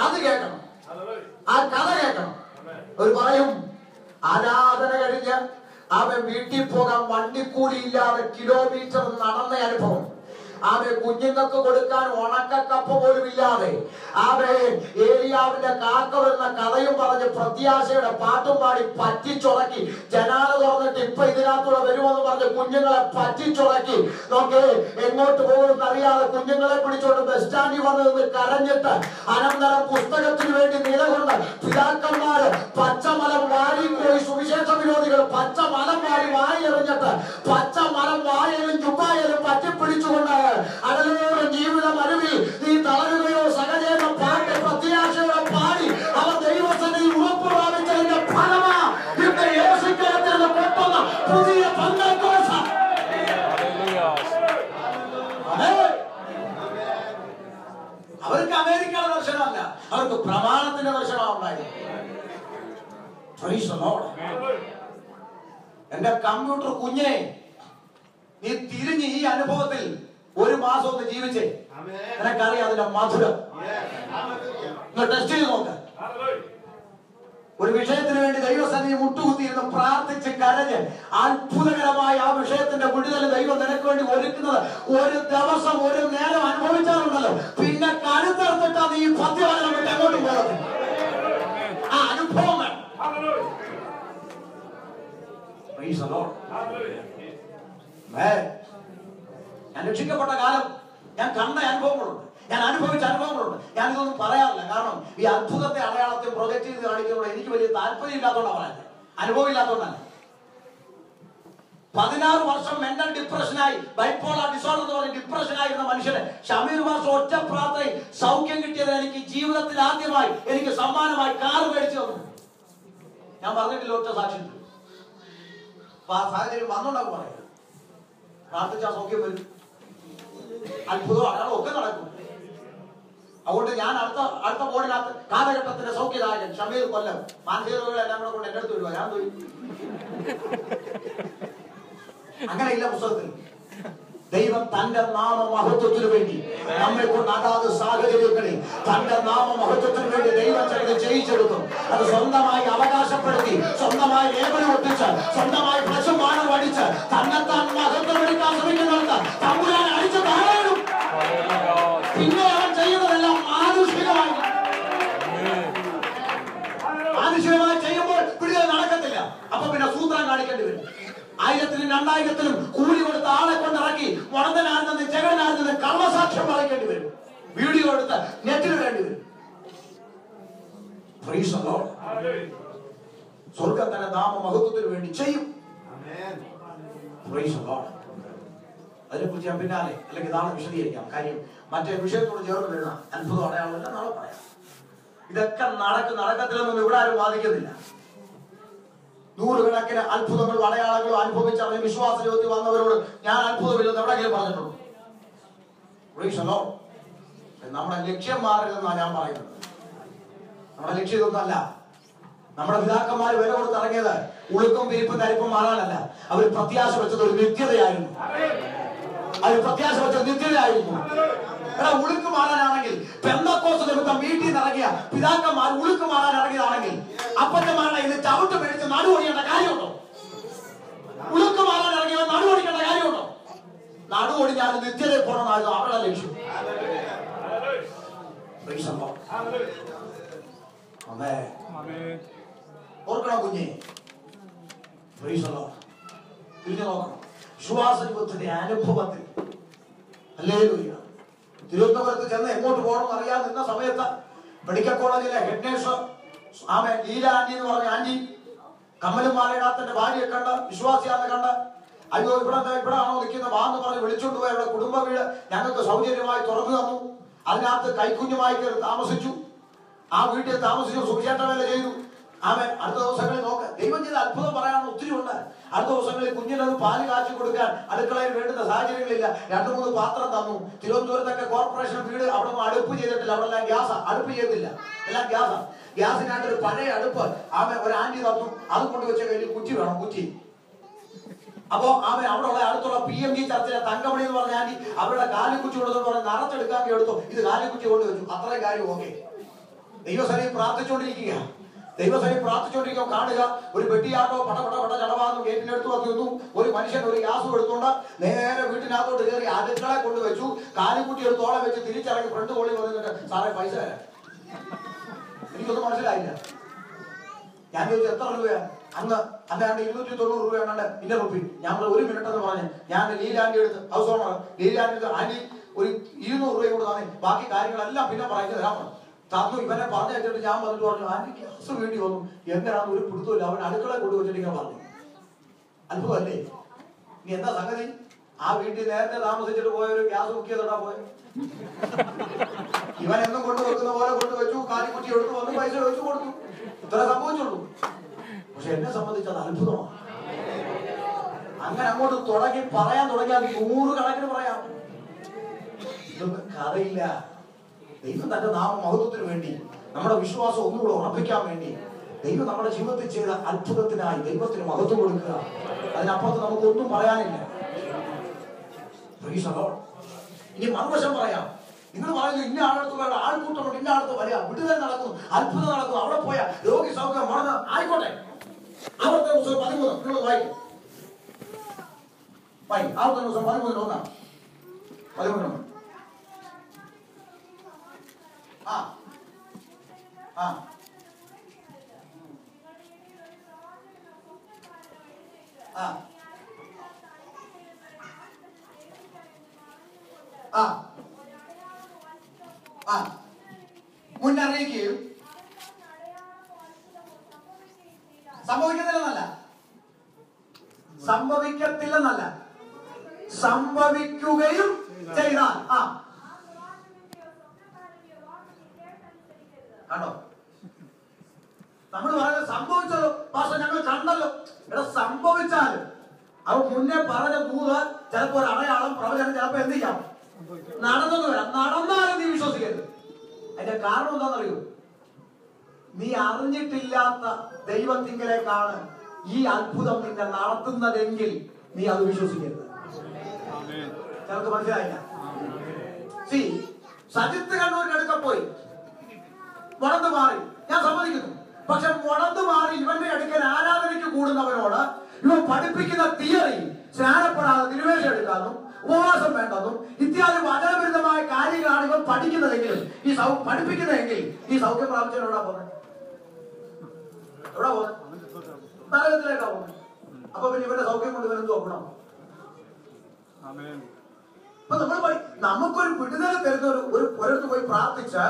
അത് കേൾക്കണം, ആ കഥ കേൾക്കണം. ഒരു പറയും, ആരാധന കഴിഞ്ഞ് അവൻ വീട്ടിൽ പോകാൻ വണ്ടിക്കൂലി ഇല്ലാതെ കിലോമീറ്റർ നടന്ന അനുഭവം. അവൻ കുഞ്ഞുങ്ങൾക്ക് കൊടുക്കാൻ ഉണക്കക്കപ്പ പോലും ഇല്ലാതെ അവൻ ഏലിയാവിന്റെ കാക്ക വരുന്ന കഥയും പറഞ്ഞ് പ്രത്യാശയുടെ പാട്ടും പാടി പറ്റിച്ചുറക്കി. ജനാല തുറന്നിട്ട് ഇപ്പൊ ഇതിനകത്തൂടെ വരുമെന്ന് പറഞ്ഞ് കുഞ്ഞുങ്ങളെ പറ്റിച്ചുറക്കി. നോക്കേ, എങ്ങോട്ട് പോകുമെന്ന് അറിയാതെ കുഞ്ഞുങ്ങളെ പിടിച്ചോണ്ട് ബസ് സ്റ്റാൻഡിൽ വന്ന് നിന്ന് കരഞ്ഞിട്ട് അനന്തരം പുസ്തകത്തിന് വേണ്ടി നിലകൊണ്ട് പിതാക്കന്മാര് പച്ചമലം വാരിപ്പോയി. സുവിശേഷ വിരോധികൾ പച്ചമലം വാരി വായി എറിഞ്ഞിട്ട് പച്ചമലം വായലും ചുപ്പായലും പറ്റിപ്പിടിച്ചുകൊണ്ട് അടലോടും ജീവിതം അരുവി നീ തളരുകയോ സകലേന പാട്ട് പ്രത്യാശയോടെ പാടി അവർ ദൈവസന്നിധിയിൽ ഉറപ്പ് പ്രാപിച്ചതിന്റെ ഫലമാ ഇന്ന് യേശുക്കളത്തിൽ നിന്ന് പൊട്ടുന്ന പുതിയ പെന്തക്കോസ്ത്. അവർക്ക് അമേരിക്കയുടെ ദർശനമല്ല, അവർക്ക് പ്രമാണത്തിന്റെ ദർശനമാണ് ഉണ്ടായത്. എന്റെ കമ്പ്യൂട്ടർ കുഞ്ഞെ, നീ തിരിഞ്ഞ് ഈ അനുഭവത്തിൽ ഒരു മാസം ഒന്ന് ജീവിച്ചേ, നിനക്കറിയാം അതിന്റെ മധുരം. ടെസ്റ്റ് ചെയ്ത് നോക്ക. ഒരു വിഷയത്തിന് വേണ്ടി ദൈവസന്നിധി മുട്ടുകുത്തിയിരുന്ന് പ്രാർത്ഥിച്ച് കരഞ്ഞ് അത്ഭുതകരമായ ആ വിഷയത്തിന്റെ വിടുതൽ ദൈവം നിനക്ക് വേണ്ടി ഒരുക്കുന്നത് ഒരു ദിവസം ഒരു നേരം അനുഭവിച്ചാലുണ്ടല്ലോ, പിന്നെ കരുത്തെടുത്തിട്ടാ നീ പദ്യവാദനം വിട്ട് എങ്ങോട്ടും പോകുന്നത്. ആ അനുഭവം വേണം. ഞാൻ രക്ഷിക്കപ്പെട്ട കാലം ഞാൻ കണ്ട അനുഭവങ്ങളുണ്ട്, ഞാൻ അനുഭവിച്ച അനുഭവങ്ങളുണ്ട്. ഞാൻ ഇതൊന്നും പറയാറില്ല, കാരണം ഈ അത്ഭുതത്തെ അടയാളത്തെ പ്രൊജക്ട് ചെയ്ത് കാണിക്കുന്നതോടെ എനിക്ക് വലിയ താല്പര്യം ഇല്ലാത്തതുകൊണ്ടാണ് പറയുന്നത്, അനുഭവം ഇല്ലാത്തതുകൊണ്ടാണ്. 16 വർഷം മെന്റൽ ഡിപ്രഷനായി, ബൈപ്പോളാർ ഡിസോർഡർ എന്ന് പറഞ്ഞ ഡിപ്രഷനായിരുന്ന മനുഷ്യന് ഷമീർ മാസ്റ്റർ ഒറ്റ പ്രാർത്ഥനയിൽ സൗഖ്യം കിട്ടിയത് എനിക്ക് ജീവിതത്തിൽ ആദ്യമായി എനിക്ക് സമ്മാനമായി കാറ് മേടിച്ചു തന്നു. ഞാൻ പറഞ്ഞിട്ടില്ല ഒറ്റ സാക്ഷ്യം. അപ്പൊ ആ സാഹചര്യം വന്നുണ്ടാകും പറയാം. പ്രാർത്ഥിച്ചാൽ സൗഖ്യം വരും, അത്ഭുതം അടയാളം ഒക്കെ നടക്കും. അതുകൊണ്ട് ഞാൻ അടുത്ത ബോർഡിനകത്ത് കാലഘട്ടത്തിന്റെ സൗഖ്യദായകൻ ഷമീർ കൊല്ലം മാനസിക രോഗികളെല്ലാം കൂടെ കൊണ്ട് എന്റെ അടുത്ത് വരുവാ. ഞാൻ തോന്നി അങ്ങനെ ഇല്ല പുസ്തകത്തിൽ. ദൈവം തന്റെ നാമമഹത്വത്തിനു വേണ്ടി നമ്മെ കൊണ്ട് അതാത് സാഹചര്യങ്ങളിൽ തന്റെ നാമമഹത്വത്തിനു വേണ്ടി ദൈവം ചിലത് ജയിച്ചെടുക്കും. അത് സ്വന്തമായി അവകാശപ്പെടുത്തി, സ്വന്തമായി ലേബല് ഒട്ടിച്ച്, സ്വന്തമായി പ്രശുമാനം അടിച്ച് തന്നെത്താൻ മഹത്വം എടുക്കാൻ ശ്രമിക്കുന്നവർക്ക് തമ്പുരാൻ അടിച്ചു താഴെയിടും. പിന്നെ അവൻ ചെയ്യുന്നതെല്ലാം മാനുഷികമായി ചെയ്യുമ്പോൾ പിടികൾ നടക്കത്തില്ല. അപ്പൊ പിന്നെ സൂത്രം കാണിക്കേണ്ടി വരും. 1000-ലും 2000-ലും കൂലി കൊടുത്ത് ആളെ കൊണ്ടിറക്കി മുടന്തനായിരുന്നത് ജഗനായിരുന്നത് കള്ളസാക്ഷ്യം പറയേണ്ടി വരും. വീഡിയോ എടുത്ത് നെറ്റിലിടേണ്ടി വരും. സ്വർഗം തന്നെ നാമമഹത്വത്തിന് വേണ്ടി ചെയ്യും. അതിനെക്കുറിച്ച് ഞാൻ പിന്നാലെ അല്ലെങ്കിൽ നാളെ വിശദീകരിക്കാം. കാര്യം മറ്റേ വിഷയത്തോട് ചേർന്ന് വരുന്ന അത്ഭുതം അടയാളമില്ല, നാളെ പറയാം. ഇതൊക്കെ നടക്കത്തില്ലെന്നൊന്നും ഇവിടെ ആരും വാദിക്കുന്നില്ല. നൂറുകണക്കിന് അത്ഭുതങ്ങളും അടയാളങ്ങളും അനുഭവിച്ചറിഞ്ഞ് വിശ്വാസ ജീവിതത്തിൽ വന്നവരോട് ഞാൻ അത്ഭുതമില്ലെന്ന് എവിടെയെങ്കിലും പറഞ്ഞിട്ടുള്ളൂ? നമ്മുടെ ലക്ഷ്യം മാറില്ലെന്നാണ് ഞാൻ പറയുന്നത്. നമ്മുടെ ലക്ഷ്യം ഇതൊന്നല്ല. നമ്മുടെ പിതാക്കന്മാർ വില കൊടുത്തിറങ്ങിയത് ഉളുക്കും വിരിപ്പും ധരിപ്പും മാറാനല്ല. അവർ പ്രത്യാശ വെച്ചത് ഒരു നിത്യതയായിരുന്നു. എടാ, ഉളുക്ക് മാറാനാണെങ്കിൽ പെന്തക്കോസ്ത് നിമിത്തം വീട്ടിൽ നിന്ന് ഇറങ്ങിയ പിതാക്കന്മാർ ഉളുക്ക് മാറാൻ ഇറങ്ങിയതാണെങ്കിൽ അപ്പച്ചന്മാരുടെ ഇത് ചവിട്ട് മേടിച്ച് നടുവൊടിയേണ്ട കാര്യമുണ്ടോ? ഉളുക്ക് മാറാൻ ഇറങ്ങിയവൻ നടുവൊടിക്കേണ്ട കാര്യമുണ്ടോ? നടുവൊടിഞ്ഞാൽ നിത്യതയിൽ പോകണമെന്നായിരുന്നു അവരുടെ ലക്ഷ്യം. ഓർക്കണം കുഞ്ഞെ, തിരിഞ്ഞു നോക്കണം. വിശ്വാസ ജീവിതത്തിന്റെ അനുഭവത്തിൽ തിരുവനന്തപുരത്ത് ചെന്ന് എങ്ങോട്ട് പോകണമെന്ന് അറിയാൻ നിന്ന സമയത്ത് മെഡിക്കൽ കോളേജിലെ ഹെഡ് നേഴ്സ് ലീല ആന്റി എന്ന് പറഞ്ഞ ആന്റി കമ്മലും മാലയിടാത്തന്റെ ഭാര്യയെ കണ്ട്, വിശ്വാസിയാന്ന് കണ്ട്, അയ്യോ ഇവിടാണോ നിൽക്കുന്ന വാന്ന് പറഞ്ഞ് വിളിച്ചുകൊണ്ട് പോയി അവിടെ കുടുംബ വീട് ഞങ്ങൾക്ക് സൗജന്യമായി തുറന്നു തന്നു. അതിനകത്ത് കൈക്കുഞ്ഞുമായി കയറി താമസിച്ചു. ആ വീട്ടിൽ താമസിച്ചു, സുവിശേഷ വേല ചെയ്തു. അടുത്ത ദിവസങ്ങളിൽ നോക്ക്, ദൈവം ചെയ്ത അത്ഭുതം പറയാൻ ഒത്തിരി ഉണ്ട്. അടുത്ത ദിവസങ്ങളിൽ കുഞ്ഞിനത് പാല് കാച്ചി കൊടുക്കാൻ അടുക്കളയിൽ വേണ്ടുന്ന സാഹചര്യങ്ങളില്ല. 2-3 പാത്രം തന്നു. തിരുവനന്തപുരത്തൊക്കെ കോർപ്പറേഷൻ വീട് അവിടെ ഒന്നും അടുപ്പ് ചെയ്തിട്ടില്ല. അവിടെ എല്ലാം ഗ്യാസാ, അടുപ്പ് ചെയ്തില്ല, എല്ലാം ഗ്യാസാ. ഗ്യാസിനായിട്ട് ഒരു പഴയ അടുപ്പ് ഒരു ആന്റി തന്നു. അത് കൊണ്ടുവച്ച കയ്യിൽ കുറ്റി വേണം, കുറ്റി. അപ്പോ അവിടെയുള്ള അടുത്തുള്ള PMG ചർച്ചിലെ തങ്കമണി എന്ന് പറഞ്ഞ ആന്റി അവരുടെ കാലിക്കുറ്റി കൊണ്ടെന്ന് പറഞ്ഞ് നിറച്ചെടുക്കാൻ എടുത്തു. ഇത് കാലിക്കുറ്റി കൊണ്ടുവച്ചു. അത്രയും കാര്യം ഓക്കെ. ദൈവസേനയിൽ പ്രാർത്ഥിച്ചുകൊണ്ടിരിക്കുക. കാണുക, ഒരു പെട്ടിയാട്ടോ പട ചടവാന്ന് ഗേറ്റിനടുത്ത് വന്നു. ഒരു മനുഷ്യൻ ഒരു ഗ്യാസും എടുത്തുകൊണ്ട് നേരെ വീട്ടിനകത്തോട്ട് കയറി അടുക്കളെ കൊണ്ടുവച്ചു. കാലിക്കുറ്റി എടുത്തോളം വെച്ച് തിരിച്ചിറങ്ങി ഫ്രണ്ട് കോളി വന്നിട്ട്, സാറേ പൈസ തരാം. എനിക്കൊന്നും മനസ്സിലായില്ല. ഞാൻ ചോദിച്ചു എത്ര രൂപയാ? അന്നാണ്ട് 290 രൂപയാണ് ഇന്ന റുപ്പി. ഞാൻ 1 മിനിറ്റ് എന്ന് പറഞ്ഞ് ഞാൻ ലീലാൻഡി എടുത്ത് ഹൗസ് ഓണർ ലീലാൻഡി ആന്റി ഒരു 200 രൂപ കൂടെ തന്നെ ബാക്കി കാര്യങ്ങളെല്ലാം പിന്നെ പറയുന്നത് തരാൻ പറഞ്ഞു. തന്നു. ഇവനെ പറഞ്ഞു വെച്ചിട്ട് ഞാൻ വന്നിട്ട് പറഞ്ഞു, ആന്റി ഗ്യാസ് വേണ്ടി വന്നു. എങ്ങനെയാണെന്ന് ഒരു പിടുത്തമില്ല. അവൻ അടുക്കളെ കൊണ്ടുവച്ചിട്ട് ഇങ്ങനെ പറഞ്ഞു. അത്ഭുതമല്ലേ? ഇനി എന്താ സംഗതി? ആ വീട്ടിൽ നേരത്തെ താമസിച്ചിട്ട് പോയൊരു ഗ്യാസ് ബുക്ക് ചെയ്തിട്ടാ പോയത്. ഇവൻ എന്നും കൊണ്ടുവെക്കുന്ന പോലെ കൊണ്ടുവച്ചു. കാലിക്കുറ്റി എടുത്തു വന്നു, പൈസ വെച്ചു കൊടുത്തു. ഇത്ര സംഭവിച്ചുള്ളൂ. പക്ഷെ എന്നെ സംബന്ധിച്ചത് അത്ഭുതമാണ്. അങ്ങനെ അങ്ങോട്ട് പറയാൻ തുടങ്ങിയാൽ 100 കണക്കിന് പറയാം. ഇതൊന്നും കഥയില്ല. ദൈവം തന്റെ നാമമഹത്വത്തിന് വേണ്ടി, നമ്മുടെ വിശ്വാസം ഒന്നുകൂടെ ഉറപ്പിക്കാൻ വേണ്ടി ദൈവം നമ്മുടെ ജീവിതത്തിൽ ചെയ്ത അത്ഭുതത്തിനായി ദൈവത്തിന് മഹത്വം കൊടുക്കുക. അതിനപ്പുറത്ത് നമുക്കൊന്നും പറയാനില്ല. ഇനി മറുവശം പറയാം. നിങ്ങൾ പറയുന്നു ഇന്ന ആളടുത്ത് ആൾക്കൂട്ടമുണ്ട്, ഇന്ന ആളത്ത് വരിക, വിടുതൽ നടക്കുന്നു, അത്ഭുതം നടക്കുന്നു, അവിടെ പോയ രോഗി സൗഖ്യം മറന്ന് ആയിക്കോട്ടെ. ആവർത്തന പുസ്തകം 13 നിങ്ങൾ വായിക്കും. ആവർത്തന പുസ്തകം 13 നോക്കാം. 13 മുന്നറിയിക്കുകയും സംഭവിക്കത്തില്ലെന്നല്ല സംഭവിക്കുകയും ചെയ്താൽ കണ്ടോ? നമ്മൾ പറയുന്നത് സംഭവിച്ചല്ലോ പക്ഷെ ഞങ്ങൾ കണ്ടല്ലോ. ഇവിടെ സംഭവിച്ചാലും അവ മുന്നേ പറഞ്ഞ ദൂത് ചിലപ്പോ ഒരു അടയാളം പ്രവചനം ചിലപ്പോ എന്ത് ചെയ്യാം, നടന്നെന്ന് വരാം. നടന്നാലും നീ വിശ്വസിക്കരുത്. അതിന്റെ കാരണം എന്താണെന്നറിയോ? നീ അറിഞ്ഞിട്ടില്ലാത്ത ദൈവത്തിങ്കലേക്കാണ് ഈ അത്ഭുതം നിന്നെ നടത്തുന്നതെങ്കിൽ നീ അത് വിശ്വസിക്കരുത്. ചിലർക്ക് മനസ്സിലായില്ല. സജിത്ത് കണ്ണൂരിനടുക്ക പോയി മുടന്ത് മാറി, ഞാൻ സമ്മതിക്കുന്നു. പക്ഷെ മുടന്ത് മാറി ഇവന്റെ അടുക്കൽ ആരാധനയ്ക്ക് കൂടുന്നവനോട് ഇവൻ പഠിപ്പിക്കുന്ന തിയറി സ്നാനപ്പെടാതെ തിരുവേഷം എടുക്കാനും ഉപവാസം വേണ്ടെന്നും ഇത്യാദി വചനവിരുദ്ധമായ കാര്യങ്ങളാണ് ഇവൻ പഠിക്കുന്നതെങ്കിലും പഠിപ്പിക്കുന്നതെങ്കിൽ ഈ സൗഖ്യം പ്രാപിച്ചവനോടാ പോകുന്നത്? എവിടാ പോകുന്നത്? നരകത്തിലേക്കാ പോകുന്നത്. അപ്പൊ പിന്നെ ഇവന്റെ സൗഖ്യം കൊണ്ട് ഇവൻ എന്ത് നോക്കണം? അപ്പൊ നമ്മൾ നമുക്കൊരു വിടുതല തരുന്ന ഒരിടത്ത് പോയി പ്രാർത്ഥിച്ച്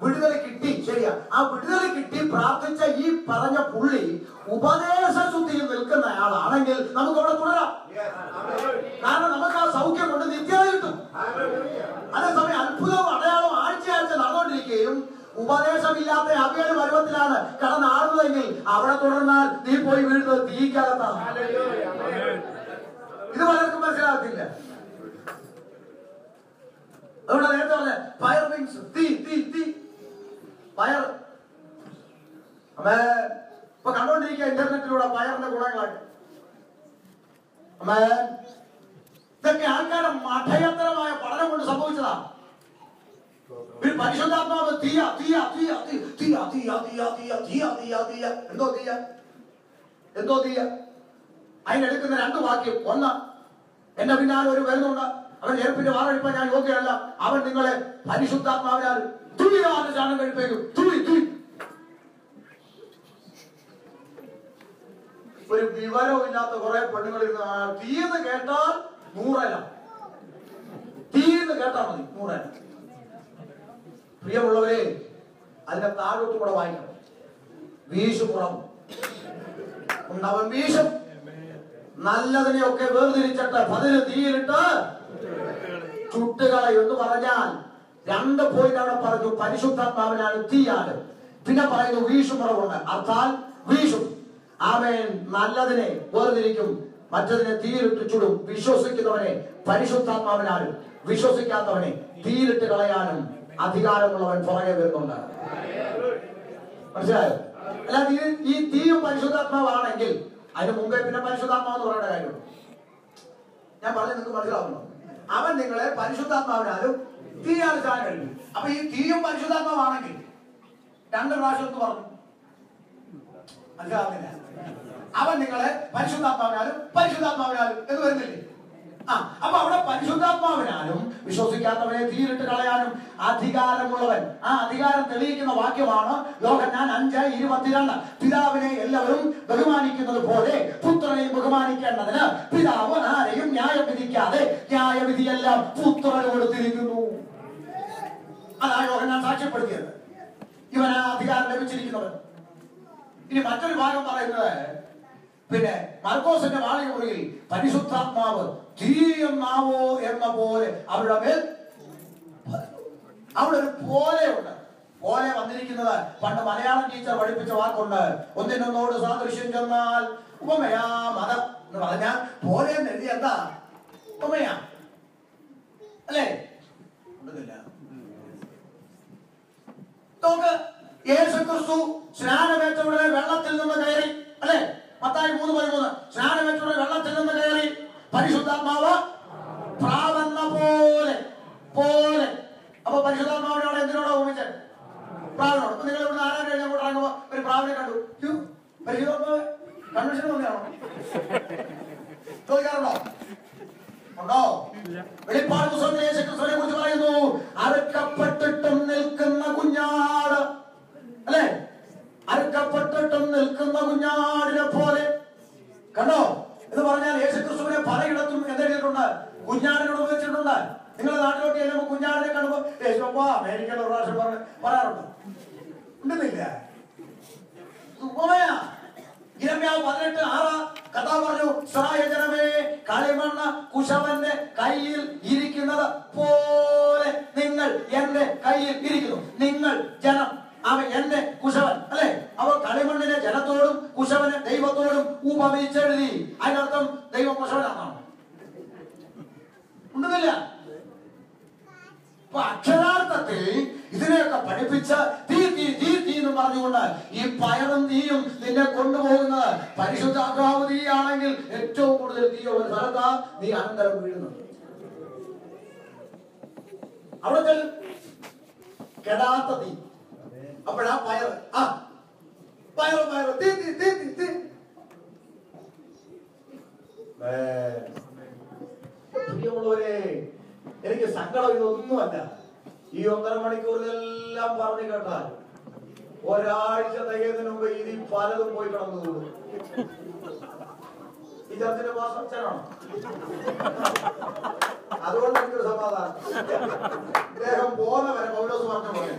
വിടുതല കിട്ടി, ശരിയാ, ആ വിടുതല കിട്ടി പ്രാർത്ഥിച്ച ഈ പറഞ്ഞ പുള്ളി ഉപദേശ ശുദ്ധിയിൽ നിൽക്കുന്ന ആളാണെങ്കിൽ നമുക്ക് അവിടെ തുടരാം. കാരണം നമുക്ക് ആ സൗഖ്യം കൊണ്ട് നിത്യത കിട്ടും. അതേസമയം അത്ഭുതവും അടയാളവും ആഴ്ച നടന്നുകൊണ്ടിരിക്കുകയും ഉപദേശമില്ലാത്ത അവിയൽ പരുവത്തിലാണ് കടന്നാടുന്നതെങ്കിൽ അവിടെ തുടർന്നാൽ നീ പോയി വീഴുന്നത് തീക്കകത്താണ്. ഇത് പലർക്കും മനസ്സിലാകത്തില്ല. അതുകൊണ്ട് നേരത്തെ പറഞ്ഞ ഫയർ വിങ്സ്, തീ തീ തീ ഫയർ. ഇപ്പൊ കണ്ടുകൊണ്ടിരിക്കുക ഇന്റർനെറ്റിലൂടെ ഫയറിന്റെ ഗുണങ്ങളൊക്കെ. ഇതൊക്കെ ആൾക്കാരുടെ മഠയത്തരമായ പഠനം കൊണ്ട് സംഭവിച്ചതാ. പരിശുദ്ധാത്മാവ് തീയ തീയ തീയ തീയ തീയ തീയ തീയ തീയ തീയ തീയ തീയ എന്തോ തീയ എന്തോ തീയ? അതിനെടുക്കുന്ന 2 വാക്യം. ഒന്ന്, എന്റെ പിന്നാലെ ഒരു വരുന്നുണ്ട്, അവൻ ചെറുപ്പിന്റെ വാറഴിപ്പാൻ ഞാൻ യോഗ്യനല്ല, അവൻ നിങ്ങളെ പരിശുദ്ധാത്മാവിനാൽ തുല്യമായ സ്നാനം കഴിപ്പിക്കും. ഒരു വിവരവും ഇല്ലാത്ത കുറെ പെണ്ണുങ്ങൾ തീന്ന് കേട്ടാൽ 100 തീന്ന് കേട്ടാൽ മതി 100. പ്രിയമുള്ളവരെ, അതിന്റെ താഴോട്ട് കൂടെ വായിക്കണം. വീശുപുറം അവൻ വീശും, നല്ലതിനെയൊക്കെ വേർതിരിച്ചിട്ട് 10 തീയിലിട്ട് ചുട്ടുകളയും എന്ന് പറഞ്ഞാൽ 2 പോയിന്റ് അവിടെ പറഞ്ഞു. പരിശുദ്ധാത്മാവിനാണ് തീയാണ്. പിന്നെ പറയുന്നു വീശുപുറമുണ്ട്. അർത്ഥാൽ വീശും. അവൻ നല്ലതിനെ വേർതിരിക്കും, മറ്റതിനെ തീയിലിട്ട് ചുടും. വിശ്വസിക്കുന്നവനെ പരിശുദ്ധാത്മാവിനാലും വിശ്വസിക്കാത്തവനെ തീയിലിട്ട് കളയാനും അധികാരമുള്ളവൻ പുറകെ വരുന്നുണ്ട്. മനസ്സിലായോ? അല്ലാതെ ഈ തീയും പരിശുദ്ധാത്മാവാണെങ്കിൽ അതിന് മുമ്പേ പിന്നെ പരിശുദ്ധാത്മാവെന്ന് പറയേണ്ട കാര്യമുള്ളൂ. ഞാൻ പറഞ്ഞത് നിങ്ങൾക്ക് മനസ്സിലാവുന്നു? അവൻ നിങ്ങളെ പരിശുദ്ധാത്മാവിനാലും തീയാൽ സ്നാനം കഴിക്കും. അപ്പൊ ഈ തീയും പരിശുദ്ധാത്മാവാണെങ്കിൽ 2 പ്രാവശ്യം എന്ന് പറഞ്ഞു. മനസ്സിലാവുന്നില്ല? അവൻ നിങ്ങളെ പരിശുദ്ധാത്മാവിനാലും എന്ന് വരുന്നില്ലേ? അപ്പൊ അവിടെ പരിശുദ്ധാത്മാവിനാലും വിശ്വസിക്കാത്തവനെ തീയിലിട്ട് കളയാനും അധികാരമുള്ളവൻ. ആ അധികാരം തെളിയിക്കുന്ന വാക്യമാണ് യോഹന്നാൻ 5:22. പിതാവിനെ എല്ലാവരും ബഹുമാനിക്കുന്നത് പോലെ പുത്രനെയും ബഹുമാനിക്കേണ്ടതിന് പിതാവ് ആരെയും ന്യായം വിധിക്കാതെ ന്യായവിധിയെല്ലാം പുത്രനോട് തിരിക്കുന്നു. അതാണ് യോഹന്നാൻ സാക്ഷ്യപ്പെടുത്തിയത്. ഇവനാ അധികാരം ലഭിച്ചിരിക്കുന്നവൻ. ഇനി മറ്റൊരു ഭാഗം പറയുന്നത്, പിന്നെ മർക്കോസിന്റെ വാളികമുറിയിൽ പരിശുദ്ധാത്മാവ് തീയെന്നാവോ എന്ന പോലെ അവരുടെ മേൽ. അവിടെ ഒരു പോലെയുണ്ട്. പോലെ വന്നിരിക്കുന്നത് പണ്ട് മലയാളം ടീച്ചർ പഠിപ്പിച്ച വാക്കുണ്ട്, ഒന്നിനൊന്നോട് സാദൃശ്യം ചെന്നാൽ ഉപമയാ മതം എന്ന് പറഞ്ഞാൽ പോലെ എന്ന് എഴുതി എന്താ? ഉപമയാ അല്ലേ? നോക്ക്, യേശുക്രിസ്തു സ്നാനമേറ്റവിടെ വെള്ളത്തിൽ നിന്ന് കയറി അല്ലെ? മത്തായി 3:13. സ്നാനമേറ്റവിടെ വെള്ളത്തിൽ നിന്ന് കയറി പരിശുദ്ധാത്മാവ് പ്രാവെന്ന പോലെ. അപ്പൊ പരിശുദ്ധാത്മാവിനോട് എന്തിനോടാ ഉപമിച്ചത്? പ്രാവിനോട്. നിങ്ങൾ ഇവിടെ ആരാൻ കഴിഞ്ഞാൽ കൂടെ ഇറങ്ങുമ്പോ ഒരു പ്രാവിനെ കണ്ടു, പരിശുദ്ധാത്മാവ് കൺവെൻഷൻ വന്നെയാണോ? ചോദിക്കാറുണ്ടോ? ഉണ്ടോ? വെളിപ്പാട് പുസ്തകത്തിൽ യേശുക്രിസ്തുവിനെ കുറിച്ച് പറയുന്നു, അറുക്കപ്പെട്ടിട്ടും നിൽക്കുന്ന കുഞ്ഞാട് അല്ലെ? അറുക്കപ്പെട്ടിട്ടും നിൽക്കുന്ന കുഞ്ഞാടിനെ പോലെ. കണ്ടോ? എന്ന് പറഞ്ഞാൽ യേശുക്രിസ്തുവിനെ പലയിടത്തും എന്തെഴുതിയിട്ടുണ്ട്? കുഞ്ഞാടിനോട് ഉപയോഗിച്ചിട്ടുണ്ട്. നിങ്ങളുടെ നാട്ടിലോട്ട് ചെല്ലുമ്പോൾ കുഞ്ഞാടിനെ കാണുമ്പോ യേശുപ്പ അമേരിക്കയിൽ ഒരു പ്രാവശ്യം പറയാറുണ്ട്. ഉണ്ടെന്നില്ല? ഇരമ്യാവ് 18:6 കഥ പറഞ്ഞു, ഇസ്രായേൽ കളിമണ്ണ് കുശവന്റെ കയ്യിൽ ഇരിക്കുന്നത് പോലെ നിങ്ങൾ എന്റെ കയ്യിൽ ഇരിക്കുന്നു. നിങ്ങൾ ജനം, അവൻ എന്റെ കുശവൻ അല്ലെ? അവ കളിമണ്ണിനെ ജനത്തോടും കുശവനെ ദൈവത്തോടും ഉപമിച്ചെഴുതി. അതിനർത്ഥം ദൈവം കുശവനാണെന്നാണ്. ഉണ്ടെന്നില്ല? അപ്പൊ അക്ഷരാർത്ഥത്തിൽ ഇതിനെയൊക്കെ പഠിപ്പിച്ച തീ എന്ന് പറഞ്ഞുകൊണ്ട് ഈ പയറും തീയും നിന്നെ കൊണ്ടുപോകുന്നത് പരിശുദ്ധാത്മാവ് തീയാണെങ്കിൽ ഏറ്റവും കൂടുതൽ തീയുള്ള സ്ഥലത്താ നീ അനന്തരം വീഴുന്നത്. അവിടെ കെടാത്ത തീ. അപ്പോഴാ പയർ തീ. പ്രിയമുള്ളവരെ, എനിക്ക് സങ്കടം ഇതൊന്നുമല്ല. ഈ 1.5 മണിക്കൂറിലെല്ലാം പറഞ്ഞു കേട്ടാൽ ഒരാഴ്ച തികയുന്നതിന് മുമ്പ് ഇനി പലതും പോയി കിടന്നതുള്ളൂ. ഈ ചർച്ചിന്റെ പാസ്റ്ററാണോ? അതുകൊണ്ട് എനിക്കൊരു സമാധാനം. ഇദ്ദേഹം പോലെ വരെ പൗലോസ് പറഞ്ഞ പോലെ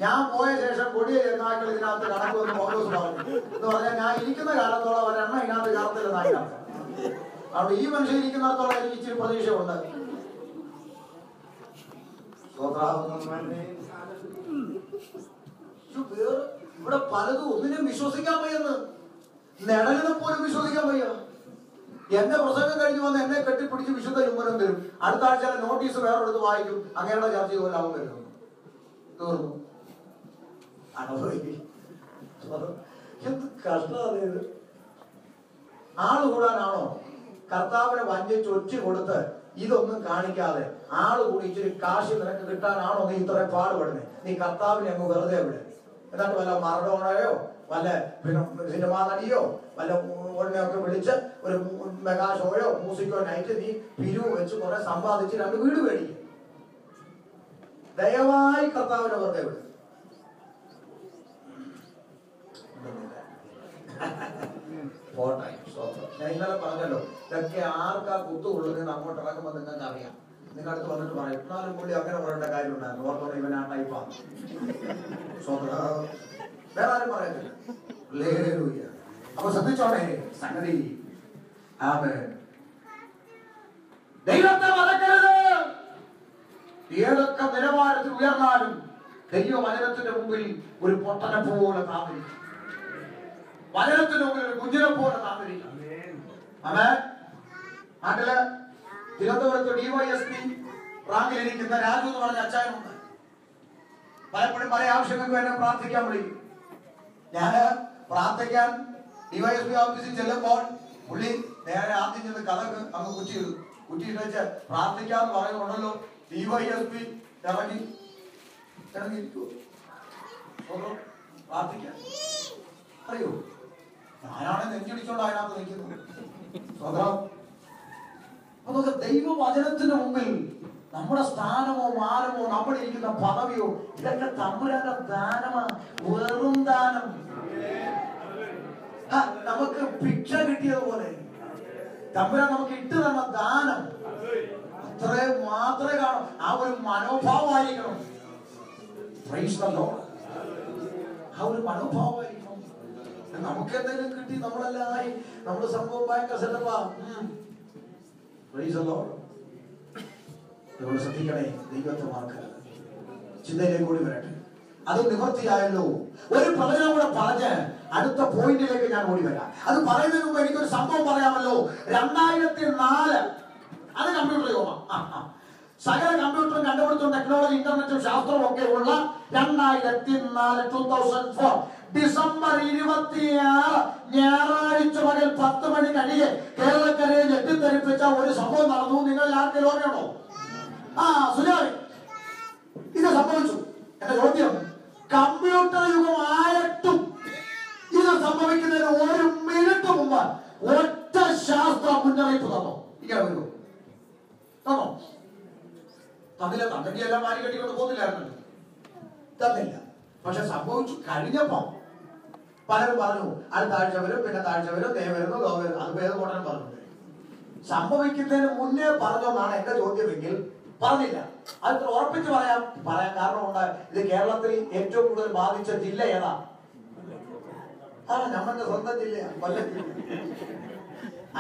ഞാൻ പോയ ശേഷം കൊടിയ എന്നാക്കൾ ഇതിനകത്ത് കടക്കുമെന്ന് പൗലോസ് പറഞ്ഞു. എന്ന് പറഞ്ഞാൽ ഞാൻ ഇരിക്കുന്ന കാലത്തോളം ഒരെണ്ണ ഇതിനകത്ത് കടത്തില്ലെന്നായിട്ടാണ്. അവിടെ ഈ മനുഷ്യൻ ഇരിക്കുന്നിടത്തോളം എനിക്ക് ഇച്ചിരി പ്രതീക്ഷയുണ്ട്. ഇവിടെ പലതും ഒന്നിനും വിശ്വസിക്കാൻ വയ്യെന്ന്. നിഴലിനെ പോലും വിശ്വസിക്കാൻ വയ്യ. എന്റെ പ്രസംഗം കഴിഞ്ഞ് വന്ന് എന്നെ കെട്ടിപ്പിടിച്ച് വിശുദ്ധ ചുംബനം തരും. അടുത്ത ആഴ്ച നോട്ടീസ് വേറെടുത്ത് വായിക്കും. അങ്ങനെയുള്ള ചർച്ച പോലെ ആവും വരുന്നു. തീർന്നു. എന്ത് കഷ്ടമാണ്. ആള് കൂടാനാണോ? കർത്താവിനെ വഞ്ചിച്ച് ഒറ്റ കൊടുത്ത് ഇതൊന്നും കാണിക്കാതെ ആള് കൂടി ഇച്ചിരി കാശ് നിനക്ക് കിട്ടാനാണോ നീ ഇത്രയും പാടുപെടുന്നത്? നീ കർത്താവിനെ അങ്ങ് വെറുതെ വിടെ. എന്നിട്ട് വല്ല മറഡോണയോ വല്ല പിന്നെ സിനിമാ നടിയോ വല്ല ഒന്നിനെയൊക്കെ വിളിച്ച് ഒരു മെഗാ ഷോയോ മ്യൂസിക്കോ നൈറ്റ് നീ പിരിവ് വെച്ച് കുറെ സമ്പാദിച്ച് 2 വീട് മേടിക്കും. ദയവായി കർത്താവിനെ വെറുതെ വിടും. ഞാൻ ഇന്നലെ പറഞ്ഞല്ലോ, ഇതൊക്കെ ആർക്കാ കുത്തുകൊള്ളുന്നത് അങ്ങോട്ട് ഇറങ്ങുമ്പോൾ നിങ്ങൾക്ക് അറിയാം. നിങ്ങൾ അടുത്ത് വന്നിട്ട് പറയും, 4 പുള്ളി അങ്ങനെ പറയേണ്ട കാര്യം ഉണ്ടായിരുന്നു, ഓർത്തോടെ ഇവൻ ആ ടൈപ്പാണ്. വേറെ ആരും പറയത്തില്ല. അപ്പൊ ശ്രദ്ധിച്ചോണേ സംഗതി. ദൈവത്തെ മറക്കരുത്. ഏതൊക്കെ നിലവാരത്തിൽ ഉയർന്നാലും ദൈവവചനത്തിന്റെ മുമ്പിൽ ഒരു പൊട്ടനെ പോലെ താമരിക്കും. വചനത്തിന്റെ മുമ്പിൽ ഒരു കുഞ്ഞിനെ പോലെ താമരിക്കും. നാട്ടില് തിരുവനന്തപുരത്ത് DYSP റാങ്കിലിരിക്കുന്ന രാജു എന്ന് പറഞ്ഞ അച്ചായനുണ്ട്. പലപ്പോഴും പല ആവശ്യങ്ങൾക്ക് എന്നെ പ്രാർത്ഥിക്കാൻ വിളിക്കും. ഞാന് പ്രാർത്ഥിക്കാൻ DYSP ഓഫീസിൽ ചെല്ലുമ്പോൾ പുള്ളി നേരെ ആദ്യം ചെന്ന് കഥക്ക് അങ്ങ് കുറ്റിയിടും. കുറ്റിയിട്ട് വെച്ച് പ്രാർത്ഥിക്കാന്ന് പറയുന്നുണ്ടല്ലോ. DYSP ഇറങ്ങിയിരിക്കൂ പ്രാർത്ഥിക്കാൻ. അറിയോ, ഞാനാണ് നെഞ്ചിടിച്ചോണ്ട് അതിനകത്ത് നിൽക്കുന്നത്. സ്വന്തം അതൊക്കെ ദൈവവചനത്തിന് മുമ്പിൽ നമ്മുടെ സ്ഥാനമോ മാനമോ നമ്മളിരിക്കുന്ന പദവിയോ ഇതൊക്കെ തമ്പുരാന്റെ ദാനമാ, വെറും ദാനം. നമുക്ക് ഭിക്ഷ കിട്ടിയതുപോലെ തമ്പുരാൻ നമുക്ക് ഇട്ട് തന്ന ദാനം അത്രേ മാത്രമേ കാണും. ആ ഒരു മനോഭാവമായിരിക്കണം. ആ ഒരു മനോഭാവമായിരിക്കണം. നമുക്ക് എന്തെങ്കിലും കിട്ടി നമ്മളെല്ലാം നമ്മുടെ സംഭവം ഭയങ്കര സെറ്റപ്പാ. ശ്രദ്ധിക്കണേ, ദൈവത്തെ മറക്കരുത്. ചിന്തയിലേക്ക് കൂടി വരട്ടെ. അത് നിവൃത്തിയായല്ലോ. ഒരു പ്രവചനം കൂടെ പറഞ്ഞ് അടുത്ത പോയിന്റിലേക്ക് ഞാൻ ഓടി വരാം. അത് പറയുന്നതിന് മുമ്പ് എനിക്കൊരു സംഭവം പറയാമല്ലോ. 2004 അത് കമ്പ്യൂട്ടർ യോഗം. സകല കമ്പ്യൂട്ടറും കണ്ടുപിടുത്തവും ടെക്നോളജി ഇന്റർനെറ്റും ശാസ്ത്രവും ഒക്കെ ഉള്ള 2004 ഡിസംബർ 26 ഞായറാഴ്ച പകൽ 10 മണി കഴിയെ കേരളക്കരയെ ഞെട്ടിത്തെറിപ്പിച്ച ഒരു സംഭവം നടന്നു. നിങ്ങൾ ആർക്കെങ്കിലും ഓർമ്മയുണ്ടോ? സുനാമി. ഇത് സംഭവിച്ചു. എന്റെ ചോദ്യം, കമ്പ്യൂട്ടർ യുഗം ആയിട്ടും ഇത് സംഭവിക്കുന്നതിന് 1 മിനിറ്റ് മുമ്പ് ഒറ്റ ശാസ്ത്ര മുന്നറിയിപ്പ് തന്നോ? ഇങ്ങനെ വരുമോ? തന്നോ? തന്നില്ല. തന്നെങ്കിൽ എല്ലാം മാറി കെട്ടിക്കൊണ്ട് പോകുന്നില്ലായിരുന്നല്ലോ. തന്നില്ല. പക്ഷെ സംഭവിച്ചു കഴിഞ്ഞപ്പോ പലരും പറഞ്ഞു അടുത്ത ആഴ്ച വരും, പിന്നെ താഴ്ച വരും, ദേ വരുന്നു, ദോ വരും. അത് ഭേദമോടൻ പറഞ്ഞു. സംഭവിക്കുന്നതിന് മുന്നേ പറഞ്ഞോന്നാണ് എന്റെ ചോദ്യമെങ്കിൽ പറഞ്ഞില്ല. അത് ഉറപ്പിച്ച് പറയാൻ കാരണമുണ്ട്. ഇത് കേരളത്തിൽ ഏറ്റവും കൂടുതൽ ബാധിച്ച ജില്ല ഏതാ? നമ്മളുടെ സ്വന്തം ജില്ലയാ, കൊല്ലം ജില്ല.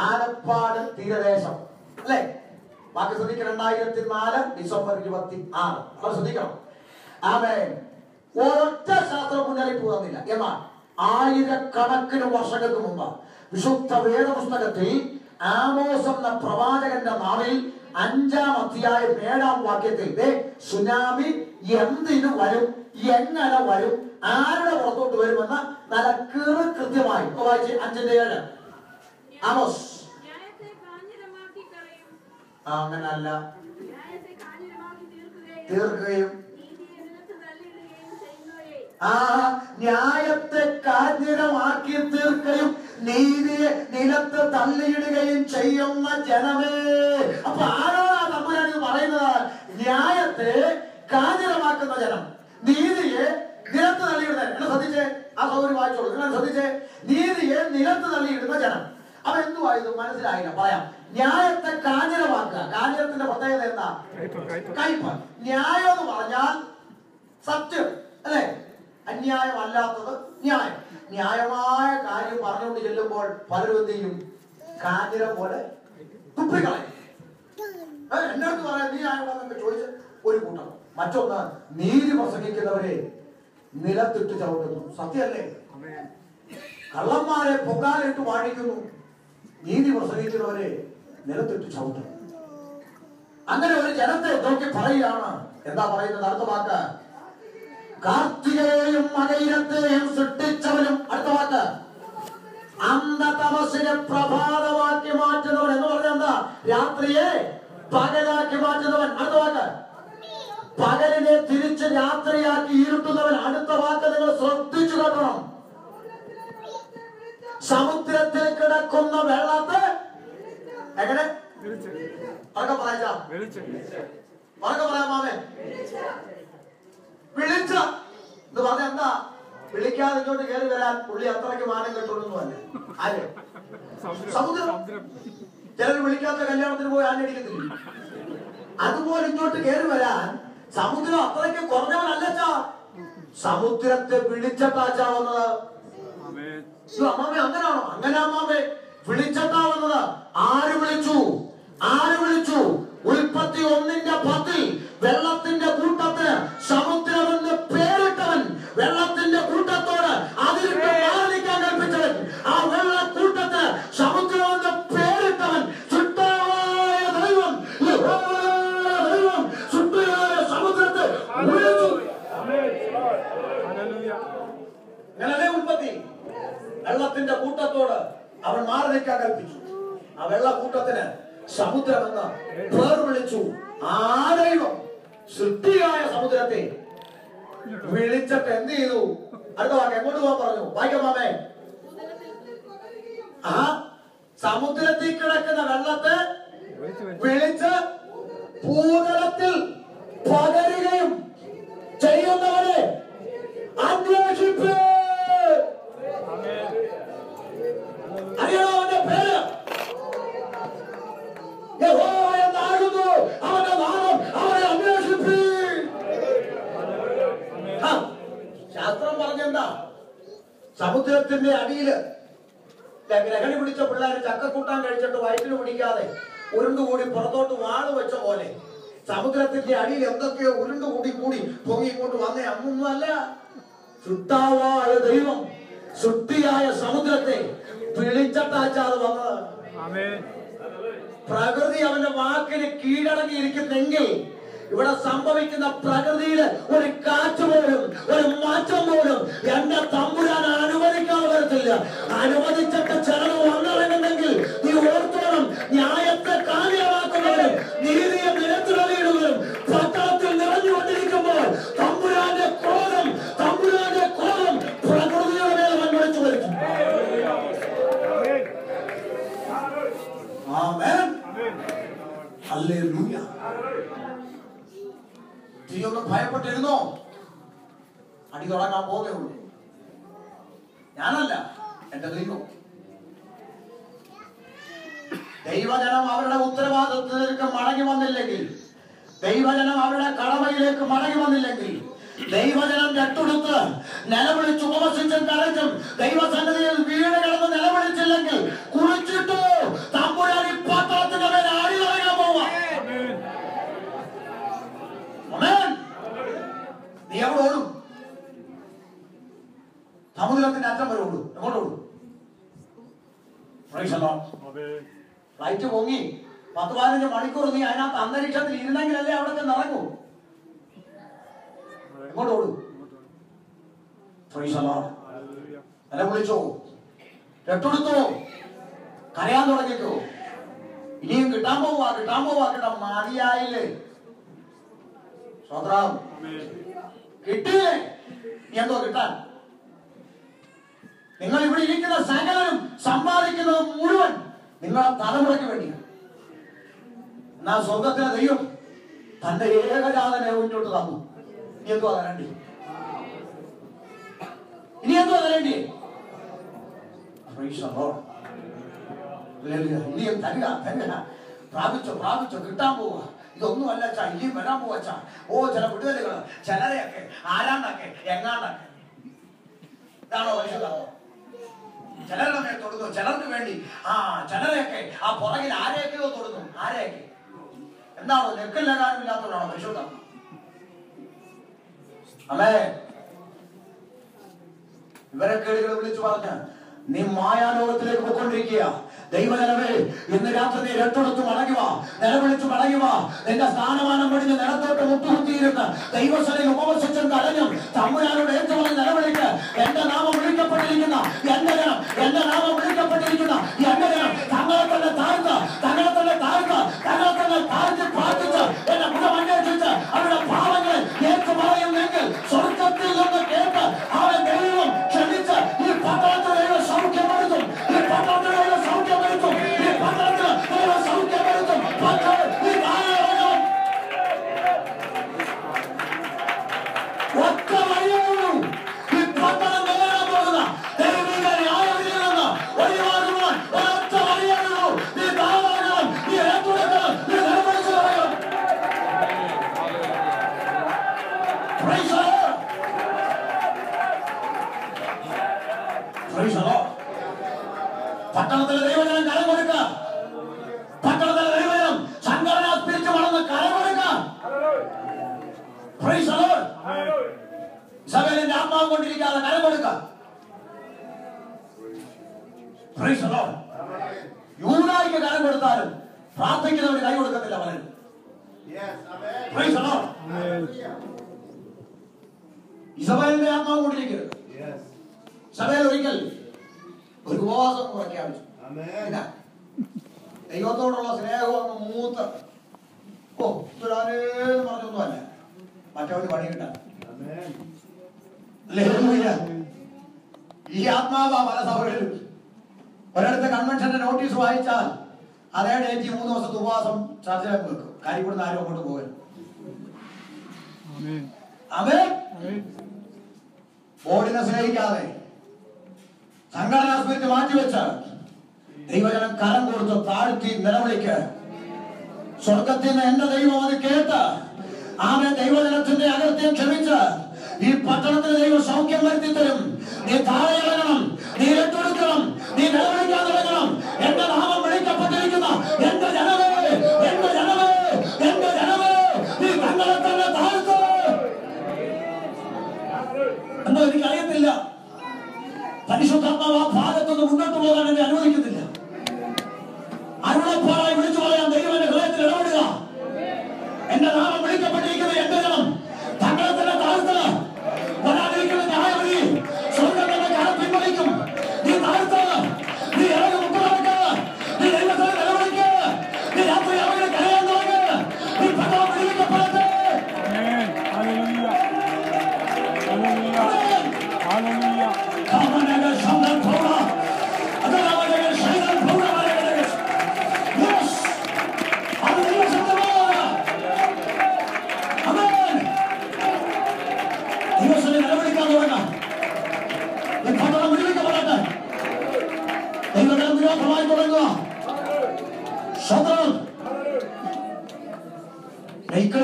ആലപ്പാട് തീരദേശം അല്ലേ? ബാക്കി ശ്രദ്ധിക്കണം. 2004 ഡിസംബർ 26 നമ്മൾ ശ്രദ്ധിക്കണം. ഒരൊറ്റ ശാസ്ത്ര മുന്നറിയിപ്പ് തന്നില്ല. എന്നാൽ 1000കണക്കിന് വർഷങ്ങൾക്ക് മുമ്പ് വിശുദ്ധ വേദപുസ്തകത്തിൽ ആമോസ് എന്ന പ്രവാചകന്റെ നാവിൽ 5-ാം അധ്യായം 7-ാം വാക്യത്തിൽ സുനാമി എന്തിനു വരും, എങ്ങനെ വരും, ആരുടെ പുറത്തോട്ട് വരുമെന്ന് നല്ല കൃത്യമായി വായിച്ച് 5:7 ആമോസ്. അങ്ങനല്ല, തീർക്കുകയും ന്യായത്തെ കാഞ്ഞിരമാക്കി തീർക്കുകയും നീതിയെ നിലത്ത് തള്ളിയിടുകയും ചെയ്യുന്ന ജനമേ. അപ്പൊ ആരോടാ തമ്പുരാൻ ഇത് പറയുന്നത്? ന്യായത്തെ കാഞ്ഞിരമാക്കുന്ന ജനം, നീതിയെ നിലത്ത് തള്ളിയിടുന്ന. എന്നെ ശ്രദ്ധിച്ചേ, ആ സൗകര്യം വായിച്ചോളൂ. നിങ്ങൾ ശ്രദ്ധിച്ചേ, നീതിയെ നിലത്ത് തള്ളിയിടുന്ന ജനം. അപ്പൊ എന്തുവാ ഇത്? മനസ്സിലായില്ല. പറയാം. ന്യായത്തെ കാഞ്ഞിരമാക്കുക. കാഞ്ഞിരത്തിന്റെ പ്രത്യേകത എന്താ? കയ്പ്. ന്യായം എന്ന് പറഞ്ഞാൽ സത്യം അല്ലെ? അന്യായമല്ലാത്തത് ന്യായം. ന്യായമായ കാര്യം പറഞ്ഞുകൊണ്ട് ചെല്ലുമ്പോൾ പലരും എന്ത് ചെയ്യും? കാഞ്ഞിരം പോലെ തുപ്പിക്കളയും. എന്നോട് പറയാം നീ ആയോന്നൊക്കെ ചോദിച്ച് ഒരു കൂട്ടം. മറ്റൊന്ന്, നീതി പ്രസംഗിക്കുന്നവരെ നിലത്തിട്ട് ചവിട്ടുന്നു. സത്യമല്ലേ? കള്ളന്മാരെ പൊങ്കാലിട്ട് വാഴിക്കുന്നു. നീതി പ്രസംഗിക്കുന്നവരെ നിലത്തിട്ട് ചവിട്ടുന്നു. അങ്ങനെ ഒരു ജനത്തെ നോക്കി പറയുകയാണ്. എന്താ പറയുന്നത്? അടുത്ത വാക്ക്, കാർത്തികയെയും മകയിരത്തെയും സൃഷ്ടിച്ചവനും. അടുത്ത വാക്ക്, അന്ധതമസിനെ പ്രഭാതമാക്കി മാറ്റുന്നവൻ. എന്ന് പറഞ്ഞാൽ എന്താ? രാത്രിയെ പകലാക്കി മാറ്റുന്നവൻ. അടുത്ത വാക്ക്, പകലിനെ തിരിച്ച് രാത്രിയാക്കി ഇരുട്ടുന്നവൻ. അടുത്ത വാക്ക് നിങ്ങൾ സമുദ്രത്തിൽ കിടക്കുന്ന വെള്ളത്തെ എങ്ങനെ പറയാ മാമേ വിളിച്ച എന്ന് പറഞ്ഞ എന്താ? വിളിക്കാതെ ഇങ്ങോട്ട് കയറി വരാൻ പുള്ളി അത്രയ്ക്ക് മാനം കെട്ടൊന്നും അല്ല. ആര്? സമുദ്രം. ചിലർ വിളിക്കാത്ത കല്യാണത്തിന് പോയി ആഞ്ഞടിക്കത്തില്ല. അതുപോലെ ഇങ്ങോട്ട് കയറി വരാൻ സമുദ്രം അത്രയ്ക്ക് കുറഞ്ഞവനല്ല. സമുദ്രത്തെ വിളിച്ചിട്ടാ വന്നത്. അമ്മാമേ അങ്ങനാണോ? അങ്ങനെ അമ്മാമേ വിളിച്ചിട്ടാ വന്നത്. ആര് വിളിച്ചു? ആര് വിളിച്ചു? ഉൽപ്പത്തി 1:10 വെള്ളത്തിന്റെ കൂട്ടത്തിന് സമുദ്രമെന്ന് പേരിട്ടവൻ, വെള്ളത്തിന്റെ കൂട്ടത്തോട് അതിരിട്ട് മാറിക്കാൻ കൽപ്പിച്ചവൻ, ആ വെള്ളക്കൂട്ടത്തിന് സമുദ്രമെന്ന് പേരിട്ടവൻ ശുദ്ധമായ ദൈവം, ദൈവം ശുദ്ധമായ സമുദ്രത്തെ വിളിച്ചു. അങ്ങനല്ലേ ഉൽപ്പത്തി? വെള്ളത്തിന്റെ കൂട്ടത്തോട് അവൻ മാറി നിൽക്കാൻ കൽപ്പിച്ചു. ആ വെള്ളക്കൂട്ടത്തിന് സമുദ്രമെന്ന് പേർ വിളിച്ചു. ആ ദൈവം സൃഷ്ടിയായ സമുദ്രത്തെ വിളിച്ചിട്ട് എന്ത് ചെയ്തു? അടുത്ത വാക്ക് എങ്ങോട്ട് പോകാൻ പറഞ്ഞു? വായിക്കാമേ. ആ സമുദ്രത്തിൽ കിടക്കുന്ന വെള്ളത്തെ വിളിച്ച് ഭൂതലത്തിൽ പകരുകയും ചെയ്യുന്നവരെ അന്വേഷിപ്പേ. അറിയണോ അവന്റെ പേര്? യഹോവ എന്നാകുന്നു അവന്റെ നാമം. അവരെ അന്വേഷിപ്പീ. ശാസ്ത്രം പറഞ്ഞെന്താ? സമുദ്രത്തിന്റെ അടിയില് ഗ്രഹണി പിടിച്ച പിള്ളേർ ചക്കക്കൂട്ടാൻ കഴിച്ചിട്ട് വയറ്റിന് പിടിക്കാതെ ഉരുണ്ടുകൂടി പുറത്തോട്ട് വാള് വെച്ച പോലെ സമുദ്രത്തിന്റെ അടിയിൽ എന്തൊക്കെയോ ഉരുണ്ടുകൂടി കൂടി പൊങ്ങി ഇങ്ങോട്ട് വന്നേ. അന്നൊന്നുമല്ല. ശുദ്ധാവായ ദൈവം ശുദ്ധിയായ സമുദ്രത്തെ വിളിച്ചിട്ടാച്ചാത് വന്നത്. പ്രകൃതി അവന്റെ വാക്കിന് കീഴടങ്ങിയിരിക്കുന്നെങ്കിൽ ഇവിടെ സംഭവിക്കുന്ന പ്രകൃതിയില് ഒരു കാറ്റ് പോലും ഒരു മാറ്റം പോലും എന്റെ തമ്പുരാൻ അനുവദിക്കാതെ വരത്തില്ല. അനുവദിച്ചിട്ട് ചിലവ് വന്നിറങ്ങുന്നെങ്കിൽ നീ ഓർത്തോണം, ന്യായത്തെ കാലിയാക്കുന്നവരും നീതിയെ നിരത്തിടലിടുന്നവരും പട്ടണത്തിൽ നിറഞ്ഞുകൊണ്ടിരിക്കുമ്പോൾ തമ്പുരാന്റെ ക്രോധം പ്രകൃതിയുടെ മേലെ വൻവടിച്ചു വരും. ആമേൻ. ഹല്ലേലൂയ. നീ ഒന്ന് ഭയപ്പെട്ടിരുന്നോ? അടി തുടങ്ങാൻ പോകുന്നേ ഉള്ളൂ. ഞാനല്ല, എന്റെ ദൈവം. ദൈവജനം അവരുടെ ഉത്തരവാദിത്വത്തിലേക്ക് മടങ്ങി വന്നില്ലെങ്കിൽ, ദൈവജനം അവരുടെ കടമയിലേക്ക് മടങ്ങി വന്നില്ലെങ്കിൽ, ദൈവജനം രട്ടുടുത്ത് നിലവിളിച്ച് ഉപവസിച്ചും കരഞ്ഞും ദൈവസന്നിധിയിൽ വീട് കിടന്ന് നിലവിളിച്ചില്ലെങ്കിൽ കുളിച്ചിട്ടു തമ്പുരാൻ ഈ പത്രത്തിന്റെ മേലെ ആടി തുടങ്ങാൻ പോവാ. നീ എവിടെ ഓടും? സമുദ്രത്തിന്റെ അറ്റം വരെ ഓടും. എങ്ങോട്ട് ഓടും? ഫ്ലൈറ്റ് പൊങ്ങി 10-15 മണിക്കൂർ നീ അതിനകത്ത് അന്തരീക്ഷത്തിൽ ഇരുന്നെങ്കിലല്ലേ അവിടെ ചെന്ന് ഇറങ്ങൂ. എങ്ങോട്ട് ഓടും? നിലവിളിച്ചോ, രട്ടെടുത്തോ, കരയാൻ തുടങ്ങിക്കോ. ഇനിയും കിട്ടാൻ പോവാ കിട്ടാൻ മതിയായില്ലേ? സ്വത്രം കിട്ടിയില്ലേ? നീ എന്തോ കിട്ടാൻ? നിങ്ങൾ ഇവിടെ ഇരിക്കുന്ന സകലരും സമ്പാദിക്കുന്നത് മുഴുവൻ നിങ്ങളുടെ തലമുറയ്ക്ക് വേണ്ടിയാണ്. എന്നാൽ സ്വർഗത്തിലെ ദൈവം തന്റെ ഏകജാതനെ മുന്നോട്ട് തന്നു. ഇനി എന്തുവാ തരേണ്ടി? ഇനിയും തരിക. പ്രാപിച്ചോ കിട്ടാൻ പോവുക. ഇതൊന്നുമല്ല അച്ഛാ, ഇനിയും വരാൻ പോവാ അച്ഛാ. ഓ ചില വിടുതലുകൾ, ചിലരെയൊക്കെ ആരാണ്ടൊക്കെ എങ്ങാണ്ടൊക്കെ. ഇതാണോ മനുഷ്യതാണോ? ചിലരുടെ മേൽ തൊടുന്നു, ചിലർക്ക് വേണ്ടി ചിലരെയൊക്കെ ആ പുറകിൽ ആരെയൊക്കെയോ തൊടുന്നു. ആരെയൊക്കെ എന്താണോ? നെക്കല്ലാകാരമില്ലാത്തവരാണോ പരിശോധന? അല്ലേ? ഇവരെ കേടുകൾ വിളിച്ചു പറഞ്ഞ് നീ മായാലോകത്തിലേക്ക് പോയിക്കൊണ്ടിരിക്കുക. ദൈവജനമേ, ഇന്ന് രാത്രി നീ രട്ടെടുത്ത് മടങ്ങുക, നിലവിളിച്ചു മടങ്ങുക. നിന്റെ സ്ഥാനമാനം പടിഞ്ഞ് നിലത്തോട്ട് മുട്ടുകുത്തിയിരുന്ന് ദൈവസനയിൽ ഉപവസിച്ചും കരഞ്ഞും തമ്പുരാനോട് ഏറ്റുപറഞ്ഞ് നിലവിളിക്ക്. എന്റെ നാമം വിളിക്കപ്പെട്ടിരിക്കുന്ന എന്റെ ജനം, എന്റെ നാമം വിളിക്കപ്പെട്ടിരിക്കുന്ന എന്റെ ജനം തങ്ങളെ തന്നെ താഴ്ത്തി പ്രാർത്ഥിച്ച് എന്റെ മുഖം അന്വേഷിച്ച് അവരുടെ പാവങ്ങളെ ഏറ്റു പറയുന്നെങ്കിൽ സ്വർഗത്തിൽ നിന്ന് കേട്ട് അവൻ ദൈവം ക്ഷമിച്ച് ഈ പട്ടണത്തിൽ ദൈവം സൗഖ്യപ്പെടുത്തും. പട്ടണത്തിലെ ദൈവജനം കരം കൊടുക്കുക. പട്ടണത്തിലെ ദൈവജനം സംഘടനാ സ്പിരിറ്റ് വളർന്ന് കരം കൊടുക്കുക. സഭയിലെ ആത്മാവ് കൊണ്ടിരിക്കാതെ കരം കൊടുക്കുക. യൂദായിക്ക് കരം കൊടുത്താലും പ്രാർത്ഥിക്കുന്നവന് കൈ കൊടുക്കത്തില്ല പലരും. സഭയിലെ ആത്മാവ് കൊണ്ടിരിക്കരുത്. സഭയിൽ ഒരിക്കൽ ഒരു ഉപവാസം പ്രഖ്യാപിച്ചു. ദൈവത്തോടുള്ള സ്നേഹം അങ്ങ് മൂത്ത് തുരാനേന്ന് പറഞ്ഞൊന്നുമല്ല, മറ്റവന് പണി കിട്ടാൻ. ഈ ആത്മാവ പല സഭകളിലും ഒരിടത്ത് കൺവെൻഷന്റെ നോട്ടീസ് വായിച്ചാൽ അതേ ഡേറ്റ് 3 ദിവസത്തെ ഉപവാസം ചർച്ചയിലേക്ക് വെക്കും. കാര്യം ഇവിടുന്ന് ആരും അങ്ങോട്ട് പോകരുത്. ബോർഡിനെ സ്നേഹിക്കാതെ സംഘടനാ സ്പിരിറ്റ് മാറ്റിവെച്ച് ദൈവജനം കരം കൊടുത്ത് താഴ്ത്തി നിലവിളിക്ക്. സ്വർഗത്തിൽ നിന്ന് എന്റെ ദൈവം അത് കേട്ട് ആമേൻ ദൈവജനത്തിന്റെ അകൃത്യം ക്ഷമിച്ച് ഈ പട്ടണത്തിന് ദൈവം സൗഖ്യം വരുത്തി തരും. നീ താഴെ ഇറങ്ങണം, നീ ഏറ്റെടുക്കണം, നീ നിലവിളിക്കാൻ തുടങ്ങണം. എന്റെ നാമം വിളിക്കപ്പെട്ടിരിക്കുന്ന എന്റെ ജനമേ, എന്റെ ജനമേ, എന്റെ ജനമേ, നീ തങ്ങളെ തന്നെ താഴ്ത്ത്. എന്തോ എനിക്കറിയത്തില്ല, പരിശുദ്ധാത്മാവ് ആ ഭാഗത്തൊന്ന് മുന്നോട്ട് പോകാൻ എന്നെ അനുവദിക്കുന്നില്ല. അരുളപ്പാടായി വിളിച്ചു പറയാൻ ദൈവം എന്റെ ഹൃദയത്തിൽ ഇടപെടുക. എന്റെ നാമം വിളിക്കപ്പെട്ടിരിക്കുന്ന എന്റെ ജനം തങ്ങളെ തന്നെ താഴ്ത്തുക. വരാനിരിക്കുന്ന ന്യായവിധി സ്വർഗ്ഗം തന്നെ കരം പിൻവലിക്കും. നീ താഴ്ത്തുക, നീ ഇറങ്ങി മുട്ടുകടക്കുക, നീ ദൈവത്തെ നിലവിളിക്കുക, നീ രാത്രി അവരെ കരയാൻ തുടങ്ങുക. നീ പകരം വിളിക്കപ്പെടട്ടെ.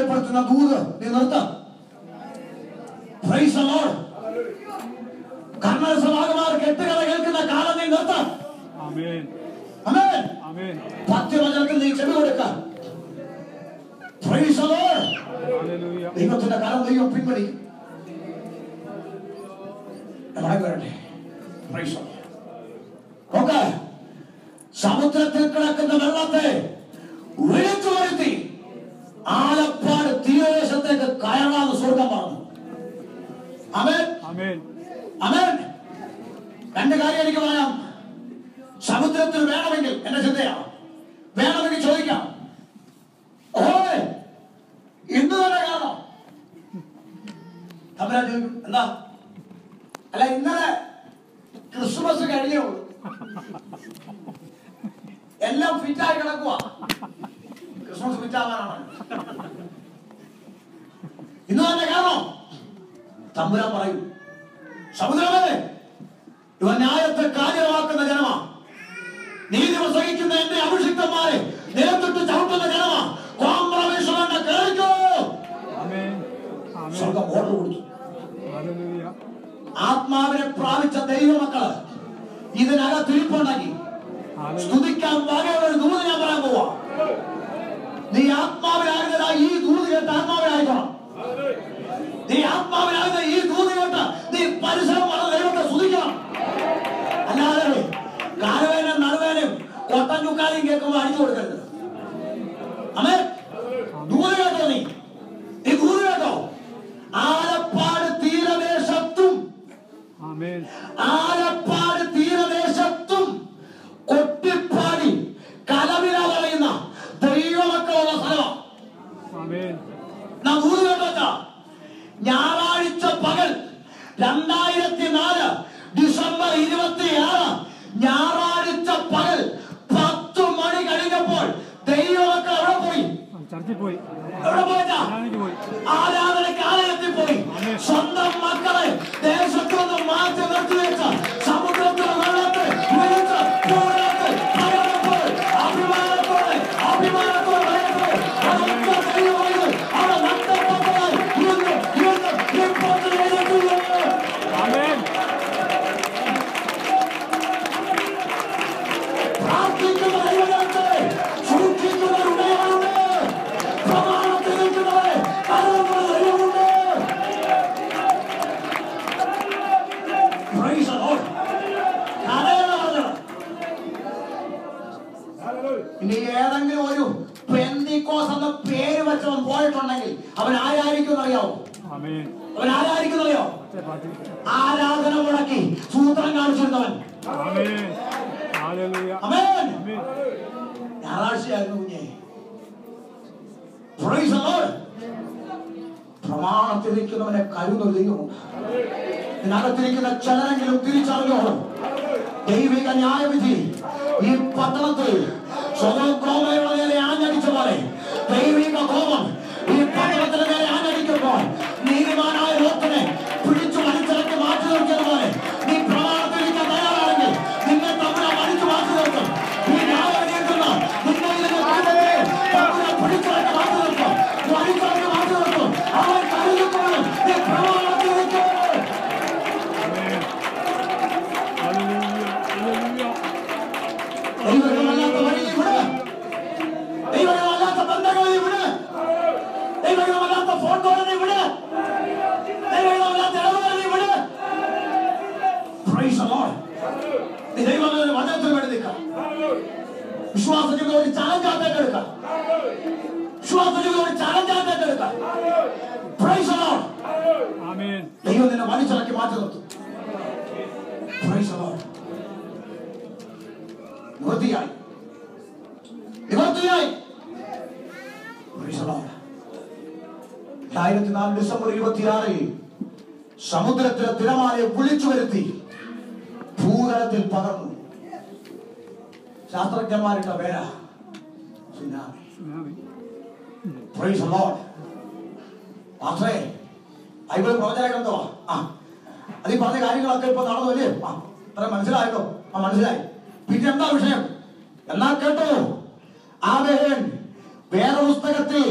പ്പെടുത്തുന്ന ദൂത് നീ നിർത്താം. കർണസമാഗമാർ കെട്ടുകഥ കേൾക്കുന്ന കാലം നീ നിർത്താം. പത്യവചനത്തിൽ നീ ചെവി കൊടുക്കാം. ദൈവത്തിന്റെ കരം ദൈവം പിൻവലിക്കും. സമുദ്രത്തിൽ കിടക്കുന്ന വെള്ളത്തെ വിളിച്ചു വരുത്തി ആലപ്പാട് തീരദേശത്തേക്ക് കയറാതെ സ്വർഗം പറഞ്ഞു. ആമേൻ, ആമേൻ. രണ്ട് കാര്യം എനിക്ക് പറയാം. സമുദ്രത്തിൽ വേണമെങ്കിൽ എന്റെ ചിന്തയാണ്, വേണമെങ്കിൽ ചോദിക്കാം, ഓഹേ ഇന്ന് തന്നെ കാണോ? തമ്പുരാൻ ചോദിക്കും, എന്താ? അല്ല, ഇന്നലെ ക്രിസ്മസ് കഴിഞ്ഞേ ഉള്ളൂ, എല്ലാം ഫിറ്റായി കിടക്കുക. ക്രിസ്മസ് ഫിറ്റാകാനാണ്. ഇന്ന് തന്നെ കാണോ? തമ്പുരാൻ പറയും, സമുദ്രമേ, ഇവ ന്യായത്തെ കാര്യമാക്കുന്ന ജനമാ, നീതി പ്രസംഗിക്കുന്ന എന്റെ അഭിഷിക്തന്മാരെ നിലത്തിട്ട് ചവിട്ടുന്ന ജനമാ, കോംപ്രമൈസ് വേണ്ട, കേൾക്കോ. സ്വർഗം ഓർഡർ കൊടുത്തു. ആത്മാവിനെ പ്രാപിച്ച ദൈവമക്കള് ഇതിനകത്തിരിപ്പുണ്ടെങ്കിൽ സ്തുതിക്കാൻ വകയുള്ള ഒരു ദൂത് ഞാൻ പറയാൻ പോവാ. നീ ആത്മാവിനാകുന്നതാ ഈ ദൂത് കേട്ട് ആത്മാവിനായിക്കോണം. നീ ആത്മാവിനാകുന്ന ഈ ദൂത് കേട്ട് നീ പരിസരമാണ് ദൈവത്തെ സ്തുതിക്കണം. അല്ലാതെ കാലുവേനും നടുവേനും കൊട്ടൻ ചുക്കാലിയും കേൾക്കുമ്പോൾ അടിച്ചു കൊടുക്കരുത്. അമ്മേ, ദൂത് കേട്ടോ, നീ ദൂത് കേട്ടോ. ആലപ്പാട് തീരദേശത്തും ആലപ്പാട് തീരദേശത്തും കൊട്ടിപ്പാടി കലവില പറയുന്ന ദൈവമക്കളുള്ള സ്ഥലമാണ്. നാം ദൂത് കേട്ടോ. ഞായറാഴ്ച പകൽ 2004 ഡിസംബർ 26 ഞായറാഴ്ച പകൽ 10 മണി കഴിഞ്ഞപ്പോൾ ദൈവമക്കൾ എവിടെ പോയി? എവിടെ പോയിട്ടാ? ആരാധനയ്ക്ക് ആലയത്തിൽ പോയി. സ്വന്തം മക്കളെ ദേശത്തു നിന്ന് മാറ്റി നിർത്തിവെച്ച സമുദ്രത്തിലെ വെള്ളത്തെ വിളിച്ച് പൂരത്തിൽ പകരപ്പോൾ അഭിമാനത്തോടെ അഭിമാനത്തോടെ അവിടെ നഷ്ടപ്പെട്ടതായി ഇന്ന് റിപ്പോർട്ട് ചെയ്തിട്ടുള്ളത്. Praise the Lord. കരയണമെന്ന്. ഇനി ഏതെങ്കിലും ഒരു പെന്തിക്കോസ് എന്ന പേര് വെച്ചവൻ പോയിട്ടുണ്ടെങ്കിൽ അവൻ ആരായിരിക്കും അറിയാവോ? അവൻ ആരായിരിക്കും അറിയോ? ആരാധന മുടക്കി സൂത്രം കാണിച്ചിരുന്നവൻ. ഞായറാഴ്ചയായിരുന്നു കുഞ്ഞേ. Praise the Lord. പ്രമാണത്തിരിക്കുന്നവനെ കരുതുന്ന ദൈവമുണ്ട്. ഇതിനകത്തിരിക്കുന്ന ചിലരെങ്കിലും തിരിച്ചറിഞ്ഞോളും. ദൈവിക ന്യായവിധി ഈ പട്ടണത്തിൽ സ്വതന്ത്രയുടെ നേരെ ആഞ്ഞടിച്ച പോലെ ദൈവിക കോപം ഈ പട്ടണത്തിന് നേരെ ആഞ്ഞടിക്കുമ്പോൾ നീതിമാനായ ലോകത്തിനെ പിടിച്ചു വലിച്ചിറക്കി മാറ്റി നിർത്തിയതുപോലെ നീ പ്രമാണത്തിരിക്കാൻ തയ്യാറാണെങ്കിൽ നിന്നെ തമ്മിൽ വലിച്ചു മാറ്റി നിർത്തും. ഈ ന്യായവിധിയെത്തുന്ന നിന്നെ പിടിച്ചിറക്കി മാറ്റി നിർത്തും, വലിച്ചിറക്കി മാറ്റി നിർത്തും. അവൻ കരുതിക്കൊള്ളും. നീ പ്രമാണത്തിരിക്കും. ദൈവമല്ലാത്ത വഴിയെ വിട്. ദൈവമല്ലാത്ത ബന്ധങ്ങളെ വിട്. ദൈവമല്ലാത്ത ഫോട്ടോകളെ വിട്. ദൈവമല്ലാത്ത ഇടപെടലിനെ വിട്. Praise the Lord. ദൈവമല്ലാത്ത വചനത്തിന് വേണ്ടി നിൽക്കാം. വിശ്വാസത്തിന് ഒരു ചലഞ്ചാത്തേക്ക് എടുക്കാം. വിശ്വാസത്തിന് ഒരു ചലഞ്ചാത്തേക്ക് എടുക്കാം. Praise the Lord. ദൈവം നിന്നെ വലിച്ചിറക്കി മാറ്റി നിർത്തും. Praise the Lord. നിവൃത്തിയായി. Praise the Lord. 2004 December 26 സമുദ്രത്തിലെ തിരമാലയെ വിളിച്ചു വരുത്തി ഭൂതലത്തിൽ പകർന്നു. ശാസ്ത്രജ്ഞന്മാരുടെ പേരാ സുനാമി. Praise the Lord. മാത്രേ ബൈബിൾ പ്രവചന ഗ്രന്ഥമാ. അത് ഈ പറഞ്ഞ കാര്യങ്ങളൊക്കെ ഇപ്പൊ നടന്നു അല്ലേ? അത്ര മനസ്സിലായല്ലോ? മനസ്സിലായി. പിന്നെ എന്താ വിഷയം? എന്നാ കേട്ടോ, ആബേൽ വേദപുസ്തകത്തിൽ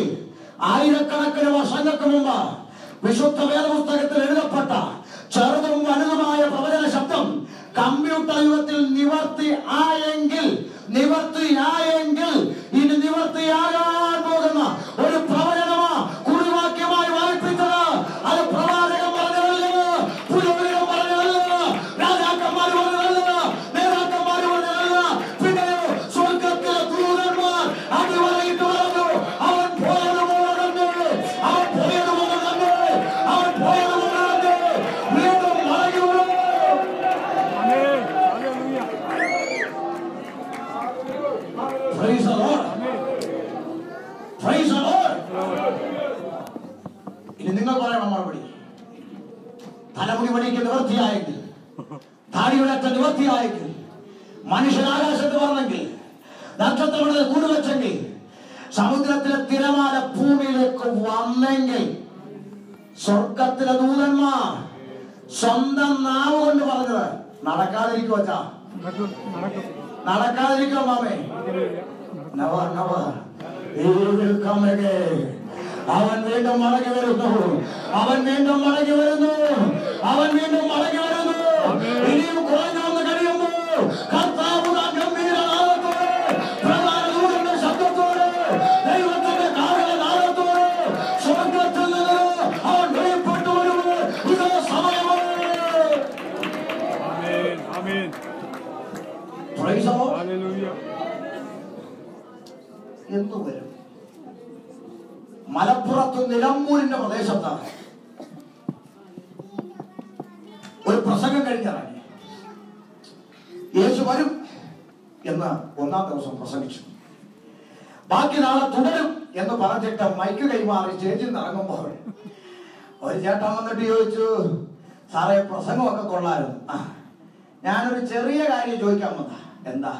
ആയിരക്കണക്കിന് വർഷങ്ങൾക്ക് മുമ്പ് വിശുദ്ധ വേദപുസ്തകത്തിൽ എഴുതപ്പെട്ട ചെറുതും വലുതുമായ പ്രവചന ശബ്ദം കമ്പ്യൂട്ടർ യുഗത്തിൽ നിവർത്തിയായെങ്കിൽ ഇനി നിവർത്തിയാകാൻ പോകുന്ന ഒരു പ്രവചനമാ കുറിവാക്യമായി വായിപ്പിച്ചത്. അത് പ്രവാചകൻ പറഞ്ഞതല്ല, പുരോഹിതൻ പറഞ്ഞതല്ല, രാജാക്കന്മാർ പറഞ്ഞതല്ല, നേതാക്കന്മാർ പറഞ്ഞതല്ല. പിന്നെയോ സ്വർഗത്തിലെ ദൂതന്മാർ അടിവരയിട്ട് പറഞ്ഞു, അവൻ പോയതുപോലെ തന്നെ, അവൻ പോയതുപോലെ തന്നെ, അവൻ പോയതുപോലെ തന്നെ വീണ്ടും മടങ്ങി വരും. Praise the Lord. Praise the Lord. ഇനി നിങ്ങൾ പറയണം മറുപടി. തലമുടി മണിക്ക് നിവർത്തിയായെങ്കിൽ, താടിയുടേറ്റ നിവർത്തിയായെങ്കിൽ, മനുഷ്യനാകാശത്ത് വന്നെങ്കിൽ, നക്ഷത്രങ്ങളുടെ കൂടുവെച്ചെങ്കിൽ, സമുദ്രത്തിലെ തിരമാല ഭൂമിയിലേക്ക് വന്നെങ്കിൽ, സ്വർഗത്തിലെ ദൂതന്മാർ സ്വന്തം നാവ് കൊണ്ട് പറഞ്ഞത് നടക്കാതിരിക്കും. അച്ഛാ, നടക്കാതിരിക്കോ മാമേ? Never, never. He will come again. അവൻ വീണ്ടും മടങ്ങി വരുന്നു. അവൻ വീണ്ടും മടങ്ങി വരുന്നു. അവൻ വീണ്ടും മടങ്ങി വരുന്നു. ഇനിയും കുറഞ്ഞൊന്ന് കഴിയുമ്പോൾ കർത്താവ് ഗംഭീരനാഥത്തോടെ, പ്രധാന ദൂതന്റെ ശബ്ദത്തോടെ, ദൈവത്തിന്റെ കാഹളനാദത്തോടെ സ്വർഗ്ഗത്തിൽ നിന്ന് അവൻ വെളിപ്പെട്ടു വരുമ്പോൾ ഇതേ സമയമാണ്. Praise the Lord. എന്തു വരും? മലപ്പുറത്ത് നിലമ്പൂരിന്റെ പ്രദേശത്താണ് ഒരു പ്രസംഗം കഴിഞ്ഞിറങ്ങി. യേശു വരും എന്ന് 1-ാം ദിവസം പ്രസംഗിച്ചു. ബാക്കി നാളെ തുടരും എന്ന് പറഞ്ഞിട്ട് മൈക്ക് കൈമാറി സ്റ്റേജിൽ നിന്ന് ഇറങ്ങുമ്പോൾ ഒരു ചേട്ടൻ വന്നിട്ട് ചോദിച്ചു, സാറേ പ്രസംഗമൊക്കെ കൊള്ളായിരുന്നു, ഞാനൊരു ചെറിയ കാര്യം ചോദിക്കാൻ വന്നാ. എന്താ?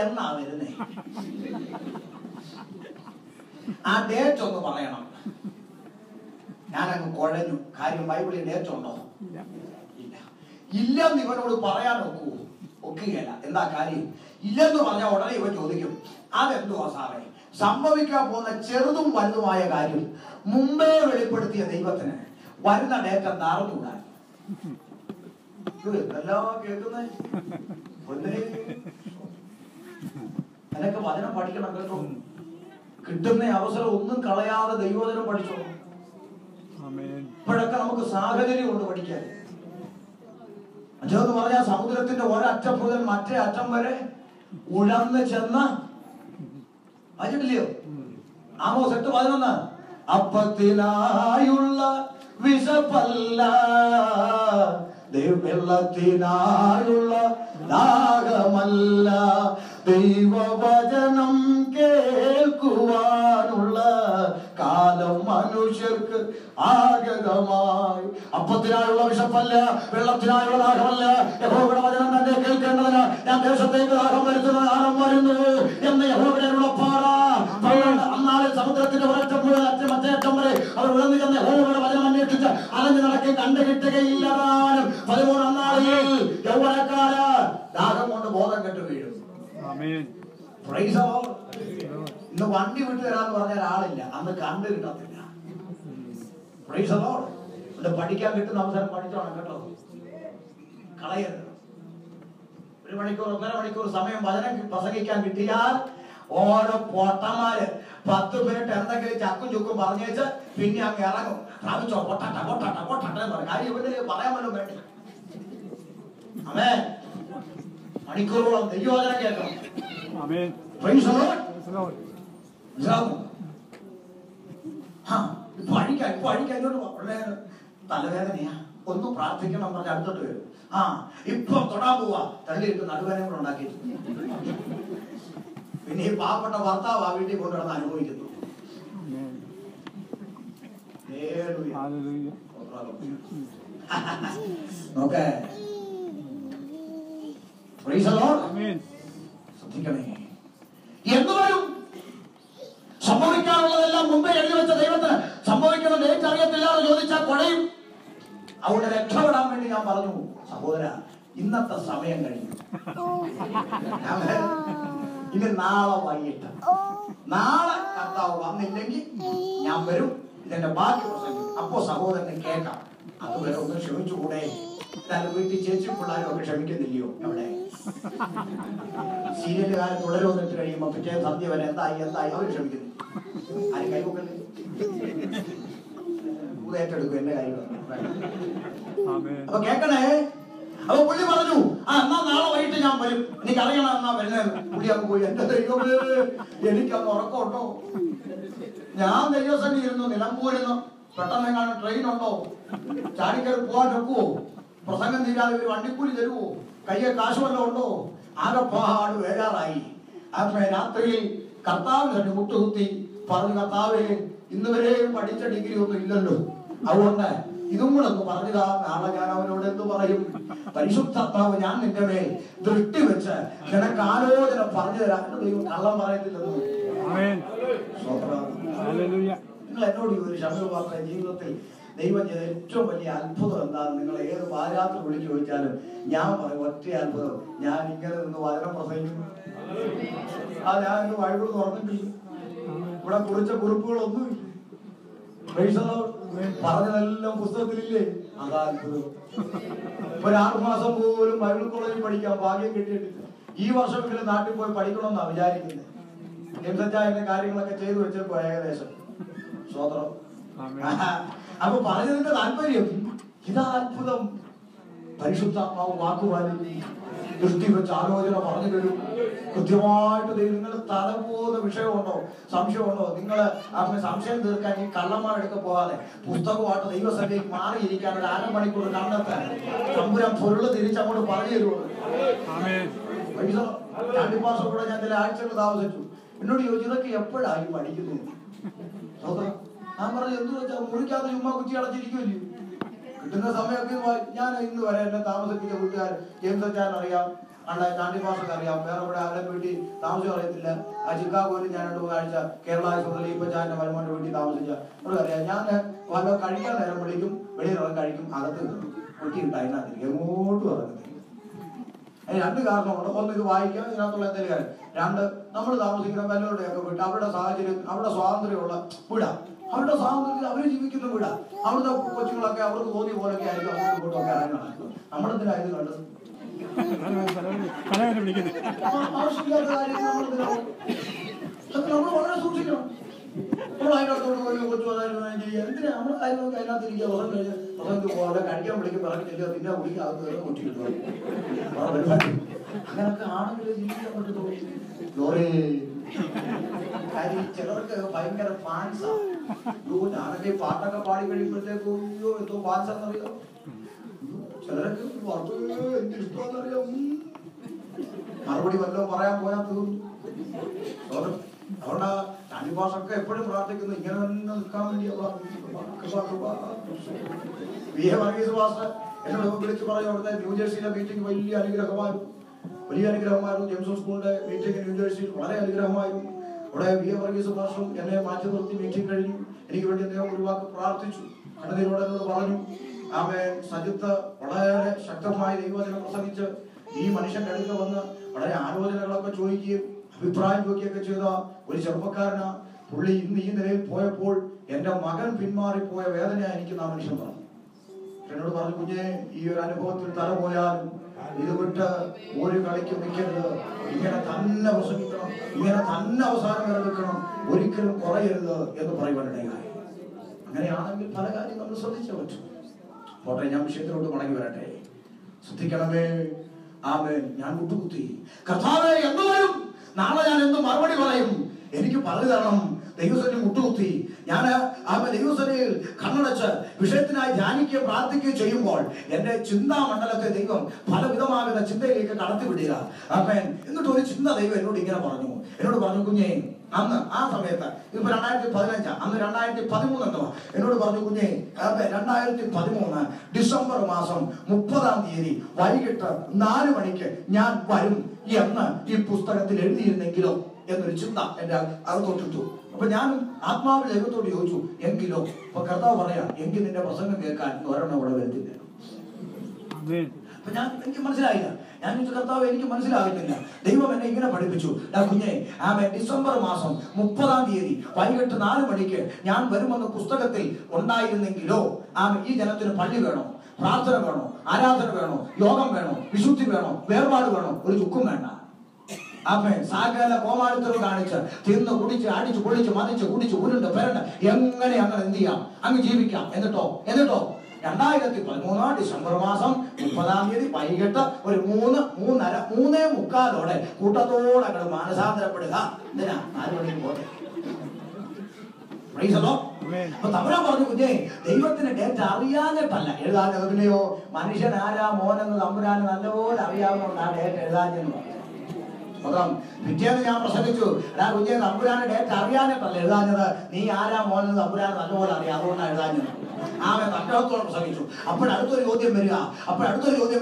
എന്നാ വരുന്നേ? ആ ഡേറ്റ് ഒന്ന് പറയണം. ഞാനങ്ങ് കുഴഞ്ഞു. കാര്യം ബൈബിളിൽ ഡേറ്റ് ഉണ്ടോ? ഇല്ല. ഇല്ലെന്ന് ഇവനോട് പറയാൻ ഒക്കുകയല്ല. എന്താ കാര്യം? ഇല്ലെന്ന് പറഞ്ഞാൽ ഉടനെ ഇവൻ ചോദിക്കും, അതെന്തുവാ സാറേ? സംഭവിക്കാൻ പോകുന്ന ചെറുതും വലുതുമായ കാര്യം മുമ്പേ വെളിപ്പെടുത്തിയ ദൈവത്തിന് വരുന്ന ഡേറ്റ് എന്താ അറിഞ്ഞുകൂടാ? എന്തെല്ലാം കേൾക്കുന്നേ? അതിനൊക്കെ വചനം പഠിക്കണം കേട്ടോ. കിട്ടുന്ന അവസരം ഒന്നും കളയാതെ ദൈവവചനം പഠിച്ചോളൂ. ഇപ്പോഴൊക്കെ നമുക്ക് സാഹചര്യം കൊണ്ട് പഠിക്കാൻ. എന്ന് പറഞ്ഞാൽ സമുദ്രത്തിന്റെ ഒരറ്റം മുതൽ മറ്റേ അറ്റം വരെ ഉഴന്ന് ചെന്ന് വായിച്ചിട്ടില്ലയോ? ആമോസ് 8:11 അപ്പത്തിനായുള്ള വിശപ്പല്ല, വെള്ളത്തിനായുള്ള ദാഹമല്ല, ദൈവവചനം കേൾക്കുവാനുള്ള കാലം മനുഷ്യർക്ക് ആഗതമായി. അപ്പത്തിനായുള്ള വിശപ്പല്ല, വെള്ളത്തിനായുള്ള ദാഹമല്ല, യഹോവയുടെ വചനം തന്നെ കേൾക്കേണ്ടതിന് ഞാൻ ദേശത്തേക്ക് ദാഹം വരുത്തുന്ന കാലം വരുന്നു എന്ന് യഹോവയുടെ ഉറപ്പാണ്. അന്നാളിൽ സമുദ്രത്തിന്റെ ഒരറ്റം മുതൽ മറ്റേ അറ്റം വരെ അവർ ഉയർന്നു ചെന്ന് യഹോവയുടെ വചനം അന്വേഷിച്ച് അലഞ്ഞു നടക്കി കണ്ടു കിട്ടുകയില്ല. 13 നാളിൽ യൗവനക്കാര് ദാഹം കൊണ്ട് ബോധം കെട്ടു വീഴും. ഇന്ന് വണ്ടി വിട്ടു തരാന്ന് പറഞ്ഞാൽ ആളില്ല, അന്ന് കണ്ടു കിട്ടത്തില്ല. പഠിക്കാൻ കിട്ടുന്ന അവസരം പഠിച്ചോണം കേട്ടോ, കളയരുത്. 1 മണിക്കൂർ 1.5 മണിക്കൂർ സമയം വചനം പ്രസംഗിക്കാൻ കിട്ടിയാൽ ഓരോ പൊട്ടന്മാര് 10 മിനിറ്റ് എന്തെങ്കിലും ചക്കും ചുക്കും പറഞ്ഞേച്ച് പിന്നെ അങ്ങ് ഇറങ്ങും. പ്രാപിച്ചോ പൊട്ടട്ട പൊട്ടട്ട പൊട്ടട്ട കാര്യം ഇവര് പറയാൻ വല്ലതും വേണ്ടി. ആമേൻ. മണിക്കൂറോളം ദൈവവചനം കേൾക്കണം. ഇപ്പൊ അഴിക്കാൻ തലവേദനയാ, ഒന്ന് പ്രാർത്ഥിക്കണം പറഞ്ഞ് അടുത്തോട്ട് വരും. ഇപ്പൊ തൊടാൻ പോവാ, തള്ളിയിട്ട് നടുവേദന കൂടെ ഉണ്ടാക്കി. പിന്നെ ഈ പാവപ്പെട്ട ഭർത്താവ് ആ വീട്ടിൽ കൊണ്ടുവന്ന് അനുഭവിക്കുന്നു. നോക്കേ, ശ്രദ്ധിക്കണേ. എന്തുവരും സംഭവിക്കാനുള്ളതെല്ലാം മുമ്പേ എഴുതി വെച്ച ദൈവത്തിന് സംഭവിക്കുന്ന ഡേറ്റ് അറിയത്തില്ല എന്ന് ചോദിച്ചാൽ കുഴയും. അവിടെ രക്ഷപ്പെടാൻ വേണ്ടി ഞാൻ പറഞ്ഞു, സഹോദര ഇന്നത്തെ സമയം കഴിഞ്ഞു, ഇനി നാളെ വൈകിട്ട്, നാളെ കർത്താവ് വന്നില്ലെങ്കിൽ ഞാൻ വരും, ഇതിന്റെ ബാക്കി പ്രസംഗിക്കും. അപ്പോ സഹോദരനെ കേൾക്കാം. അതുവരെ ഒന്ന് ക്ഷമിച്ചുകൂടെ? വീട്ടിൽ ചേച്ചി പിള്ളേരും ഒക്കെ ക്ഷമിക്കുന്നില്ലയോ? അവിടെ സീരിയലുകാരൻ തുടരുന്നിട്ട് കഴിയുമ്പോ പിറ്റേ സന്ധ്യ വരെ എന്തായി അവർ ക്ഷമിക്കുന്നു. ആരും കൈവക്കല്ലേ, ഏറ്റെടുക്കും എന്റെ കാര്യം. അപ്പൊ കേക്കണേ. അപ്പൊ പുള്ളി പറഞ്ഞു, എന്നാ നാളെ വൈകിട്ട് ഞാൻ വരും, എനിക്കറിയണം എന്നാ വരുന്നത്. പുള്ളി അങ്ങ് പോയി. എന്റെ ദൈവമേ, എനിക്കന്ന് ഉറക്കമുണ്ടോ? ഞാൻ ദൈവസന്നിധി ഇരുന്നു, നിലമ്പൂരിന്ന് പെട്ടെന്ന് എങ്ങാനും ട്രെയിൻ ഉണ്ടോ? ചാടിക്കറി പോവാൻ വെക്കുവോ? പ്രസംഗം തീരാതെ ഒരു വണ്ടിക്കൂലി തരുവോ? കയ്യെ കാശ് വല്ലതും ഉണ്ടോ? ആകെപ്പാട് വേരാറായി. അപ്പൊ രാത്രിയിൽ കർത്താവ് തന്നെ മുട്ടുകുത്തി പറഞ്ഞു, കർത്താവേ ഇന്ന് വരെയും പഠിച്ച ഡിഗ്രി ഒന്നും ഇല്ലല്ലോ, അതുകൊണ്ട് ഇതും കൂടെ ഒന്ന് പറഞ്ഞതാ. നാളെ ഞാൻ അവനോട് എന്ത് പറയും? പരിശുദ്ധാത്മാവ് ഞാൻ നിന്റെ മേൽ ദൃഷ്ടി വെച്ച് നിനക്ക് ആലോചന പറഞ്ഞു തരാം. ദൈവം കള്ളം പറയത്തില്ലെന്ന്. നിങ്ങൾ എന്നോട് ഒരു ശബ്ദം പറഞ്ഞ ജീവിതത്തിൽ ദൈവം ചെയ്ത ഏറ്റവും വലിയ അത്ഭുതം എന്താണ്? നിങ്ങൾ ഏത് പാരാത്രി വിളിച്ചു ചോദിച്ചാലും ഞാൻ പറയും ഒറ്റ അത്ഭുതം, ഞാൻ ഇങ്ങനെ നിന്ന് വചനം പ്രസംഗിക്കും. ഞാൻ എന്റെ ബൈബിൾ തുറന്നിട്ടില്ല, ഇവിടെ കുറിച്ച കുറിപ്പുകളൊന്നുമില്ല. പറഞ്ഞതെല്ലാം പുസ്തകത്തിലില്ലേ? അതാ അത്ഭുതം. ഒരു 6 മാസം പോലും ബൈബിൾ കോളേജിൽ പഠിക്കാൻ ഭാഗ്യം കിട്ടിയിട്ടില്ല. ഈ വർഷമെങ്കിലും നാട്ടിൽ പോയി പഠിക്കണമെന്നാണ് വിചാരിക്കുന്നത്. എന്റെ കാര്യങ്ങളൊക്കെ ചെയ്തു വെച്ചപ്പോ ഏകദേശം. സ്വതന്ത്രം. അപ്പൊ പറഞ്ഞതിന്റെ താല്പര്യം ഇതാ അത്ഭുതം. പരിശുദ്ധാത്മാവ് വാക്കുപാലിക്കും, ദൃഷ്ടി വെച്ച് ആലോചന പറഞ്ഞു തരും. കൃത്യമായിട്ട് നിങ്ങൾ തലപോകുന്ന വിഷയമുണ്ടോ, സംശയമുണ്ടോ? നിങ്ങൾ സംശയം തീർക്കാൻ ഈ കള്ളന്മാരെടുക്ക പോകാതെ പുസ്തകമായിട്ട് ദൈവസഭയ്ക്ക് മാറിയിരിക്കാൻ ഒരു 1/2 മണിക്കൂർ കണ്ടെത്താൻ തമ്പുരാൻ പൊരുള് തിരിച്ചങ്ങോട്ട് പറഞ്ഞു തരുമോ? ചാണ്ടിപ്പാസം കൂടെ ഞാൻ ചില ആഴ്ചകൾ താമസിച്ചു. എന്നോട് ചോദിച്ചു, ഇതൊക്കെ എപ്പോഴായി പഠിക്കുന്നത്? ഞാൻ പറഞ്ഞു, എന്ത് വെച്ചാൽ മുറിക്കാതെ ചുമ്മാ കുറ്റി അടച്ചിരിക്കുമല്ലോ, കിട്ടുന്ന സമയമൊക്കെ. ഞാൻ ഇന്ന് വരെ എന്നെ താമസിപ്പിച്ച വീട്ടുകാർ ജെയിംസ് അച്ചാൻ അറിയാം, ചാണ്ടിപ്പാസൊക്കെ അറിയാം, വേറെ ഇവിടെ ആരുടെ വീട്ടിൽ താമസം അറിയത്തില്ല. ആ ചിക്കാഗോയിൽ ഞാൻ 2-3 ആഴ്ച കേരള ആശുപത്രിയിൽ ഇപ്പൊ ഞാൻ വരുമാന്റെ വീട്ടിൽ താമസിച്ച അവിടെ അറിയാം. ഞാൻ വല്ല കഴിക്കാൻ നേരം വിളിക്കും, വെളിയിൽ കഴിക്കും, അകത്ത് കുറ്റി കിട്ടാതിരിക്കും, എങ്ങോട്ടും ഇറങ്ങുന്നില്ല. അതിന് 2 കാരണമുണ്ട്. ഒന്ന്, ഇത് വായിക്കാം, ഇതിനകത്തുള്ള എന്തെങ്കിലും കാര്യം. 2, നമ്മൾ താമസിക്കുന്ന വല്ലവരുടെയൊക്കെ വീട്ട് അവരുടെ സാഹചര്യം, അവിടെ സ്വാതന്ത്ര്യമുള്ള വീടാ, അവരുടെ സ്വാതന്ത്ര്യത്തിൽ അവർ ജീവിക്കുന്ന വീടാ. അവിടുത്തെ കൊച്ചുങ്ങളൊക്കെ അവർക്ക് തോന്നിയ പോലൊക്കെ ആയിരിക്കും അങ്ങോട്ടും ഇങ്ങോട്ടും ഒക്കെ ഇറങ്ങി നടക്കുന്നത്. നമ്മളെന്തിനാ ഇത് കണ്ടത്? ആവശ്യമില്ലാത്ത കാര്യം നമ്മൾ വളരെ സൂക്ഷിക്കണം. നമ്മൾ അതിനകത്തോട്ട് പോയി കൊച്ചു എന്തിനാ നമ്മൾ അതിനകത്ത് ഇരിക്കുക വസം കഴിഞ്ഞ് വസന്ത് പോലെ കഴിക്കാൻ വിളിക്കും പറഞ്ഞില്ല പിന്നെ വിളിക്കുക അത് വേറെ കൊട്ടി കിട്ടും. അങ്ങനൊക്കെ ആണെങ്കിൽ ജീവിക്കാൻ പറ്റത്തുള്ളൂ. കാര്യം ചിലർക്ക് ഭയങ്കര ഫാൻസാ. ഞാനൊക്കെ പാട്ടൊക്കെ പാടി കഴിയുമ്പോഴത്തേക്കും അയ്യോ എന്തോ ഫാൻസാന്നറിയാം. ചിലരൊക്കെ എന്തിഷ്ടമാണെന്നറിയാം. മറുപടി വല്ലതും പറയാൻ പോയാൽ തീർന്നു. അതുകൊണ്ടാ ടൈംപാസൊക്കെ എപ്പോഴും പ്രാർത്ഥിക്കുന്നു ഇങ്ങനെ തന്നെ നിൽക്കാൻ വേണ്ടിയുള്ള എന്നോട് വിളിച്ച് പറയും അവിടുത്തെ ന്യൂജേഴ്സിയിലെ മീറ്റിംഗ് വലിയ അനുഗ്രഹമായിരുന്നു. ജെയിംസ് സ്കൂളിന്റെ മീറ്റിംഗ് ന്യൂജേഴ്സിയിൽ വളരെ അനുഗ്രഹമായിരുന്നു. അവിടെ വി എ വർഗീസ് പാസ്റ്ററും എന്നെ മാറ്റി നിർത്തി മീറ്റിംഗ് കഴിഞ്ഞു. എനിക്ക് വേണ്ടി അദ്ദേഹം ഒരു വാക്ക് പ്രാർത്ഥിച്ചു. കണ്ണുനീരോടെ എന്നോട് പറഞ്ഞു ആമേൻ. സജിത്ത് വളരെ ശക്തമായി ദൈവവചനം പ്രസംഗിച്ച് ഈ മനുഷ്യന്റെ അടുത്ത് വന്ന് വളരെ ആലോചനകളൊക്കെ ചോദിക്കുകയും അഭിപ്രായം ചോദിക്കുകയൊക്കെ ചെയ്ത ഒരു ചെറുപ്പക്കാരനാ പുള്ളി. ഇന്ന് ഈ നിലയിൽ പോയപ്പോൾ എന്റെ മകൻ പിന്മാറിപ്പോയ വേദനയാ എനിക്ക് ആ മനുഷ്യൻ പറഞ്ഞു. എന്നോട് പറഞ്ഞു കുഞ്ഞെ ഈ ഒരു അനുഭവത്തിൽ തല പോയാലും ഇത് വിട്ട് ഒരു കളിക്ക് നിൽക്കരുത്. ഇങ്ങനെ തന്നെ പ്രസംഗിക്കണം, ഇങ്ങനെ തന്നെ അവസാനം വരെ നിൽക്കണം, ഒരിക്കലും കുറയരുത് എന്ന് പറയുവാനിടയായി. അങ്ങനെയാണെങ്കിൽ പല കാര്യം നമ്മൾ ശ്രദ്ധിച്ചേ പറ്റും. പോട്ടെ, ഞാൻ വിഷയത്തിലോട്ട് മടങ്ങി വരട്ടെ. ശ്രദ്ധിക്കണമേ. ആമേൻ. ഞാൻ മുട്ടുകുത്തി കർത്താവേ എന്ന് വരും, നാളെ ഞാൻ എന്ത് മറുപടി പറയും, എനിക്ക് പറഞ്ഞു തരണം. ദൈവസന്നിധിയിൽ മുട്ടുകുത്തി ഞാൻ ദൈവസന്നിധിയിൽ കണ്ണടച്ച് വിഷയത്തിനായി ധ്യാനിക്കുകയും പ്രാർത്ഥിക്കുകയും ചെയ്യുമ്പോൾ എന്റെ ചിന്താമണ്ഡലത്തെ ദൈവം പലവിധമാകുന്ന ചിന്തയിലേക്ക് കടത്തിവിടുക. ആമേൻ. എന്നിട്ട് ഒരു ചിന്ത ദൈവം എന്നോട് ഇങ്ങനെ പറഞ്ഞു. എന്നോട് പറഞ്ഞു കുഞ്ഞേ, അന്ന് ആ സമയത്ത് ഇപ്പൊ 2015 അന്ന് 2013 എന്തോ എന്നോട് പറഞ്ഞു കുഞ്ഞേ 2013 ഡിസംബർ മാസം 30-ാം തീയതി വൈകിട്ട് 4 മണിക്ക് ഞാൻ വരും എന്ന് ഈ പുസ്തകത്തിൽ എഴുതിയിരുന്നെങ്കിലോ എന്നൊരു ചിന്ത എന്റെ അകത്തോട്ടിട്ടു. അപ്പൊ ഞാൻ ആത്മാവിൽ ദൈവത്തോട് ചോദിച്ചു എങ്കിലോ. അപ്പൊ കർത്താവ് പറയാ എങ്കിൽ നിന്റെ പ്രസംഗം കേൾക്കാൻ ഒരെണ്ണം ഇവിടെ വരുത്തില്ല. അപ്പൊ എനിക്ക് മനസ്സിലായില്ല. ഞാൻ ചോദിച്ചു കർത്താവ് എനിക്ക് മനസ്സിലാകുന്നില്ല. ദൈവം എന്നെ ഇങ്ങനെ പഠിപ്പിച്ചു. കുഞ്ഞെ ഡിസംബർ മാസം 30-ാം തീയതി വൈകിട്ട് 4 മണിക്ക് ഞാൻ വരുമെന്ന് പുസ്തകത്തിൽ ഉണ്ടായിരുന്നെങ്കിലോ ഈ ജനത്തിന് പള്ളി വേണോ, പ്രാർത്ഥന വേണോ, ആരാധന വേണോ, യോഗം വേണോ, വിശുദ്ധി വേണോ, വേർപാട് വേണോ, ഒരു ചുക്കും വേണ്ട. സകല കോമാളിത്തരവ് കാണിച്ച് തിന്ന് കുടിച്ച് അടിച്ച് പൊളിച്ച് മതിച്ച് കുടിച്ച് ഉരുണ്ട് പെരണ്ട് എങ്ങനെ അങ്ങനെ എന്ത് ചെയ്യാം, അങ്ങ് ജീവിക്കാം. എന്നിട്ടോ 2013 ഡിസംബർ മാസം 30-ാം തീയതി വൈകിട്ട് ഒരു 3:30-3:45 കൂട്ടത്തോടെ അങ്ങോട്ട് മാനസാന്തരപ്പെടുക. എന്തിനാ 4 മണിക്ക് പോട്ടെ. അപ്പൊ തമ്പുരാൻ പറഞ്ഞു കുഞ്ഞേ, ദൈവത്തിന് ഡേറ്റ് അറിയാഞ്ഞിട്ടല്ല എഴുതാഞ്ഞത്. പിന്നെയോ മനുഷ്യൻ ആരാ മോനെന്ന് തമ്പുരാന് നല്ലപോലെ അറിയാവുന്നതുകൊണ്ട് ആ ഡേറ്റ് എഴുതാഞ്ഞെന്ന് പറഞ്ഞു. പിറ്റേന്ന് ഞാൻ പ്രസംഗിച്ചു കുഞ്ഞെ, തമ്പുരാന് ഡേറ്റ് അറിയാനിട്ടല്ല എഴുതാഞ്ഞത്, നീ ആരാ മോനെന്ന് തമ്പുരാന് നല്ലപോലെ അറിയാം, അതുകൊണ്ടാണ് എഴുതാഞ്ഞത്. തട്ടത്തോടെ പ്രസംഗിച്ചു. അപ്പോഴടുത്തൊരു ചോദ്യം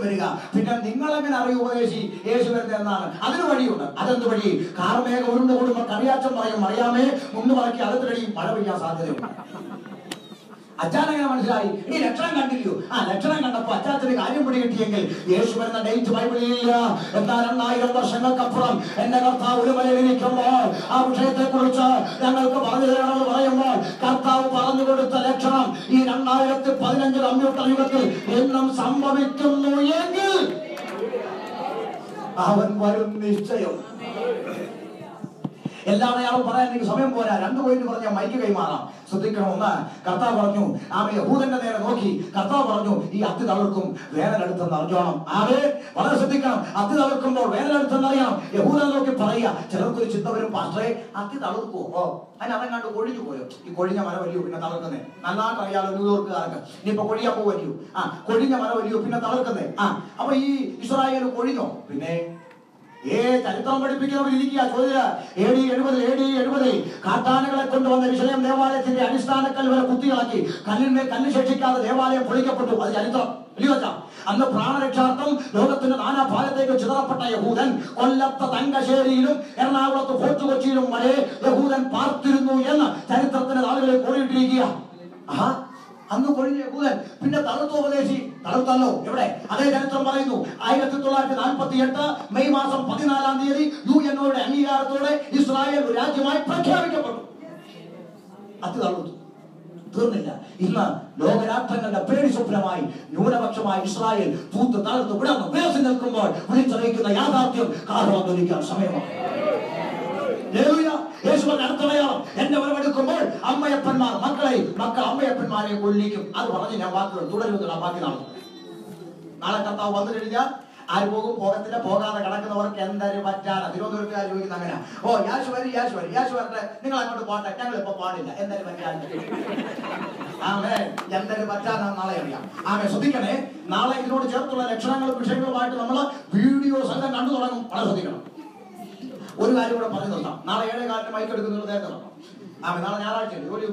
വരിക, പിന്നെ നിങ്ങളെങ്ങനെ അറിയും ഉപദേശി യേശു വരുന്നത് എന്നാണ്. അതിന് വഴിയുണ്ട്. അതെന്ത് വഴി? കാർമേഘം ഉരുണ്ട് കൂടുമ്പോൾ കറിയാച്ചം പറയും അറിയാമേ മുന്ന് പറക്കി അകത്തിലടി മഴ പെയ്യാൻ സാധ്യതയുണ്ട്. അച്ഛനങ്ങനെ മനസ്സിലായി. ഇനി ലക്ഷണം കണ്ടില്ലയോ? ലക്ഷണം കണ്ടപ്പോ അച്ചാച്ചന് കാര്യം പിടികിട്ടിയെങ്കിൽ യേശു വരുന്ന ഡേറ്റ് ബൈബിളിലില്ല. എന്നാൽ 2000 വർഷങ്ങൾക്കപ്പുറം എന്റെ കർത്താവ് ഒരു മലയിലിരിക്കുമ്പോൾ ആ വിഷയത്തെ കുറിച്ച് ഞങ്ങൾക്ക് പറഞ്ഞു തരണമെന്ന് പറയുമ്പോൾ കർത്താവ് പറഞ്ഞു കൊടുത്ത ലക്ഷണം ഈ 2015 കമ്പ്യൂട്ടർ യുഗത്തിൽ എന്നും സംഭവിക്കുന്നു എങ്കിൽ അവൻ വരും നിശ്ചയം. എല്ലാ അടയാളം പറയാൻ എനിക്ക് സമയം പോരാ. 2 പോയിന്റ് പറഞ്ഞാൽ മൈക്ക് കൈമാറാം. ശ്രദ്ധിക്കണം. ഒന്ന്, കർത്താവ് പറഞ്ഞു യഹൂദന്റെ നേരെ നോക്കി കർത്താവ് പറഞ്ഞു ഈ അത്തി തളിർക്കും വേനലെടുത്തെന്ന് അറിഞ്ഞോണം. വളരെ ശ്രദ്ധിക്കണം. അത്തി തളിർക്കുമ്പോൾ വേനലെടുത്തെന്ന് അറിയണം. യഹൂദനെ നോക്കി പറയുക. ചിലർക്കൊരു ചിന്ത വരും, പാസ്റ്ററെ അത്തി തളിർക്കുമോ, അതിനകങ്ങാണ്ട് കൊഴിഞ്ഞു പോയോ? ഈ കൊഴിഞ്ഞ മരം വലിയോ പിന്നെ തളിർക്കുന്നേ? നന്നായിട്ട് അറിയാലോ ന്യൂയോർക്കുകാർക്ക്. ഇനിയിപ്പോ കൊഴിയാൻ പോവല്ലോ. കൊഴിഞ്ഞ മരം വലിയോ പിന്നെ തളിർക്കുന്നേ? അപ്പൊ ഈ ഇസ്രായേൽ കൊഴിഞ്ഞോ? പിന്നെ ചരിത്രം പഠിപ്പിക്കുന്നവരിയ്ക്കുക. ചോദ്യ AD 70 കാട്ടാനകളെ കൊണ്ടുവന്ന വിഷയം ദേവാലയത്തിന്റെ അടിസ്ഥാനക്കൽ വരെ കുത്തിയിളക്കി കല്ലിന്മേൽ കല്ല് ശേഷിക്കാതെ ദേവാലയം പൊളിക്കപ്പെട്ടു. അത് ചരിത്രം. അന്ന് പ്രാണരക്ഷാർത്ഥം ലോകത്തിന്റെ നാനാഭാഗത്തേക്ക് ചിതറപ്പെട്ട യഹൂദൻ കൊല്ലത്തെ തങ്കശ്ശേരിയിലും എറണാകുളത്ത് ഫോർട്ട് കൊച്ചിയിലും വരെ യഹൂദൻ പാർത്തിരുന്നു എന്ന് ചരിത്രത്തിന്റെ നാളുകളിൽ കോറിയിട്ടിരിക്കുക. അന്ന് കൊഴിഞ്ഞ യഹൂദൻ പിന്നെ തളുത്തോപദേശി തളുത്തല്ലോ. എവിടെ? അതേ ചരിത്രം പറയുന്നു. 1948 മെയ് മാസം 14-ാം തീയതി UN-യുടെ അംഗീകാരത്തോടെ ഇസ്രായേൽ ഒരു രാജ്യമായി പ്രഖ്യാപിക്കപ്പെട്ടു. അത് തളുത്തു. തീർന്നില്ല. ഇന്ന് ലോകരാഷ്ട്രങ്ങളുടെ പേടി സ്വപ്നമായി ന്യൂനപക്ഷമായി ഇസ്രായേൽ പൂത്ത് തളർത്ത് വിടർന്ന് വേസ് നിൽക്കുമ്പോൾ വിളിച്ചറിയിക്കുന്ന യാഥാർത്ഥ്യം കാഹളമൊലിക്കാൻ സമയമാണ്. യേശുവിന്റെ അടുത്തടയാളം എന്നെ വരവെടുക്കുമ്പോൾ അമ്മയപ്പന്മാർ മക്കളെ, മക്കൾ അമ്മയപ്പന്മാരെ കൊല്ലിക്കും. അത് പറഞ്ഞ് ഞാൻ വാക്കുകൾ തുടരുന്നതാണ്. ബാക്കി നാളെ കർത്താവ് വന്നു കഴിഞ്ഞാൽ ആര് പോകും? പോകത്തില്ല. പോകാതെ കിടക്കുന്നവർക്ക് എന്തായാലും പറ്റാന. തിരുവനന്തപുരത്തുകാർ ചോദിക്കുന്നത് അങ്ങനെ. ഓ യാശു വരും, യാശു വരും, യാശു വരട്ടെ, നിങ്ങൾ അങ്ങോട്ട് പോട്ടെ, ഞങ്ങൾ ഇപ്പൊ പാടില്ല, എന്തായാലും പറ്റാൻ. ആമേ, എന്തായാലും പറ്റാനാണ് നാളെ അറിയാം. ആമേ, ശ്രദ്ധിക്കണേ. നാളെ ഇതിനോട് ചേർത്തുള്ള ലക്ഷണങ്ങളും വിഷയങ്ങളുമായിട്ട് നമ്മൾ വീഡിയോ സംഘം കണ്ടു തുടങ്ങും. വളരെ ശ്രദ്ധിക്കണം. ഒരു കാര്യം കൂടെ പറഞ്ഞു തന്നാം. നാളെ 7:15 മൈക്ക് എടുക്കുന്നത് നേരത്തെ നടണം. ആമേ, നാളെ ഞായറാഴ്ച ജോലി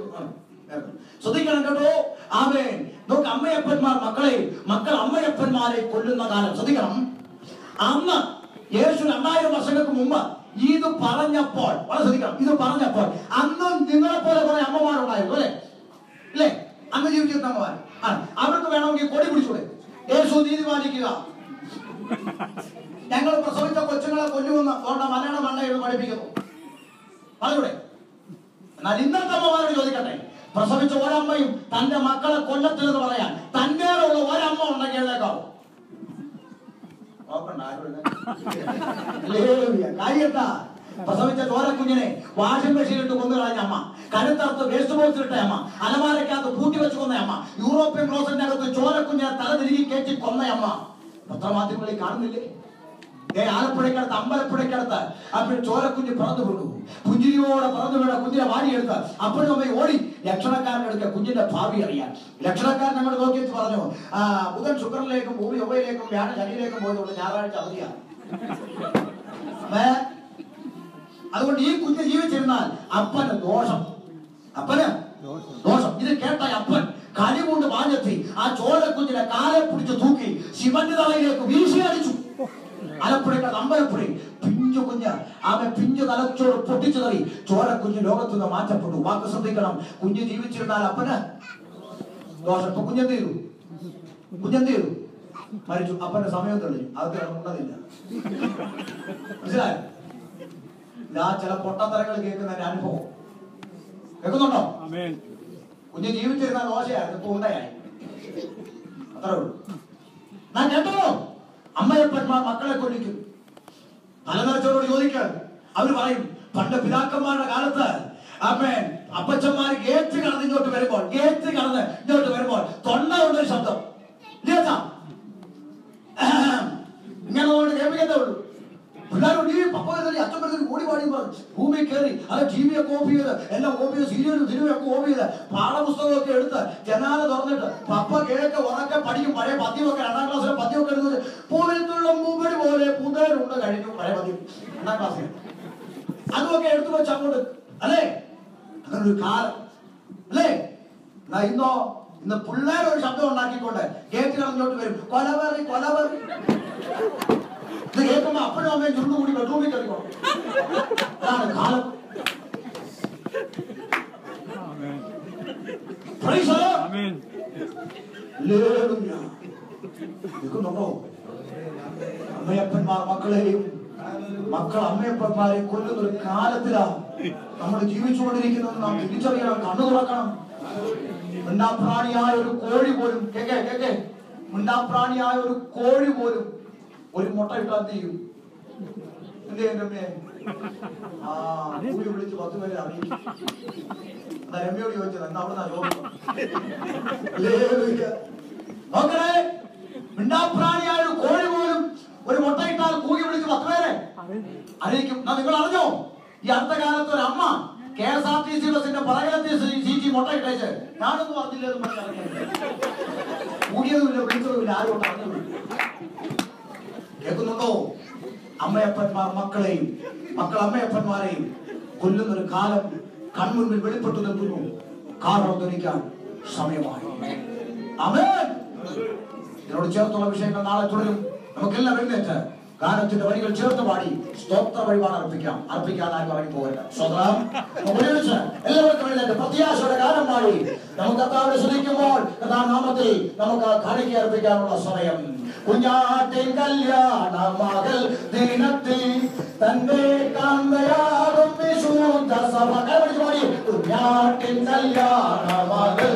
ശ്രദ്ധിക്കണം കേട്ടോ. ആമേ, നോക്ക്, അമ്മയപ്പന്മാർ മക്കളെ, മക്കൾ അമ്മയപ്പന്മാരെ കൊല്ലുന്ന കാലം. ശ്രദ്ധിക്കണം. അന്ന് യേശു 2000 വർഷങ്ങൾക്ക് മുമ്പ് ഇത് പറഞ്ഞപ്പോൾ, വളരെ ശ്രദ്ധിക്കണം, ഇത് പറഞ്ഞപ്പോൾ അന്നും നിങ്ങളെ പോലെ കുറെ അമ്മമാരുണ്ടായിരുന്നു അല്ലെ? അല്ലേ? അന്ന് ജീവിച്ചിരുന്ന അമ്മമാർ. അവർക്ക് വേണമെങ്കിൽ കൊടി പിടിച്ചൂടെ? യേശു നീതി പാലിക്കുക, ഞങ്ങൾ പ്രസവിച്ച കൊച്ചുങ്ങളെ കൊല്ലുമെന്ന് അതുകൊണ്ട് മലയാള മണ്ണ പഠിപ്പിക്കുന്നു പറഞ്ഞൂടെ? എന്നാൽ ഇന്നത്തെ അമ്മമാരോട് ചോദിക്കട്ടെ, പ്രസവിച്ച ഒരമ്മയും തന്റെ മക്കളെ കൊല്ലത്തില്ലെന്ന് പറയാൻ തന്നേലുള്ള ഒരമ്മ ഉണ്ടെങ്കിൽ എഴുന്നേക്കാവോ? കാര്യത്താ പ്രസവിച്ച ചോരക്കുഞ്ഞിനെ വാഷിംഗ് മെഷീനിട്ട് കൊന്നു കളഞ്ഞ അമ്മ, കരുത്തറുത്ത് വേസ്റ്റ് ബോക്സിലിട്ട അമ്മ, അലമാരക്കകത്ത് പൂട്ടി വെച്ച് കൊന്ന അമ്മ, യൂറോപ്യൻ ക്ലോസറ്റിന്റെ അകത്ത് ചോരക്കുഞ്ഞിനെ തലതിരികെ കയറ്റി കൊന്ന അമ്മ പത്രമാധ്യമങ്ങളിൽ കാണുന്നില്ലേ? ആലപ്പുഴക്കടുത്ത് അമ്പലപ്പുഴക്കടുത്ത് അപ്പോൾ ചോരക്കുഞ്ഞ് പറന്നു വീണു. പുഞ്ചിരിയോടെ പറന്നു വീണ കുഞ്ഞിനെ വാരിയെടുത്ത് അപ്പോഴും അമ്മ ഓടി ലക്ഷണക്കാരൻ എടുക്കുക കുഞ്ഞിന്റെ ഭാവി അറിയാൻ. ലക്ഷണക്കാരൻ ഞങ്ങൾ നോക്കിയിട്ട് പറഞ്ഞു, ബുധൻ ശുക്രനിലേക്കും ഭൂമി ഒവയിലേക്കും വ്യാഴം ശനിയിലേക്കും പോയതുകൊണ്ട് ഞായറാഴ്ച അവധിയാണ്. അതുകൊണ്ട് ഈ കുഞ്ഞ് ജീവിച്ചിരുന്നാൽ അപ്പന് ദോഷം, അപ്പന് ദോഷം. ഇത് കേട്ട അപ്പൻ കലി കൊണ്ട് വാഞ്ഞെത്തി ആ ചോരക്കുഞ്ഞിനെ കാലെ പിടിച്ച് തൂക്കി ശിവന്റെ തലയിലേക്ക് വീശി അടിച്ചു. ആലപ്പുഴക്കാർ അമ്പലപ്പുഴ പിഞ്ചു കുഞ്ഞ് അവൻ പിഞ്ചു തലച്ചോറ് പൊട്ടിച്ചു തറി ചോരക്കുഞ്ഞ് ലോകത്തു നിന്ന് മാറ്റപ്പെട്ടു. വാക്ക് ശ്രദ്ധിക്കണം. കുഞ്ഞ് ജീവിച്ചിരുന്നാൽ അപ്പന് ദോഷം. ഇപ്പൊ കുഞ്ഞെന്ത് ചെയ്തു? കുഞ്ഞെന്ത് ചെയ്തു? മരിച്ചു. അപ്പന്റെ സമയം തെളിഞ്ഞു. അത് ഉണ്ടതില്ല. മനസ്സിലായോ? ഇതാ ചില പൊട്ടത്തരങ്ങൾ കേൾക്കുന്നതിന്റെ അനുഭവം കേൾക്കുന്നുണ്ടോ? കുഞ്ഞ് ജീവിച്ചിരുന്നാൽ ദോഷയായിരുന്നു, ഇപ്പൊ ഉണ്ടയായി. അത്രേ ഉള്ളൂ. ഞാൻ കേട്ടോ, അമ്മയപ്പന്മാർ മക്കളെ കൊല്ലിക്കും. തലനരച്ചവരോട് ചോദിക്കാൻ അവര് പറയും, പണ്ട് പിതാക്കന്മാരുടെ കാലത്ത് അപ്പച്ചന്മാർ ഗേറ്റ് കടന്ന് ഇങ്ങോട്ട് വരുമ്പോൾ തൊണ്ട കൊണ്ടൊരു ശബ്ദം ഇങ്ങനെ കേൾപ്പിക്കത്തേ ഉള്ളൂ. പിള്ളേരോട് ഈ പപ്പ വരുന്ന അച്ഛൻ വരുന്ന ഓടി പാടി ഭൂമി കയറി അത് ടി വി ഒക്കെ ഓഫ് ചെയ്ത് എല്ലാം ഓഫ് ചെയ്ത് സീരിയലും സിനിമയൊക്കെ ഓഫ് ചെയ്ത് പാഠപുസ്തകമൊക്കെ എടുത്ത് ജനാല തുറന്നിട്ട് പപ്പ കേക്ക് ഉറക്കെ പഠിക്കും. പഴയ പദ്യമൊക്കെ 2ാം ക്ലാസ്സിലെ പദ്യമൊക്കെ എടുത്തത് പൂവിലുള്ള മൂപ്പടി പോലെ പുതലുണ്ട് കഴിഞ്ഞു. പഴയ പദ്യം 2ാം ക്ലാസ്സിൽ അതുമൊക്കെ എടുത്തു വെച്ച് അങ്ങോട്ട് അല്ലേ? അങ്ങനൊരു കാലം അല്ലേ? ഇന്ന് പിള്ളേരൊരു ശബ്ദം ഉണ്ടാക്കിക്കൊണ്ട് ഗേറ്റ് കടഞ്ഞോട്ട് വരും, കൊലവറി കൊലവറി. ഇത് കേൾക്കുമ്പോ അപ്പനും അമ്മയും ചുരുണ്ടുകൂടി ബെഡ്റൂമിൽ കളിക്കണം. അതാണ് കാലം. കേൾക്കുന്നുണ്ടോ? അമ്മയപ്പന്മാർ മക്കളെയും മക്കൾ അമ്മയപ്പന്മാരെയും കൊല്ലുന്ന ഒരു കാലത്തിലാണ് നമ്മൾ ജീവിച്ചുകൊണ്ടിരിക്കുന്നത്. നാം തിരിച്ചറിയണം, കണ്ണു തുറക്കണം. മിണ്ടാപ്രാണിയായ ഒരു കോഴി പോലും മിണ്ടാപ്രാണിയായ ഒരു കോഴി പോലും ഒരു മുട്ട ഇട്ടാൽ എന്ത് ചെയ്യും? എന്ത് ചെയ്യും രമ്യെ? കൂടി വിളിച്ച് 10 പേരെ അറിയിക്കും. എന്താ രമ്യോട് ചോദിച്ചത്? എന്താ അവിടെ നോക്കണേ, മിണ്ടാപ്രാണിയായ ഒരു കോഴി പോലും ഒരു മുട്ട ഇട്ടാൽ കൂടി വിളിച്ച് 10 പേരെ അറിയിക്കും. നിങ്ങൾ അറിഞ്ഞോ? ഈ അടുത്ത കാലത്ത് ഒരു അമ്മ KSRTC ബസിന്റെ പറകലത്തെ സീറ്റി മുട്ട ഇട്ടേച്ച് ഞാനൊന്നും പറഞ്ഞില്ലെന്ന് പറഞ്ഞില്ല. കൂടിയതുമില്ല, വിളിച്ചതുമില്ല, ആരും അറിഞ്ഞില്ല. കേൾക്കുന്നുണ്ടോ? അമ്മയപ്പന്മാർ മക്കളെയും മക്കൾ അമ്മയപ്പന്മാരെയും കൊല്ലുന്നൊരു കാലം കൺമുൻപിൽ വെളിപ്പെട്ടു നിൽക്കുന്നു. കാരണം ധരിക്കാൻ സമയമായി. ആമേൻ. ഇതിനോട് ചേർത്തുള്ള വിഷയങ്ങൾ നാളെ തുടരും. നമുക്കെല്ലാം എഴുന്നേറ്റ് ഗാനത്തിന്റെ വരികൾ ചേർത്ത് പാടി സ്തോത്ര വഴിപാട് അർപ്പിക്കാൻ ആരും ഇറങ്ങി പോകരുത്. സ്വതന്ത്രം ഉപയോഗിച്ച് എല്ലാവർക്കും എഴുന്നേറ്റ് പ്രത്യാശയുടെ ഗാനം പാടി നമുക്ക് കർത്താവിനെ സ്തുതിക്കുമ്പോൾ കർത്താവ് നാമത്തിൽ നമുക്ക് കാണിക്ക അർപ്പിക്കാനുള്ള സമയം. കുഞ്ഞാട്ടിൻ കല്യാണ മകൾ ദിനത്തിൽ തന്റെ കാന്തയാകും വിശുദ്ധ സഭ. കുഞ്ഞാട്ടിൻ കല്യാണ മകൾ